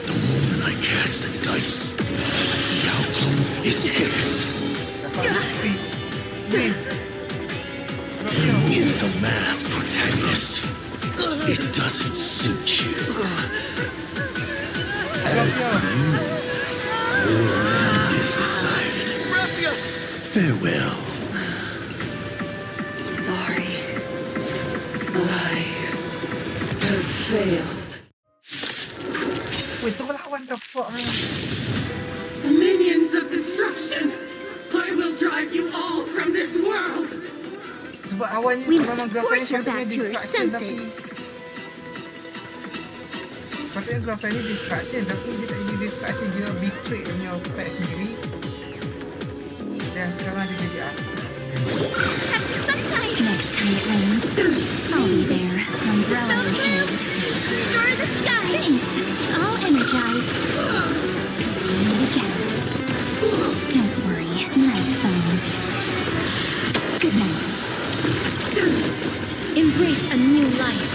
The moment I cast the dice, the outcome is fixed. Remove the mask, protagonist. It doesn't suit you. As for you, your end is decided. Farewell. Sorry. I have failed. Wait, what the fuck, man? Minions of destruction! I will drive you all from this world! Sebab awalnya We memang must girlfriend force her patutnya back to her distraction tapi senses. patutnya girlfriend ni distraction tapi dia tak jadi distraction, dia betray dia punya pet sendiri dan sekarang dia jadi asal. Have some sunshine! Next time it rains, I'll be there, umbrella in hand. Destroy the sky! Thanks. All energized. Again. Don't worry, night falls. Good night. Embrace a new life.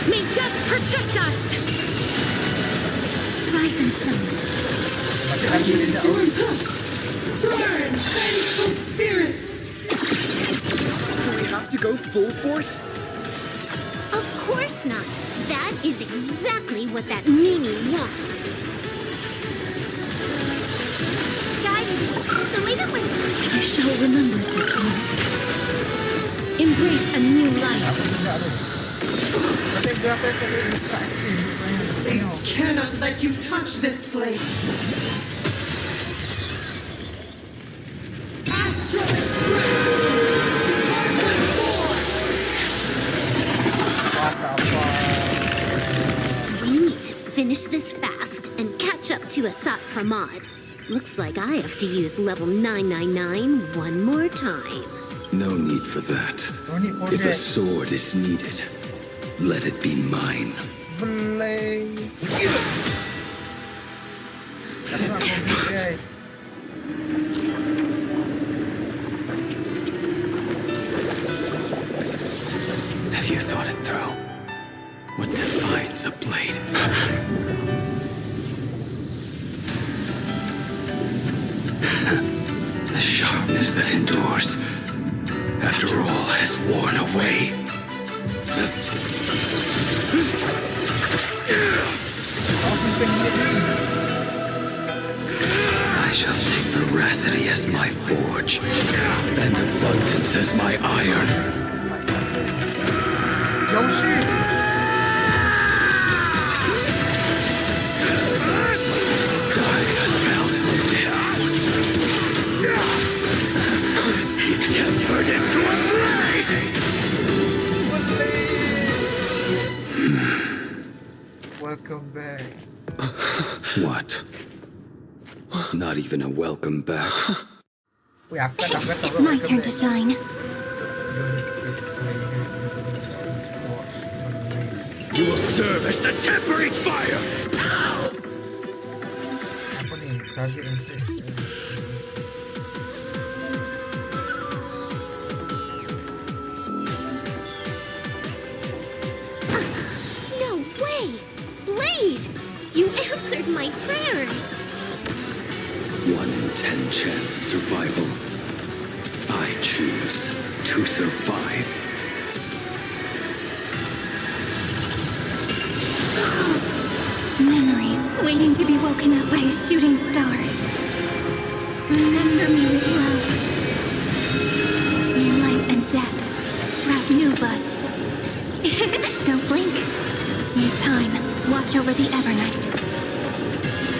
May death protect us! Rise and shine. Turn, vengeful spirits! Do we have to go full force? Of course not. That is exactly what that Mimi wants. Guys, the way that I shall remember this one. Embrace a new life. They cannot let you touch this place. Astral Express! we need to finish this fast and catch up to Asat Pramat. Looks like I have to use level 999 one more time. No need for that. If a sword is needed, let it be mine. Blade. That's not gonna be guys. Have you thought it through? What defines a blade? The sharpness that endures after all has worn away. I shall take veracity as my forge, and abundance as my iron. Die a thousand deaths. Tempered into a blade! Welcome back. What? Not even a welcome back. It's my turn to shine. You will serve as the tempering fire! Apa ni? Target inflict. No way! Blade! You answered my prayers! 1 in 10 chance of survival. I choose to survive. Memories waiting to be woken up by a shooting star. Remember me with love. May life and death sprout new buds. Don't blink. May time watch over the Evernight.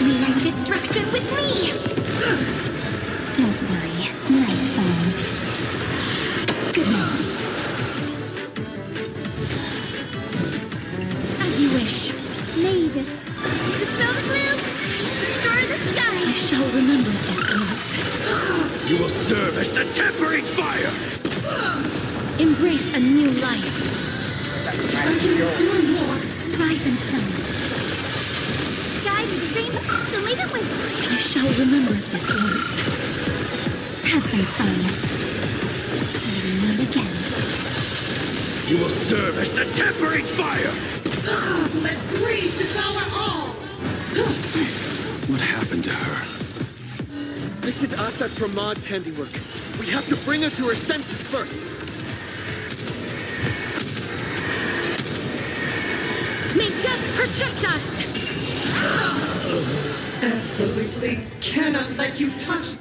Rewrite destruction with me! Don't worry, night falls. Good night. As you wish. May this dispel the gloom, restore the sky. I shall remember this work. You will serve as the tempering fire! Embrace a new life. Rise and shine. Guide the dream, so leave it with I shall remember this work. Have some fun. Till we meet again. You will serve as the tempering fire! Let greed devour all! What happened to her? This is Asad Pramad's handiwork. We have to bring her to her senses first. May death protect us! Absolutely cannot let you touch.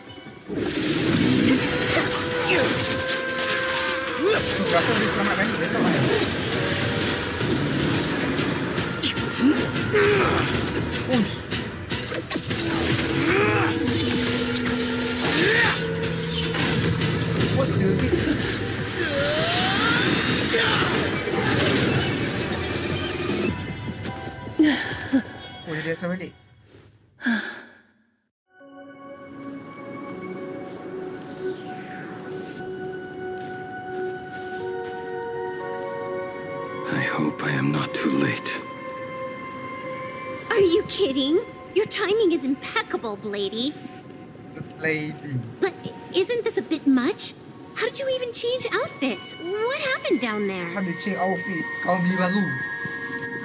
What the Boleh dia asal balik. I hope I am not too late. Are you kidding? Your timing is impeccable, Blady. Lady. But isn't this a bit much? How did you even change outfits? What happened down there? How did you change outfit? Kau beli baru.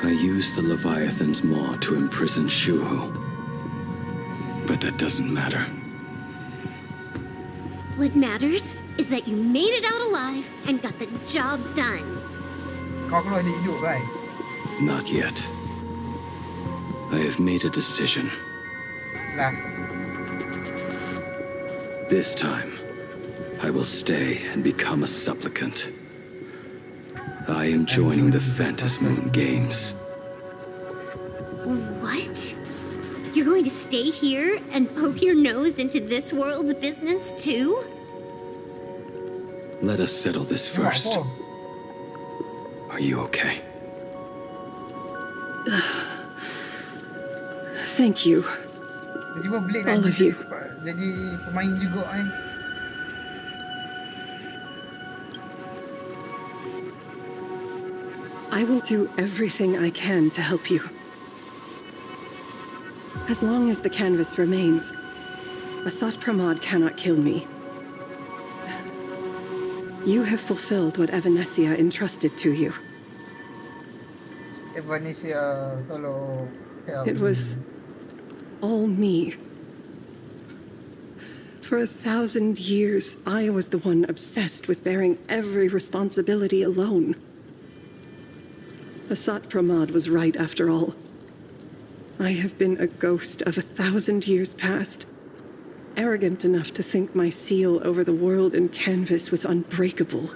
I used the Leviathan's maw to imprison Shuho. But that doesn't matter. What matters is that you made it out alive and got the job done. Kau keluar dia hidup, kan? Not yet. I have made a decision. Lah. This time, I will stay and become a supplicant. I am joining the Phantasmoon Games. What? You're going to stay here and poke your nose into this world's business too? Let us settle this first. Are you okay? Thank you. Jadi Blade All of you. Jadi pemain juga, eh. I will do everything I can to help you. As long as the canvas remains, Asat Pramad cannot kill me. You have fulfilled what Evanesia entrusted to you. Evanesia, kalau... It was all me. For 1,000 years, I was the one obsessed with bearing every responsibility alone. Asat Pramad was right after all. I have been a ghost of 1,000 years past, arrogant enough to think my seal over the world and canvas was unbreakable.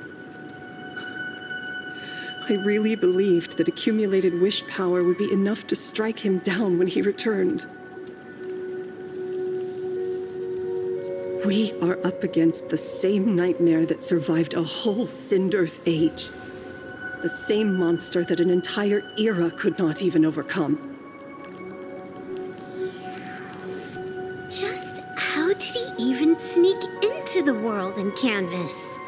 I really believed that accumulated wish power would be enough to strike him down when he returned. We are up against the same nightmare that survived a whole Cinderth age. The same monster that an entire era could not even overcome. Just how did he even sneak into the world and canvas?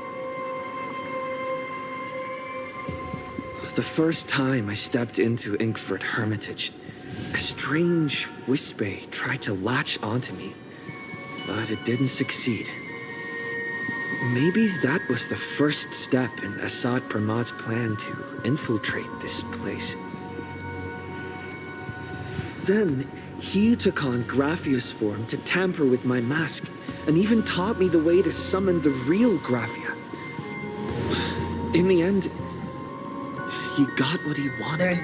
The first time I stepped into Inkford Hermitage, a strange whisper tried to latch onto me, but it didn't succeed. Maybe that was the first step in Asad Pramad's plan to infiltrate this place. Then he took on Graphius form to tamper with my mask, and even taught me the way to summon the real Graphia. In the end, he got what he wanted.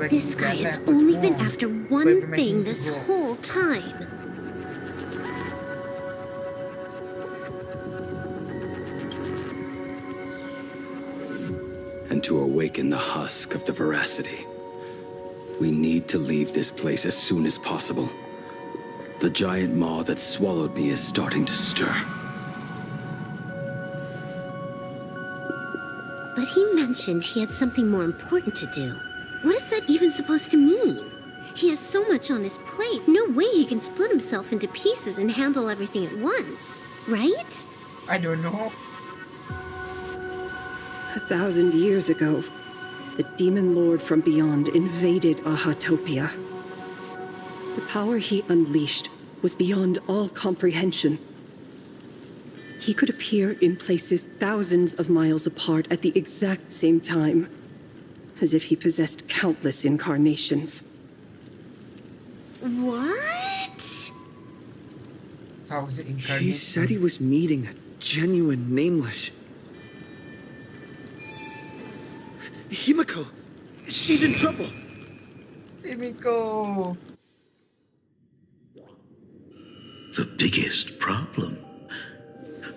This guy has only been after one thing this whole time. And to awaken the husk of the veracity, we need to leave this place as soon as possible. The giant maw that swallowed me is starting to stir. But he mentioned he had something more important to do. What is that even supposed to mean? He has so much on his plate, no way he can split himself into pieces and handle everything at once, right? I don't know. 1,000 years ago, the demon lord from beyond invaded Ahatopia. The power he unleashed was beyond all comprehension. He could appear in places thousands of miles apart at the exact same time, as if he possessed countless incarnations. What? How was it incarnate? He said he was meeting a genuine nameless. Himiko! She's in trouble! Himiko! The biggest problem?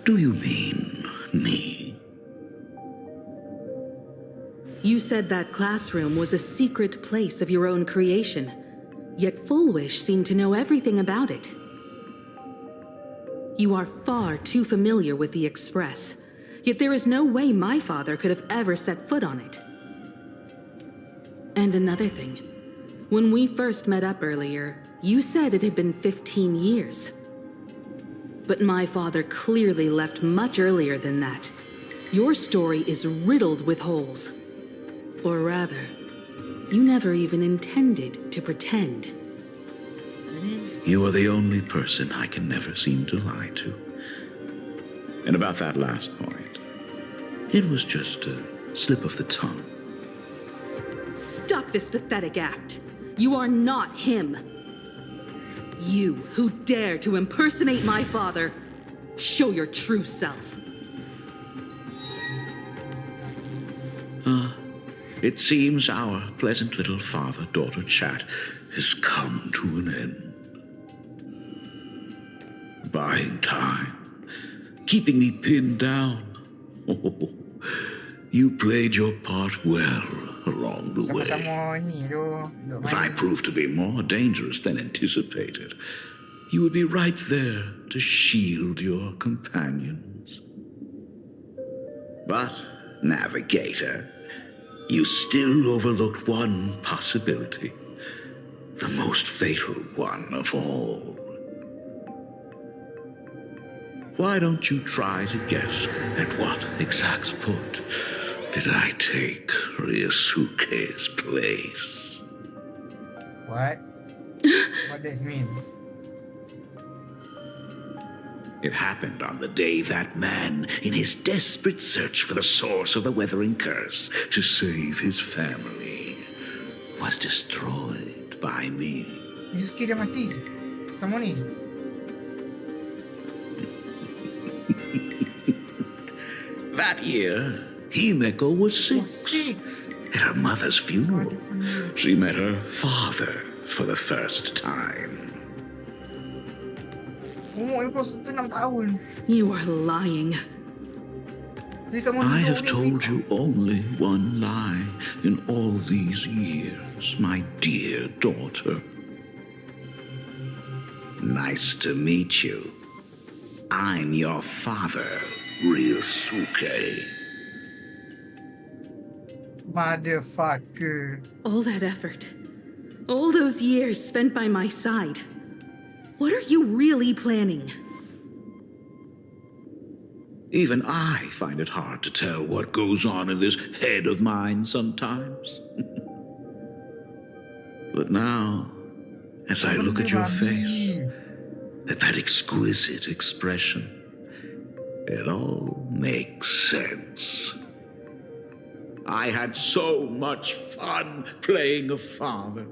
Do you mean me? You said that classroom was a secret place of your own creation, yet Fullwish seemed to know everything about it. You are far too familiar with the Express, yet there is no way my father could have ever set foot on it. And another thing, when we first met up earlier, you said it had been 15 years. But my father clearly left much earlier than that. Your story is riddled with holes. Or rather, you never even intended to pretend. You are the only person I can never seem to lie to. And about that last point, it was just a slip of the tongue. Stop this pathetic act. You are not him. You who dare to impersonate my father, show your true self. It seems our pleasant little father-daughter chat has come to an end. Buying time, keeping me pinned down. Oh, you played your part well along the way. If I proved to be more dangerous than anticipated, you would be right there to shield your companions. But, Navigator, you still overlooked one possibility. The most fatal one of all. Why don't you try to guess at what exact point did I take Ryosuke's place? What? What does it mean? It happened on the day that man, in his desperate search for the source of the weathering curse to save his family, was destroyed by me. Yusuke dia mati. Sama ni. That year, Himeko was 6. At her mother's funeral, she met her father for the first time. Umur kau 6 tahun. You are lying. I have told you only one lie in all these years, my dear daughter. Nice to meet you. I'm your father, Ryosuke. Motherfucker. All that effort, all those years spent by my side. What are you really planning? Even I find it hard to tell what goes on in this head of mine sometimes. But now, as I look at your face, at that exquisite expression, it all makes sense. I had so much fun playing a father.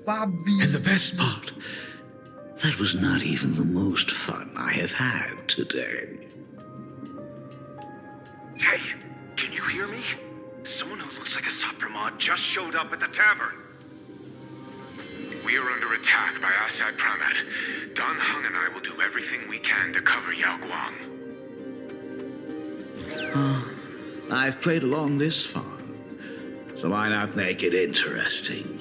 Babi. And the best part, that was not even the most fun I have had today. Hey, can you hear me? Someone who looks like a Pramat just showed up at the tavern. We are under attack by Asad Pramat. Don Hung and I will do everything we can to cover Yao Guang. I've played along this far, so why not make it interesting?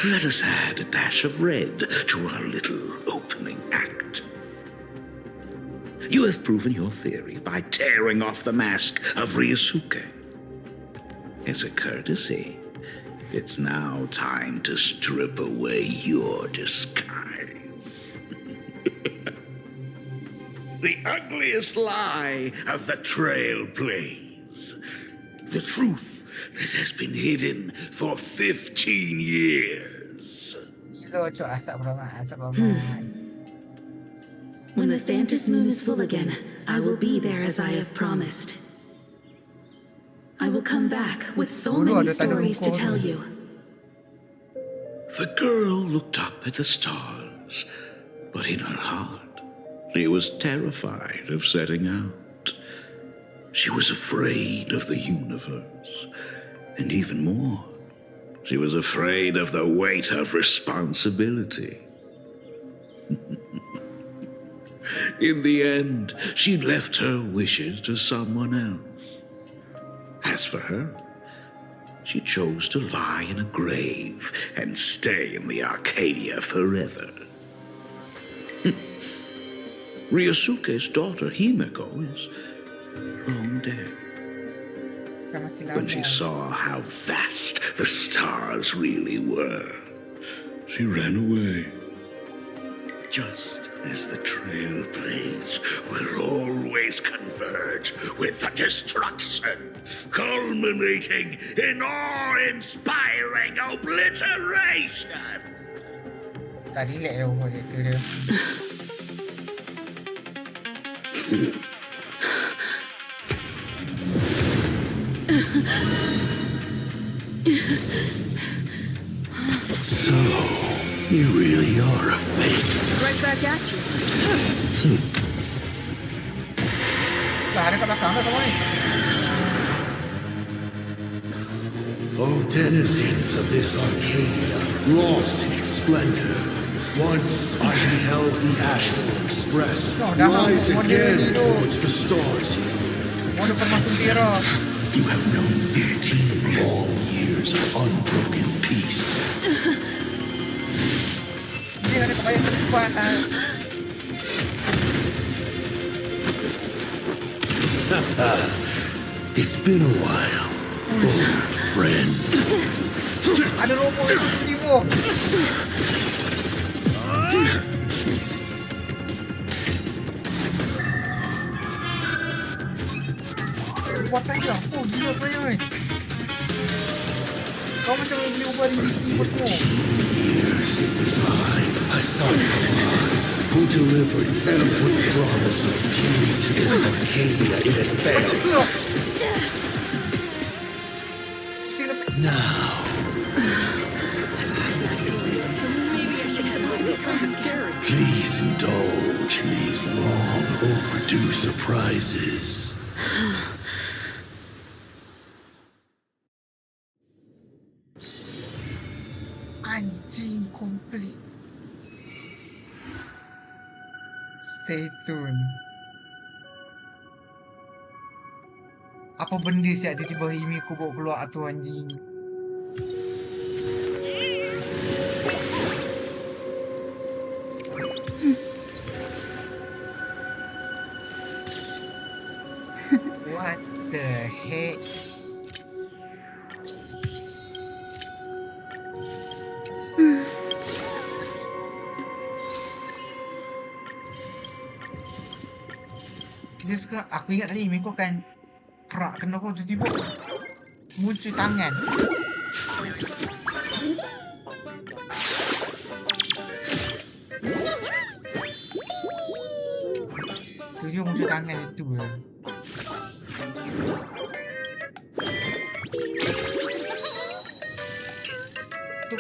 Let us add a dash of red to our little opening act. You have proven your theory by tearing off the mask of Ryosuke. As a courtesy, it's now time to strip away your disguise. The ugliest lie of the Trailblaze. The truth that has been hidden for 15 years. When the Phantom Moon is full again, I will be there as I have promised. I will come back with so many stories to tell you. The girl looked up at the stars, but in her heart, she was terrified of setting out. She was afraid of the universe, and even more, she was afraid of the weight of responsibility. In the end, she left her wishes to someone else. As for her, she chose to lie in a grave and stay in the Arcadia forever. Ryosuke's daughter, Himeko, is long dead. When she saw how vast the stars really were, she ran away. Just as the Trailblaze will always converge with the destruction, culminating in awe-inspiring obliteration. Tadi lek aku dia. So, you really are a fake. Right back at you. Lah ada kat belakang tak kawan ni? O denizens of this Arcadia, lost in its splendor, once I beheld the Astral Express rise again towards the stars. You have known 15 long years of unbroken peace. It's been a while, old friend. Ada robot di bawah. Buatan dia apa gila saya ni. Kau macam beli ubah di sini semua. Years it was I, Asad Pramat, who delivered every promise of beauty to this Arcadia in advance. Now, please indulge in these long overdue surprises. Anjing komplit. Stay tuned. Apa benda siap tiba-tiba Himi aku bawa keluar tu anjing. What the heck? Dia suka, aku ingat tadi Miko akan kerak kena kau tiba-tiba muncul tangan. Tu dia muncul tangan itu lah. Tu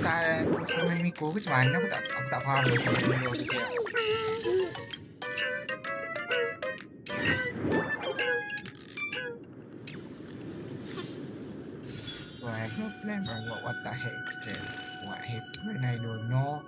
percintaan sama Himiko ke macam mana aku tak faham macam mana dia cakap. So I have no plan but what the heck is that? What happened? I don't know.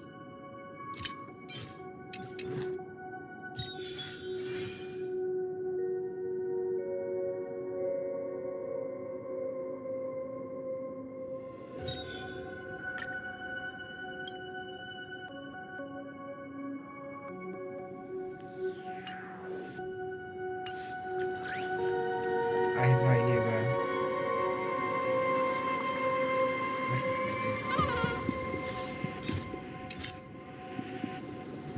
I have no idea, bro.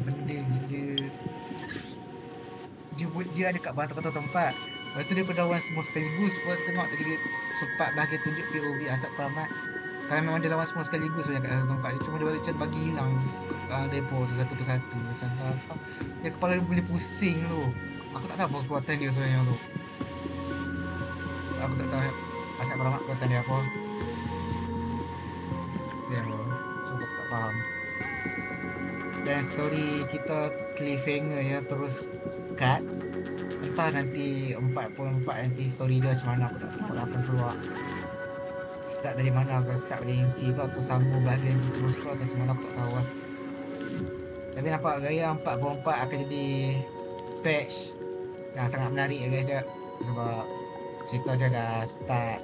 Benda gila. Dia ada kat batu-batu tempat. Lepas tu dia lawan semua sekaligus. Kau tengok tadi dia sempat bagi tunjuk POV asap Pramat. Kalau memang dia lawan semua sekaligus kat satu tempat. Cuma dia macam bagi hilang depo tu satu persatu. Macam apa. Dia kepala dia boleh pusing tu. Aku tak tahu apa kekuatan dia sebenarnya tu. Aku tak tahu asap Pramat kekuatan dia apa. Ya, so aku tak faham. Dan story kita cliffhanger ya, terus cut. Entah nanti 44 nanti story dia macam mana, aku tak tahu lah akan keluar. Start dari mana, ke start dari MC ke atau sambung bahagian tu terus ke atau macam mana, aku tak tahu lah. Tapi nampak gaya 44 akan jadi patch yang sangat menarik ya guys ya. Sebab cerita dia dah start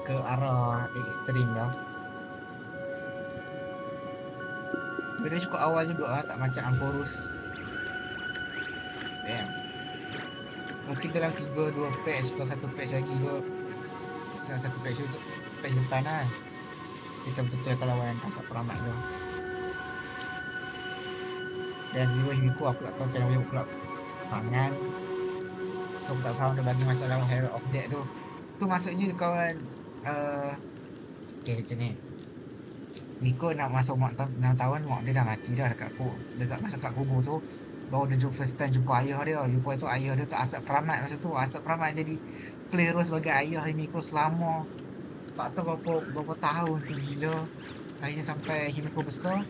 ke arah ekstrim dah. Dia cukup awal juga tak macam Amporus. Damn. Mungkin dalam 2 patch ke 1 patch lagi ke. Satu patch tu patch depan lah. Kita betul-betul akan lawan asap Pramat tu. Dan Zero Himiko aku tak tahu macam mana dia pula tangan. So aku tak faham dia bagi masalah Hero of Death tu. Tu maksudnya kawan okay macam ni. Miko nak masuk mak 6 tahun, mak dia dah mati dah dekat masa kat kubur tu. Baru dia first time jumpa ayah dia. Jumpa tu ayah dia tu asap Pramat masa tu. Asap Pramat jadi pelero sebagai ayah Himiko selama tak tahu berapa tahun tu gila. Akhirnya sampai Himiko besar.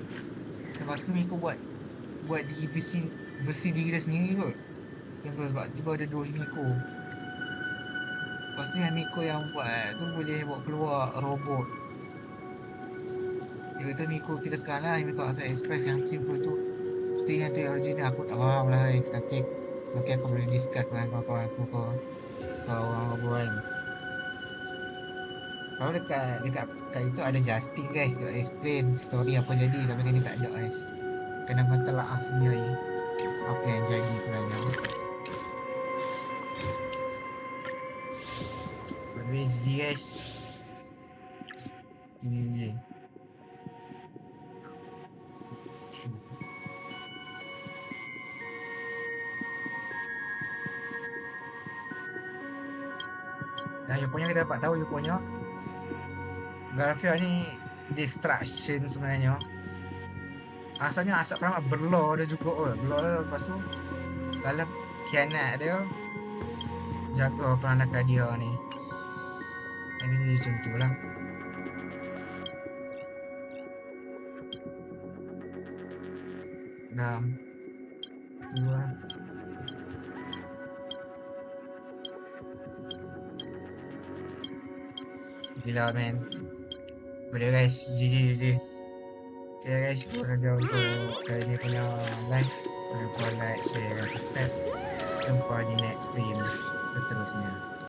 Lepas tu Miko buat diri bersih diri dia sendiri kot. Yang tu sebab tiba ada 2 Himiko. Lepas tu Himiko yang buat tu boleh buat keluar robot. Dia kata Miko kita sekarang lah, Miko Asal Express yang simple tu. Seperti yang tu yang original aku tak faham lah guys. Nanti mungkin aku boleh discuss dengan kawan-kawan aku ke atau orang-orang kan. So dekat itu ada Justin guys, dia explain story apa jadi, tapi kan dia tak ada guys. Kena mentelaah sendiri apa yang jadi sebenarnya. Berbeza guys. Ini je. Dan Yokonya kita dapat tahu Yokonya Garfield ni distraction sebenarnya. Asalnya asap Pramat berlaw dia juga berlaw dia. Lepas tu dalam khianat dia jaga peranakan dia ni. Ini macam tu lah. Dalam dua gila man. Boleh guys, GG. Okay guys, itu saja untuk kali ni punya live. Jangan lupa like, share, subscribe. Jumpa di next stream seterusnya.